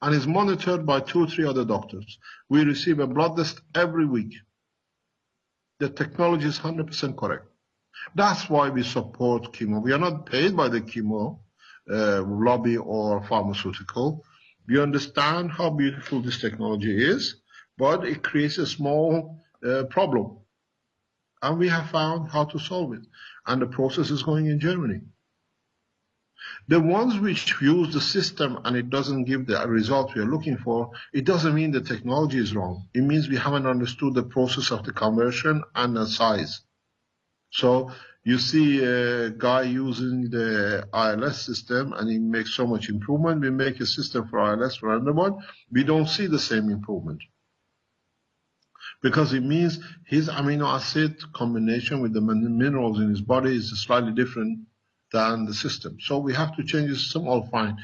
and is monitored by 2 or 3 other doctors. We receive a blood test every week. The technology is 100% correct. That's why we support chemo. We are not paid by the chemo lobby or pharmaceutical. We understand how beautiful this technology is, but it creates a small problem. And we have found how to solve it. And the process is going in Germany. The ones which use the system and it doesn't give the result we are looking for, it doesn't mean the technology is wrong. It means we haven't understood the process of the conversion and the size. So you see a guy using the ILS system and he makes so much improvement. We make a system for ILS for another one. We don't see the same improvement. Because it means his amino acid combination with the minerals in his body is slightly different than the system. So we have to change the system, all fine.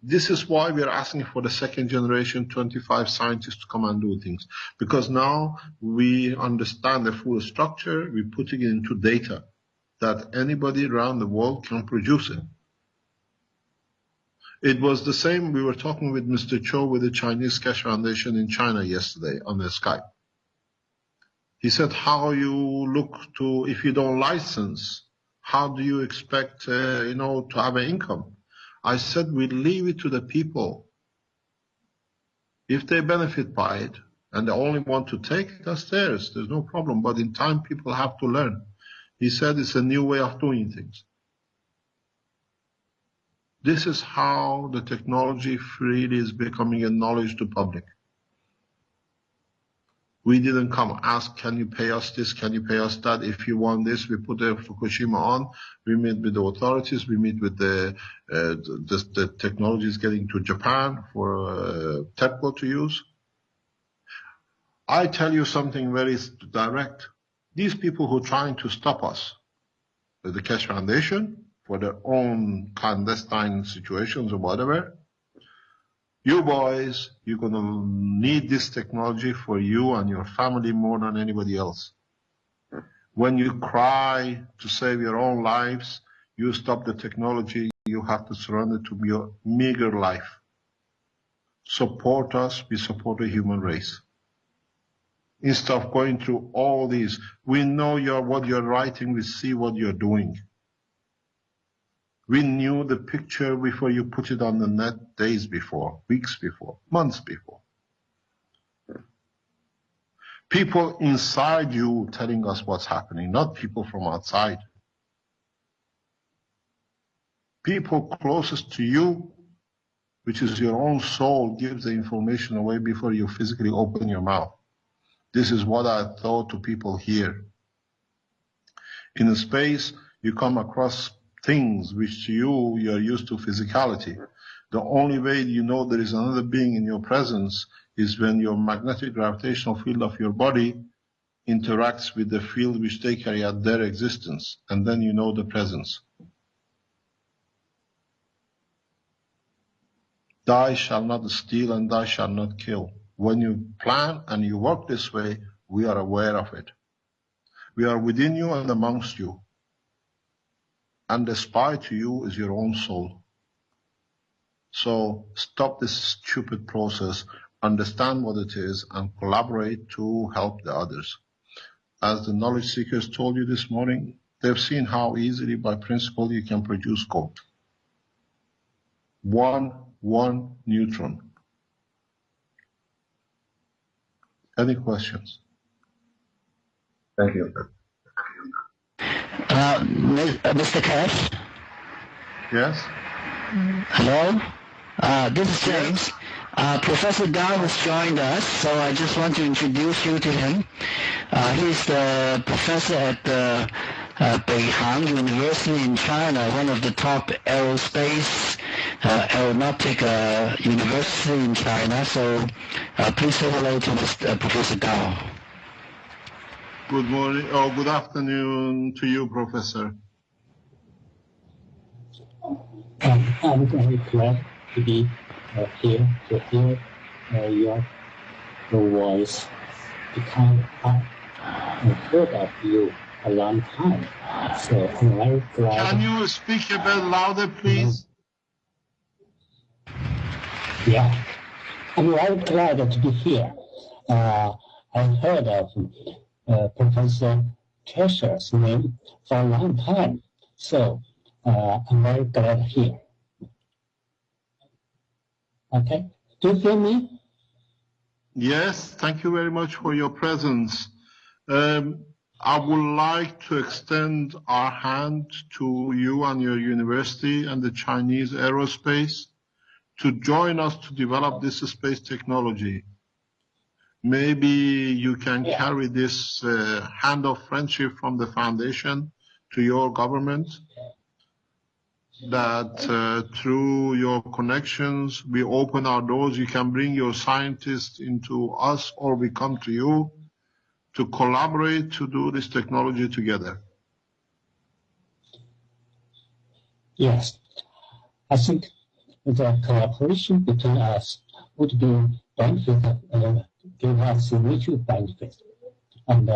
This is why we are asking for the second generation 25 scientists to come and do things. Because now we understand the full structure, we're putting it into data that anybody around the world can produce it. It was the same, we were talking with Mr. Cho with the Chinese Cash Foundation in China yesterday on the Skype. He said, how you look to, if you don't license, how do you expect, to have an income? I said, we leave it to the people. If they benefit by it and they only want to take, that's theirs. There's no problem. But in time, people have to learn. He said it's a new way of doing things. This is how the technology freely is becoming a knowledge to public. We didn't come ask, can you pay us this, can you pay us that? If you want this, we put the Fukushima on. We meet with the authorities. We meet with the technologies getting to Japan for TEPCO to use. I tell you something very direct. These people who are trying to stop us, the Keshe Foundation, for their own clandestine situations or whatever, you boys, you're going to need this technology for you and your family more than anybody else. When you cry to save your own lives, you stop the technology, you have to surrender to your meager life. Support us, we support the human race. Instead of going through all these, we know what you're writing, we see what you're doing. We knew the picture before you put it on the net, days before, weeks before, months before. People inside you telling us what's happening, not people from outside. People closest to you, which is your own soul, gives the information away before you physically open your mouth. This is what I thought to people here. In a space, you come across things which to you are used to physicality. The only way you know there is another being in your presence is when your magnetic gravitational field of your body interacts with the field which they carry out their existence, and then you know the presence. Thou shalt not steal and thou shalt not kill. When you plan and you work this way, we are aware of it. We are within you and amongst you. And the spy to you is your own soul. So stop this stupid process, understand what it is, and collaborate to help the others. As the knowledge seekers told you this morning, they've seen how easily by principle you can produce code. One neutron. Any questions? Thank you. Mr. Cash? Yes? Hello? This is James. Professor Gao has joined us, so I just want to introduce you to him. He's the professor at the Beihang University in China, one of the top aerospace aeronautic university in China. So please say hello to Professor Gao. Good morning, or good afternoon to you, Professor. I'm very glad to be here to hear your voice, because I heard of you a long time. So I'm very glad. Can you speak a bit louder, please? Yeah, I'm very glad to be here. I heard of Professor Cheshir's name for a long time. So I'm very glad here. Okay, do you hear me? Yes, thank you very much for your presence. I would like to extend our hand to you and your university and the Chinese aerospace to join us to develop this space technology. Maybe you can carry this hand of friendship from the foundation to your government, that through your connections, we open our doors. You can bring your scientists into us, or we come to you to collaborate to do this technology together. Yes, I think the collaboration between us would be benefit, give us mutual benefit, and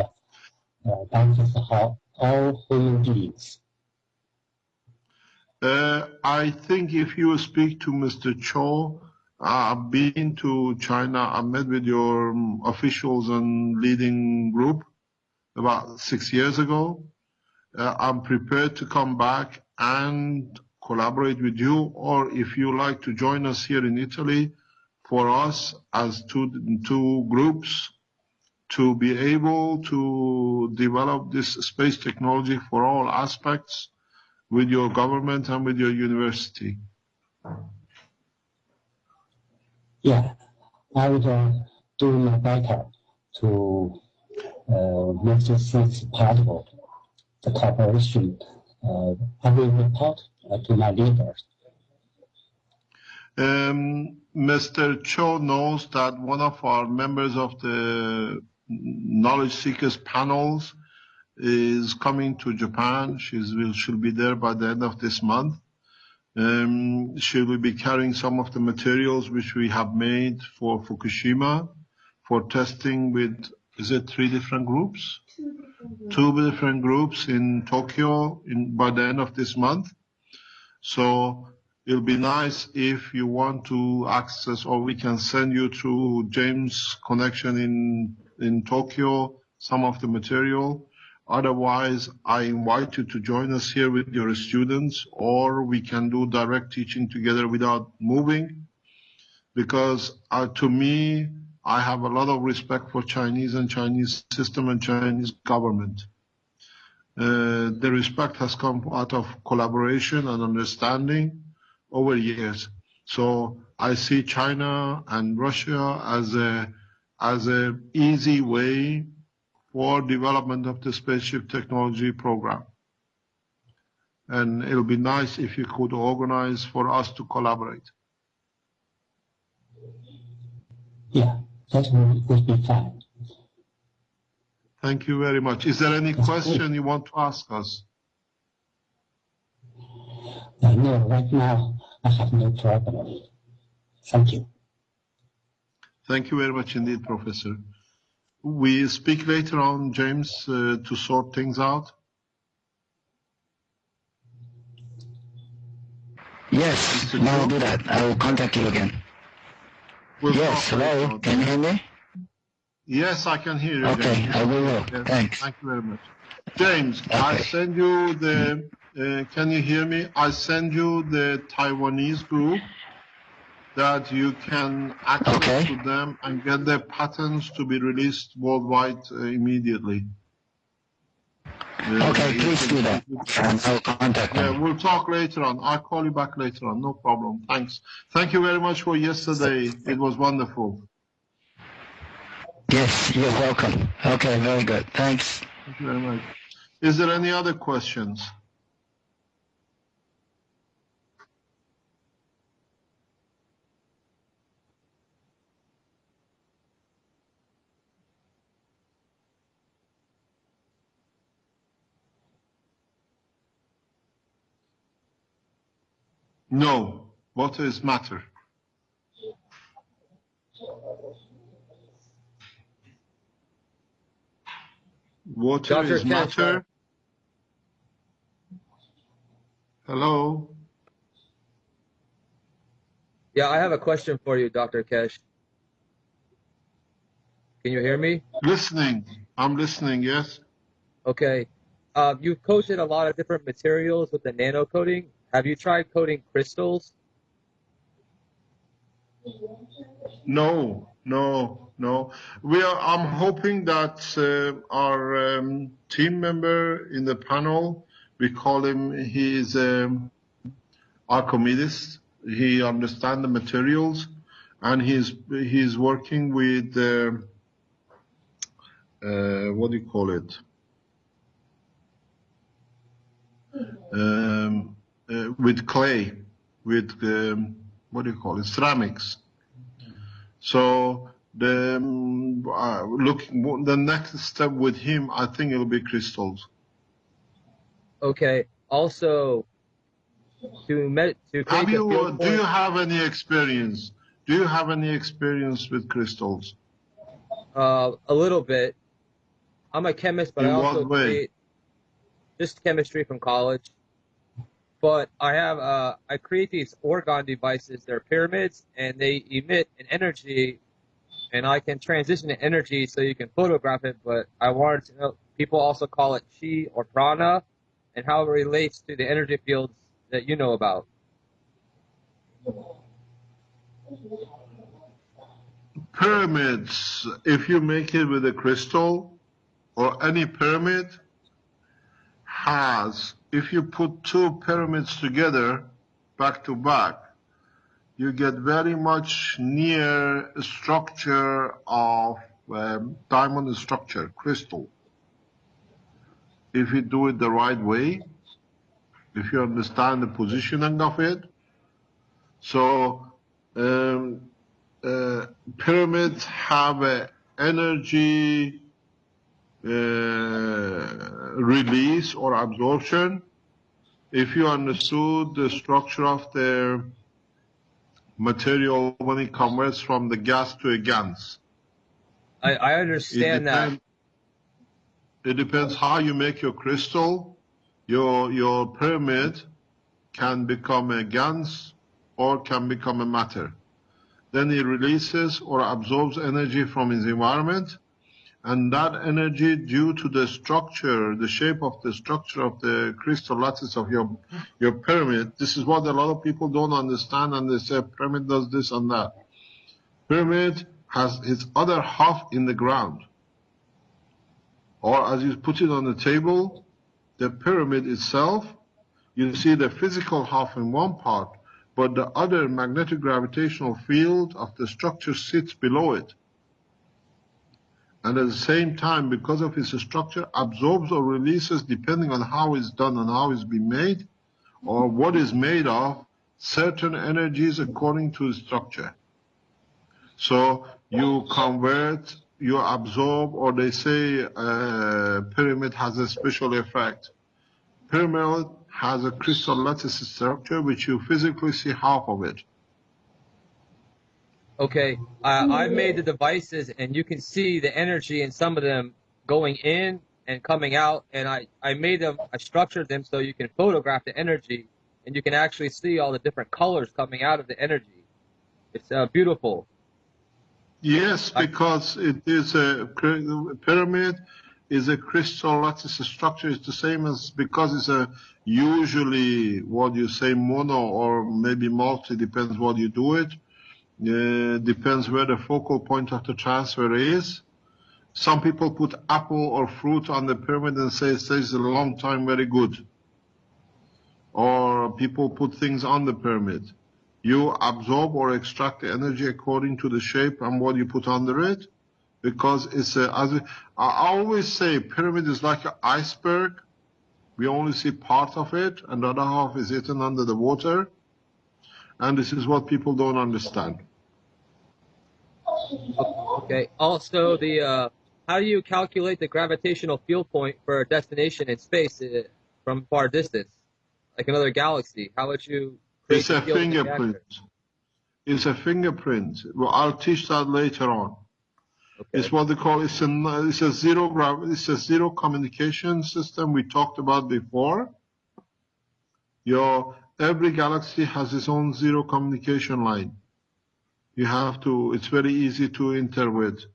benefit how all human beings. I think if you speak to Mr. Cho, I've been to China. I met with your officials and leading group about 6 years ago. I'm prepared to come back and collaborate with you, or if you like to join us here in Italy, for us as two groups to be able to develop this space technology for all aspects with your government and with your university. Yeah, I would do my better to make these things possible. The cooperation, I will report to my leaders. Mr. Cho knows that one of our members of the Knowledge Seekers panels is coming to Japan. She'll be there by the end of this month. She will be carrying some of the materials which we have made for Fukushima for testing with, is it 3 different groups? 2 different groups in Tokyo by the end of this month. So it'll be nice if you want to access, or we can send you through James' connection in Tokyo some of the material. Otherwise, I invite you to join us here with your students, or we can do direct teaching together without moving. Because to me, I have a lot of respect for Chinese and Chinese system and Chinese government. The respect has come out of collaboration and understanding over years. So I see China and Russia as a easy way for development of the spaceship technology program. And it'll be nice if you could organize for us to collaborate. Yeah, that would be fine. Thank you very much. Is there any question you want to ask us? No, right now I have no problem. Thank you. Thank you very much indeed, Professor. We speak later on, James, to sort things out. Yes, I will do that. I will contact you again. Yes, hello, can you hear me? Yes, I can hear you. Okay, James. I will. Yes, Thanks. thank you very much. James, Okay. I send you the, can you hear me? I send you the Taiwanese group that you can access to them and get their patents to be released worldwide immediately. Okay, please do that. And I'll contact them. Yeah, we'll talk later on. I'll call you back later on. No problem. Thanks. Thank you very much for yesterday. It was wonderful. Yes, you're welcome. Okay, very good. Thanks. Thank you very much. Is there any other questions? No. What is matter? Water Dr. is matter. Hello? Yeah, I have a question for you, Dr. Kesh. Can you hear me? Listening. I'm listening, yes. Okay. You've coated a lot of different materials with the nano coating. Have you tried coating crystals? No. I'm hoping that our team member in the panel, we call him, he is Archimedes. He understands the materials, and he's working with what do you call it? With clay, with what do you call it? Ceramics. So the next step with him, I think it'll be crystals. Okay. Also, do you have any experience? Do you have any experience with crystals? A little bit. I'm a chemist, but In I also what way? create just chemistry from college. But I create these orgon devices. They're pyramids, and they emit an energy, and I can transition the energy so you can photograph it. But I wanted to know, people also call it chi or prana, and how it relates to the energy fields that you know about. Pyramids, if you make it with a crystal or any pyramid, if you put two pyramids together, back to back, you get very much near structure of diamond structure, crystal. If you do it the right way, if you understand the positioning of it. So pyramids have an energy release or absorption. If you understood the structure of the material when it converts from the gas to a GANs. I understand that. It depends how you make your crystal. Your pyramid can become a GANs or can become a matter. Then it releases or absorbs energy from its environment, and that energy, due to the structure, the shape of the structure of the crystal lattice of your pyramid, this is what a lot of people don't understand, and they say pyramid does this and that. Pyramid has its other half in the ground, or as you put it on the table, the pyramid itself, you see the physical half in one part, but the other magnetic gravitational field of the structure sits below it. And at the same time, because of its structure, absorbs or releases, depending on how it's done and how it's been made, or what is made of, certain energies according to the structure. So you convert, you absorb, or they say pyramid has a special effect. Pyramid has a crystal lattice structure which you physically see half of it. Okay, I've made the devices, and you can see the energy in some of them going in and coming out, and I made them, I structured them so you can photograph the energy, and you can actually see all the different colors coming out of the energy. It's beautiful. Yes, because it is a pyramid is a crystal lattice structure. It's the same as, because it's a usually what you say mono or maybe multi, depends what you do it. Depends where the focal point of the transfer is. Some people put apple or fruit on the pyramid and say it stays a long time very good. Or people put things on the pyramid. You absorb or extract the energy according to the shape and what you put under it. Because it's I always say pyramid is like an iceberg. We only see part of it and the other half is hidden under the water. And this is what people don't understand. Okay. Also, how do you calculate the gravitational field point for a destination in space from far distance, like another galaxy? How would you create It's a the field fingerprint. It's a fingerprint. Well, I'll teach that later on. Okay. It's what they call it's a zero gravity. It's a zero communication system we talked about before. Every galaxy has its own zero communication line. You have to. It's very easy to enter with.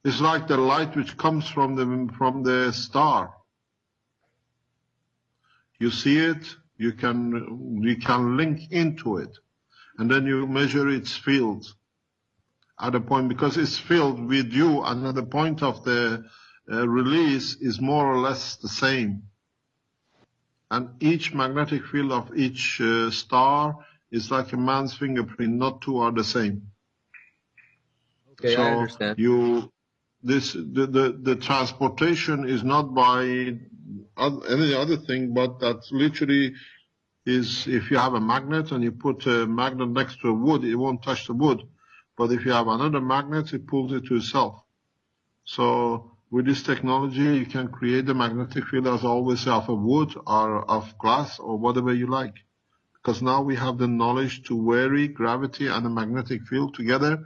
It's like the light which comes from the star. You see it. You can link into it, and then you measure its field at a point, because it's filled with you, and at the point of the release is more or less the same. And each magnetic field of each star is like a man's fingerprint, not two are the same. Okay, so I understand. The transportation is not by any other thing, but that literally is, if you have a magnet and you put a magnet next to a wood, it won't touch the wood. But if you have another magnet, it pulls it to itself. So with this technology, you can create the magnetic field, as always, of a wood or of glass or whatever you like. Because now we have the knowledge to vary gravity and the magnetic field together.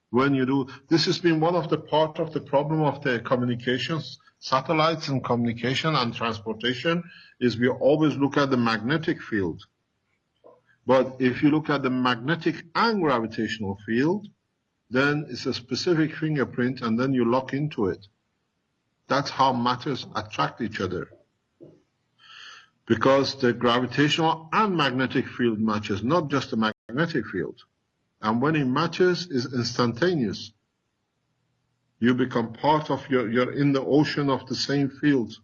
When you do, this has been one of the part of the problem of the communications, satellites and communication and transportation, is we always look at the magnetic field. But if you look at the magnetic and gravitational field, then it's a specific fingerprint, and then you lock into it. That's how matters attract each other. Because the gravitational and magnetic field matches, not just the magnetic field. And when it matches, it's instantaneous. You become part of you're in the ocean of the same field.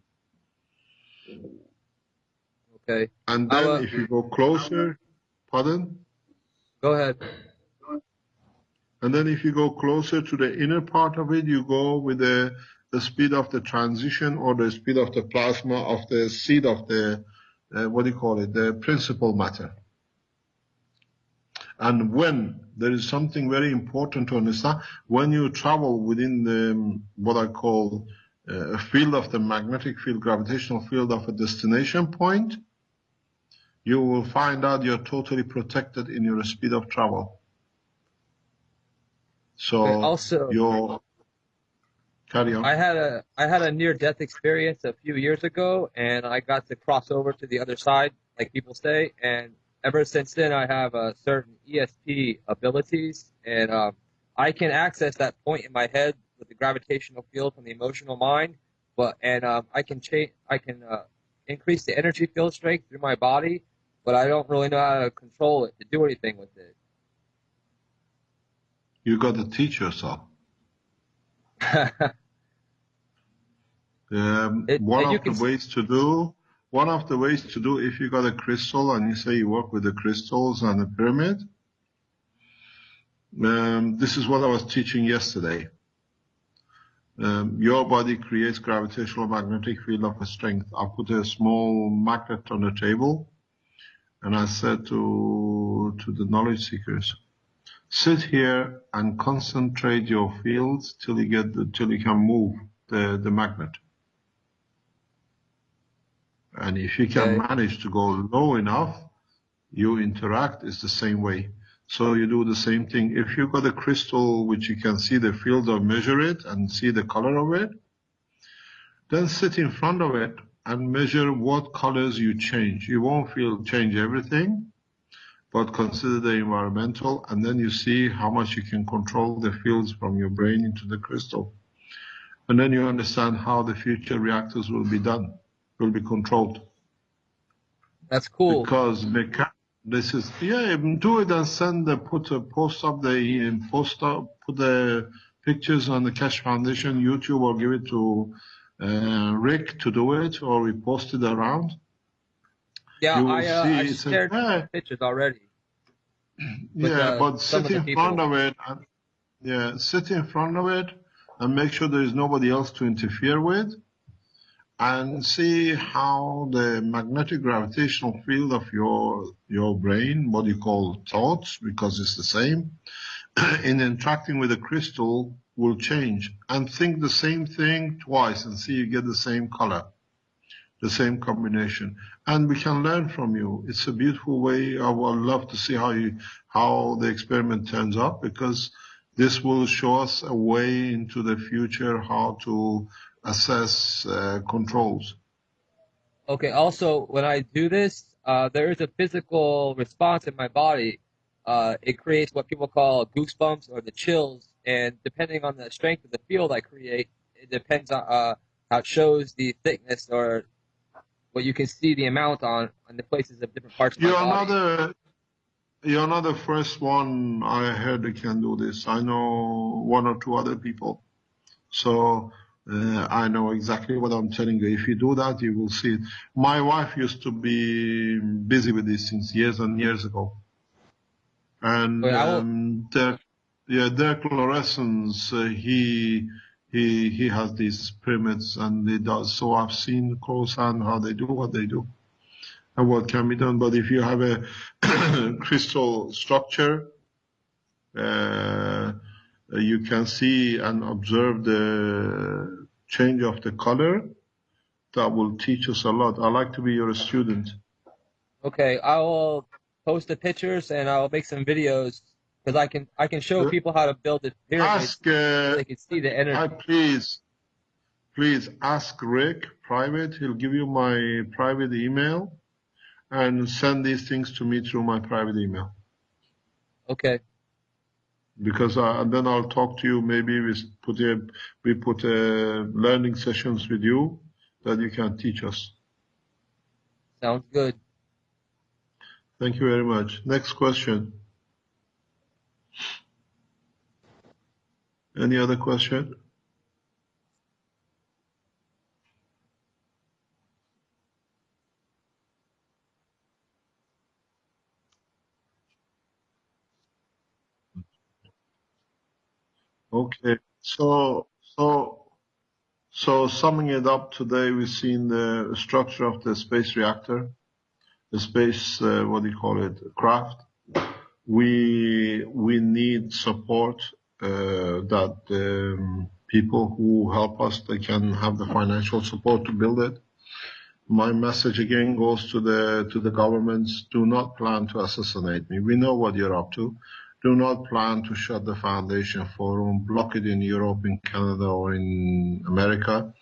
Okay. And then if you go closer, pardon? Go ahead. And then if you go closer to the inner part of it, you go with the speed of the transition or the speed of the plasma of the seed of the, the principal matter. And when there is something very important to understand, when you travel within the, what I call a field of the magnetic field, gravitational field of a destination point, you will find out you're totally protected in your speed of travel. So also, carry on. I had a near-death experience a few years ago, and I got to cross over to the other side, like people say, and ever since then I have certain ESP abilities, and I can access that point in my head with the gravitational field from the emotional mind, I can increase the energy field strength through my body, but I don't really know how to control it, to do anything with it. You got to teach yourself. One of the ways to do, if you got a crystal and you say you work with the crystals and the pyramid, this is what I was teaching yesterday. Your body creates gravitational magnetic field of a strength. I put a small magnet on the table, and I said to the knowledge seekers, Sit here and concentrate your fields till you can move the magnet. And if you can manage to go low enough, you interact is the same way. So you do the same thing. If you've got a crystal which you can see the field or measure it and see the color of it, then sit in front of it and measure what colors you change. You won't change everything, but consider the environmental, and then you see how much you can control the fields from your brain into the crystal. And then you understand how the future reactors will be done, will be controlled. That's cool. Because this is, do it and put the pictures on the Keshe Foundation YouTube, or give it to Rick to do it, or we post it around. Yeah, I shared pictures already. But sit in front of it. Sit in front of it and make sure there is nobody else to interfere with, and see how the magnetic gravitational field of your brain, what you call thoughts, because it's the same, in interacting with the crystal will change. And think the same thing twice and see you get the same color, the same combination. And we can learn from you. It's a beautiful way. I would love to see how the experiment turns out, because this will show us a way into the future how to assess controls. Okay, also, when I do this, there is a physical response in my body. It creates what people call goosebumps or the chills, and depending on the strength of the field I create, it depends on how it shows the thickness or what you can see the amount on the places of different parts of my body. You're not the first one I heard that can do this. I know one or two other people. So I know exactly what I'm telling you. If you do that, you will see it. My wife used to be busy with these things years and years ago. And Dirk Lorenz, he has these pyramids, and he does. So I've seen close-hand how they do what they do and what can be done. But if you have a crystal structure, you can see and observe the change of the color. That will teach us a lot. I like to be your student. Okay, I will post the pictures and I'll make some videos, because I can show people how to build the pyramids so they can see the energy. Please ask Rick private. He'll give you my private email, and send these things to me through my private email. Okay. Because then I'll talk to you. Maybe we put learning sessions with you that you can teach us. Sounds good. Thank you very much. Next question. Any other question? Okay, so summing it up today, we've seen the structure of the space reactor, the space, craft. We need support, that people who help us, they can have the financial support to build it. My message again goes to the governments: do not plan to assassinate me. We know what you're up to. Do not plan to shut the Foundation Forum, block it in Europe, in Canada, or in America.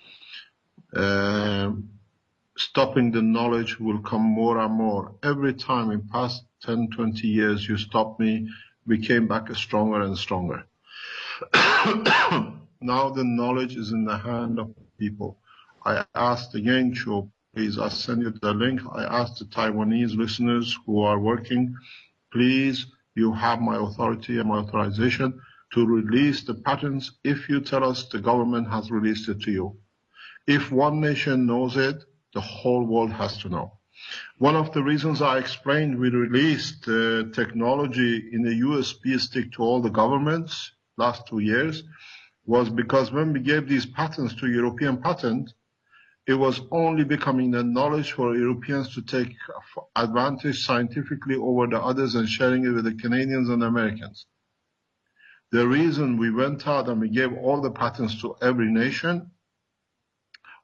Stopping the knowledge will come more and more. Every time in past 10, 20 years you stopped me, we came back stronger and stronger. Now the knowledge is in the hand of people. I asked again, please, I'll send you the link. I asked the Taiwanese listeners who are working, please, you have my authority and my authorization to release the patents if you tell us the government has released it to you. If one nation knows it, the whole world has to know. One of the reasons I explained we released technology in a USB stick to all the governments last 2 years was because when we gave these patents to European patent, it was only becoming the knowledge for Europeans to take advantage scientifically over the others and sharing it with the Canadians and Americans. The reason we went out and we gave all the patents to every nation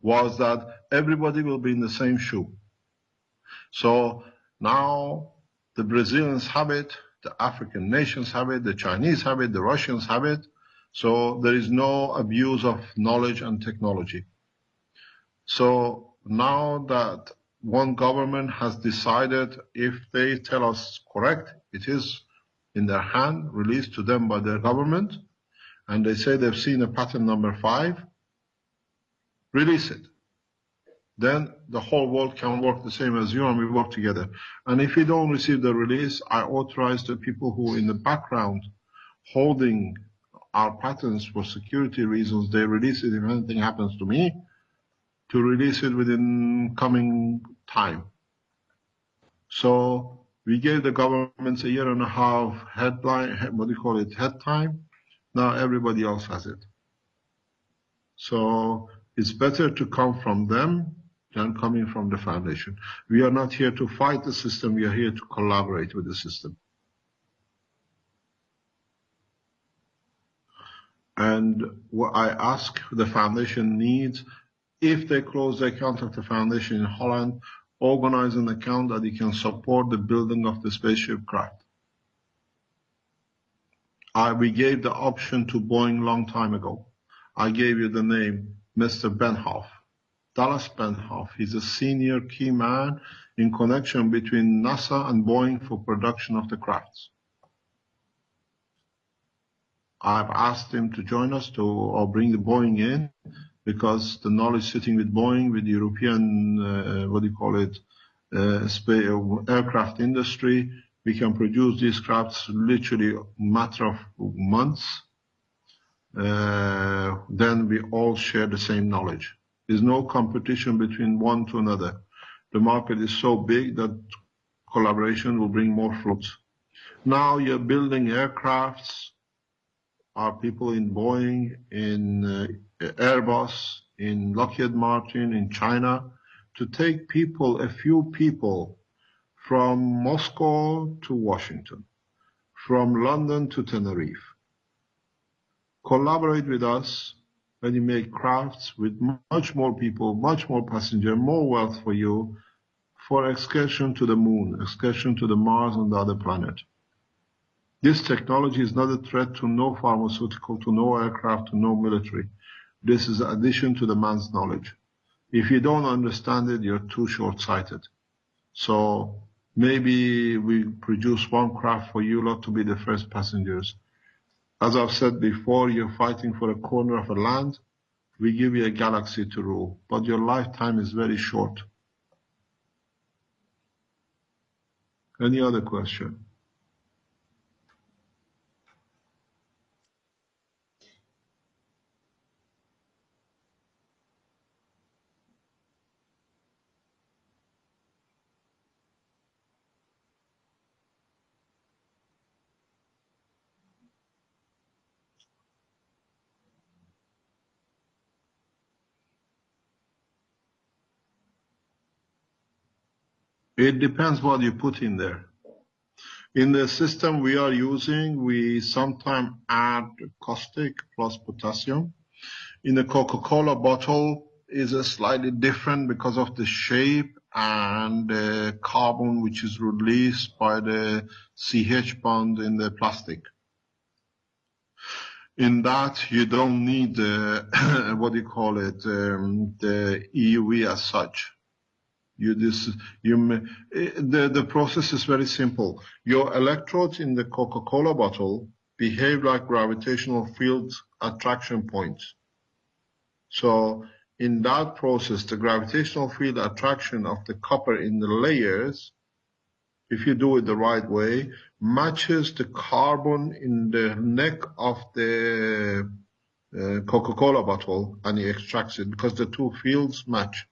was that everybody will be in the same shoe. So now the Brazilians have it, the African nations have it, the Chinese have it, the Russians have it. So there is no abuse of knowledge and technology. So now that one government has decided, if they tell us correct, it is in their hand, released to them by their government, and they say they've seen a patent number 5, release it. Then the whole world can work the same as you and we work together. And if we don't receive the release, I authorize the people who in the background holding our patents for security reasons, they release it if anything happens to me, to release it within coming time. So we gave the governments a 1.5 year headline, head time. Now everybody else has it. So it's better to come from them than coming from the foundation. We are not here to fight the system, we are here to collaborate with the system. And what I ask the foundation needs, if they close the account of the foundation in Holland, organize an account that you can support the building of the spaceship craft. We gave the option to Boeing a long time ago. I gave you the name, Mr. Benhoff, Dallas Benhoff. He's a senior key man in connection between NASA and Boeing for production of the crafts. I've asked him to join us or bring the Boeing in, because the knowledge sitting with Boeing, with the European, aircraft industry, we can produce these crafts literally a matter of months. Then we all share the same knowledge. There's no competition between one to another. The market is so big that collaboration will bring more fruits. Now you're building aircrafts. Our people in Boeing, in Airbus, in Lockheed Martin, in China, to take people, a few people, from Moscow to Washington, from London to Tenerife. Collaborate with us when you make crafts with much more people, much more passenger, more wealth for you, for excursion to the moon, excursion to the Mars and the other planet. This technology is not a threat to no pharmaceutical, to no aircraft, to no military. This is an addition to the man's knowledge. If you don't understand it, you're too short-sighted. So maybe we produce one craft for you lot to be the first passengers. As I've said before, you're fighting for a corner of a land. We give you a galaxy to rule, but your lifetime is very short. Any other question? It depends what you put in there. In the system we are using, we sometimes add caustic plus potassium. In the Coca-Cola bottle is a slightly different because of the shape and the carbon which is released by the CH bond in the plastic. In that you don't need the the EUV as such. The process is very simple. Your electrodes in the Coca-Cola bottle behave like gravitational field attraction points. So in that process, the gravitational field attraction of the copper in the layers, if you do it the right way, matches the carbon in the neck of the Coca-Cola bottle, and it extracts it because the two fields match.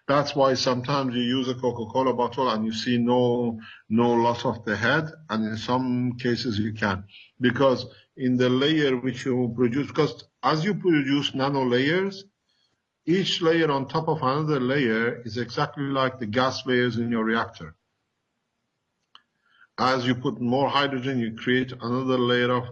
That's why sometimes you use a Coca-Cola bottle and you see no loss of the head, and in some cases you can. Because in the layer which you produce, because as you produce nano layers, each layer on top of another layer is exactly like the gas layers in your reactor. As you put more hydrogen, you create another layer of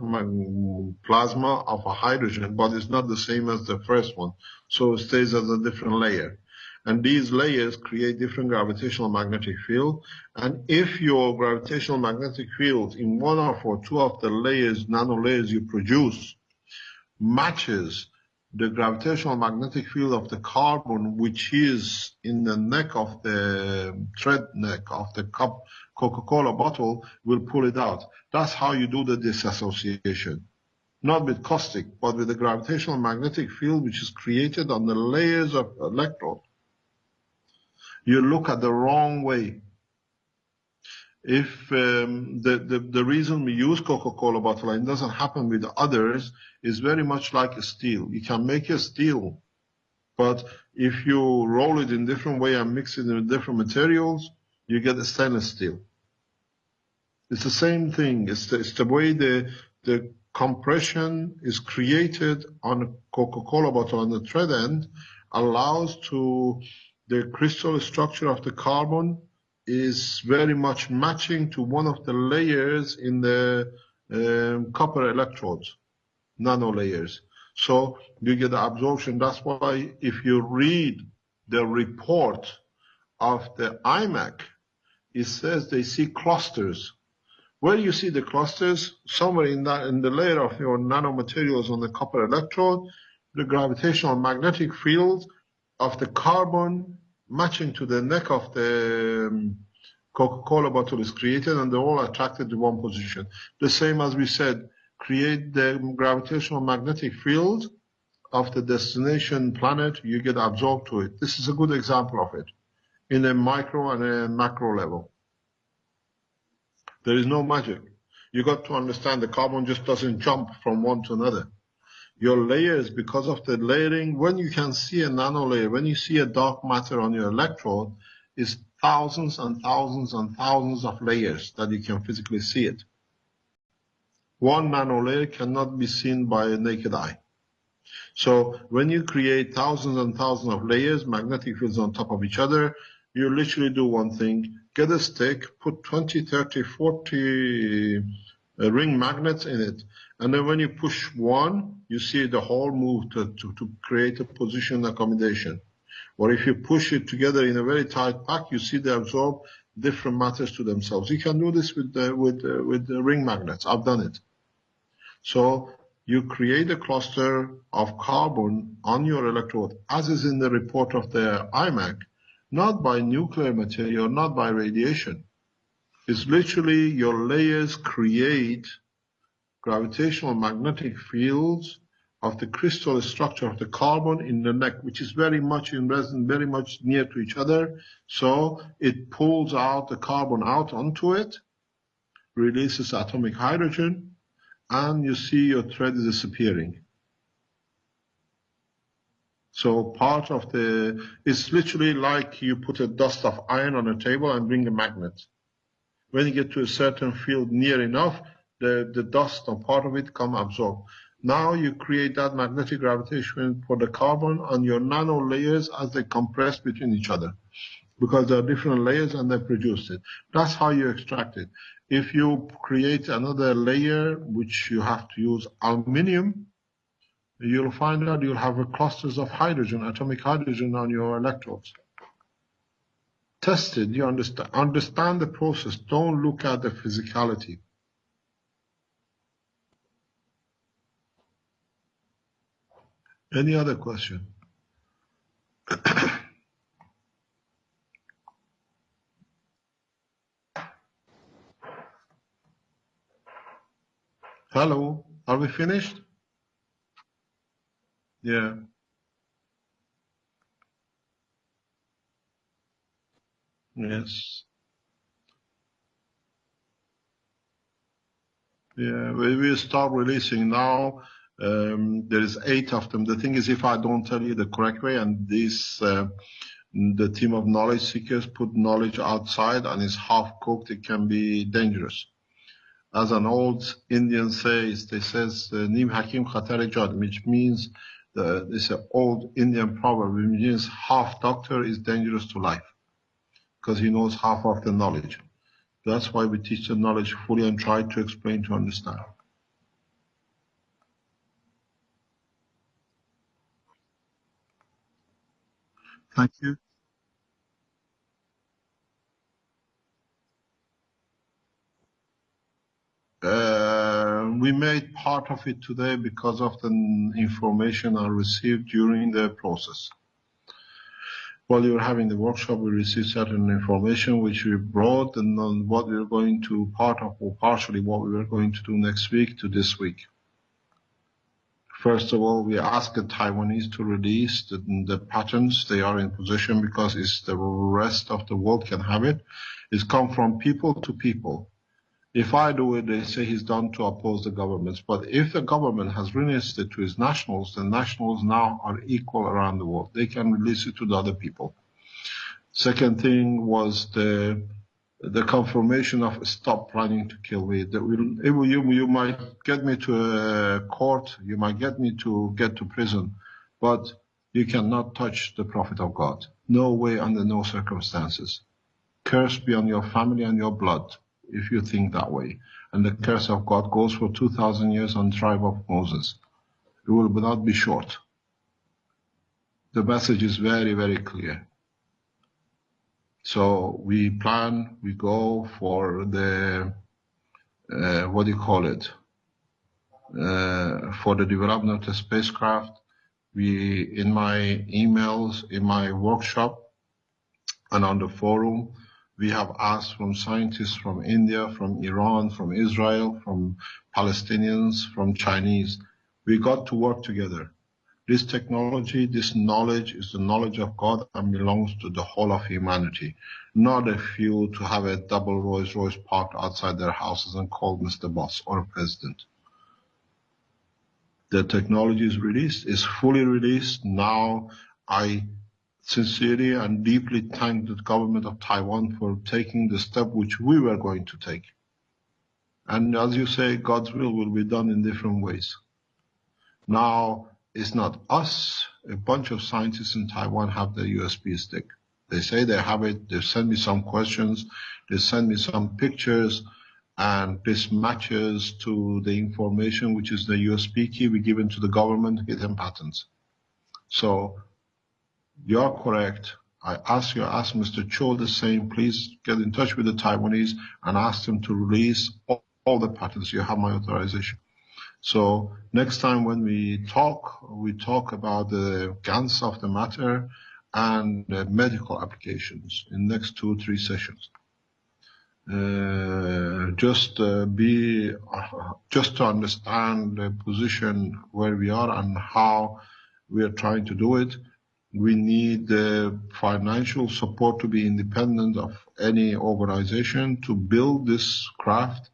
plasma of a hydrogen, but it's not the same as the first one. So it stays as a different layer. And these layers create different gravitational magnetic field. And if your gravitational magnetic field in one or two of the layers, nano layers you produce, matches the gravitational magnetic field of the carbon, which is in the neck of the thread neck of the cup Coca-Cola bottle, will pull it out. That's how you do the disassociation. Not with caustic, but with the gravitational magnetic field which is created on the layers of electrode. You look at the wrong way. If the reason we use Coca-Cola bottle, and it doesn't happen with others, is very much like a steel. You can make a steel, but if you roll it in different way and mix it with different materials, you get a stainless steel. It's the same thing. It's the way the compression is created on a Coca-Cola bottle on the thread end allows to the crystal structure of the carbon is very much matching to one of the layers in the copper electrodes, nano layers. So you get the absorption. That's why if you read the report of the IMAC, it says they see clusters. Where you see the clusters, somewhere in the layer of your nanomaterials on the copper electrode, the gravitational magnetic field of the carbon matching to the neck of the Coca-Cola bottle is created, and they're all attracted to one position. The same as we said, create the gravitational magnetic field of the destination planet, you get absorbed to it. This is a good example of it in a micro and a macro level. There is no magic. You got to understand the carbon just doesn't jump from one to another. Your layers, because of the layering, when you can see a nano layer, when you see a dark matter on your electrode, is thousands and thousands and thousands of layers that you can physically see it. One nano layer cannot be seen by a naked eye. So when you create thousands and thousands of layers, magnetic fields on top of each other, you literally do one thing. Get a stick, put 20, 30, 40 ring magnets in it. And then when you push one, you see the whole move to create a position accommodation. Or if you push it together in a very tight pack, you see they absorb different matters to themselves. You can do this with the ring magnets. I've done it. So you create a cluster of carbon on your electrode, as is in the report of the IMAC, not by nuclear material, not by radiation. It's literally your layers create gravitational magnetic fields of the crystal structure of the carbon in the neck, which is very much in resonance, very much near to each other. So it pulls out the carbon out onto it, releases atomic hydrogen, and you see your thread is disappearing. So part of it's literally like you put a dust of iron on a table and bring a magnet. When you get to a certain field near enough, the dust or part of it come absorb. Now you create that magnetic gravitation for the carbon on your nano layers as they compress between each other, because there are different layers and they produce it. That's how you extract it. If you create another layer, which you have to use aluminium, you'll find out you'll have clusters of hydrogen, atomic hydrogen on your electrodes. Test it, you understand the process. Don't look at the physicality. Any other question? Hello, are we finished? Yeah. Yes. Yeah, we will start releasing now. There is 8 of them. The thing is, if I don't tell you the correct way, and this, the team of knowledge seekers put knowledge outside and it's half cooked, it can be dangerous. As an old Indian says, they says, "Nim hakim khatar jad," which means it's an old Indian proverb, which means half doctor is dangerous to life, because he knows half of the knowledge. That's why we teach the knowledge fully and try to explain to understand. Thank you. We made part of it today because of the information I received during the process. While you were having the workshop, we received certain information which we brought, and on what we were going to part of, or partially what we were going to do next week to this week. First of all, we asked the Taiwanese to release the patents they are in possession, because it's the rest of the world can have it. It's come from people to people. If I do it, they say he's done to oppose the governments. But if the government has released it to its nationals, the nationals now are equal around the world. They can release it to the other people. Second thing was the confirmation of stop planning to kill me. You might get me to a court, you might get me to get to prison, but you cannot touch the Prophet of God. No way, under no circumstances. Curse be on your family and your blood, if you think that way. And the curse of God goes for 2,000 years on the tribe of Moses. It will not be short. The message is very, very clear. So we plan, we go for the, what do you call it? For the development of the spacecraft. In my emails, in my workshop, and on the forum, we have asked from scientists from India, from Iran, from Israel, from Palestinians, from Chinese. We got to work together. This technology, this knowledge is the knowledge of God and belongs to the whole of humanity, not a few to have a double Rolls Royce parked outside their houses and called Mr. Boss or President. The technology is released, is fully released. Now I sincerely and deeply thank the government of Taiwan for taking the step which we were going to take. And as you say, God's will be done in different ways. Now, it's not us. A bunch of scientists in Taiwan have the USB stick. They say they have it. They send me some questions. They send me some pictures. And this matches to the information, which is the USB key we given to the government, hidden patents. So you're correct. I ask Mr. Cho the same. Please get in touch with the Taiwanese and ask them to release all the patents. You have my authorization. So next time when we talk about the GANs of the matter and the medical applications in next 2-3 sessions. Just to understand the position where we are and how we are trying to do it. We need the financial support to be independent of any organization to build this craft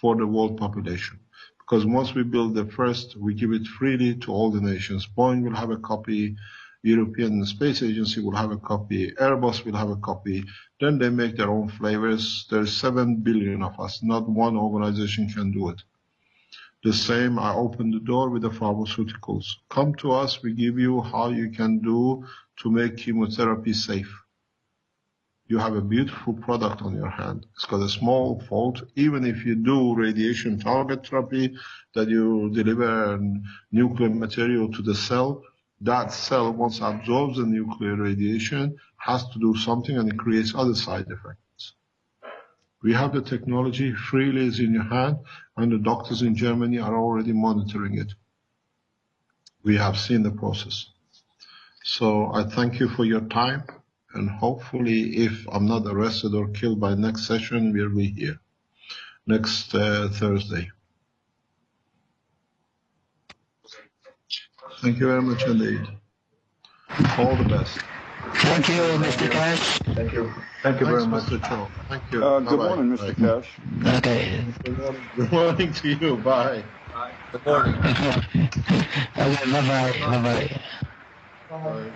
for the world population. Because once we build the first, we give it freely to all the nations. Boeing will have a copy, European Space Agency will have a copy, Airbus will have a copy. Then they make their own flavors. There's 7 billion of us. Not one organization can do it. The same, I open the door with the pharmaceuticals. Come to us, we give you how you can do to make chemotherapy safe. You have a beautiful product on your hand. It's got a small fault. Even if you do radiation target therapy, that you deliver nuclear material to the cell, that cell, once absorbs the nuclear radiation, has to do something and it creates other side effects. We have the technology, freely is in your hand, and the doctors in Germany are already monitoring it. We have seen the process. So I thank you for your time. And hopefully, if I'm not arrested or killed by next session, we'll be here next Thursday. Thank you very much indeed. All the best. Thank you, Mr. Cash. Thank you. Thank you very much. Mr. Cho. Thank you. Good morning, Mr. Cash. Okay. Good morning to you. Bye. Good morning. Okay, bye-bye. Bye-bye. Bye.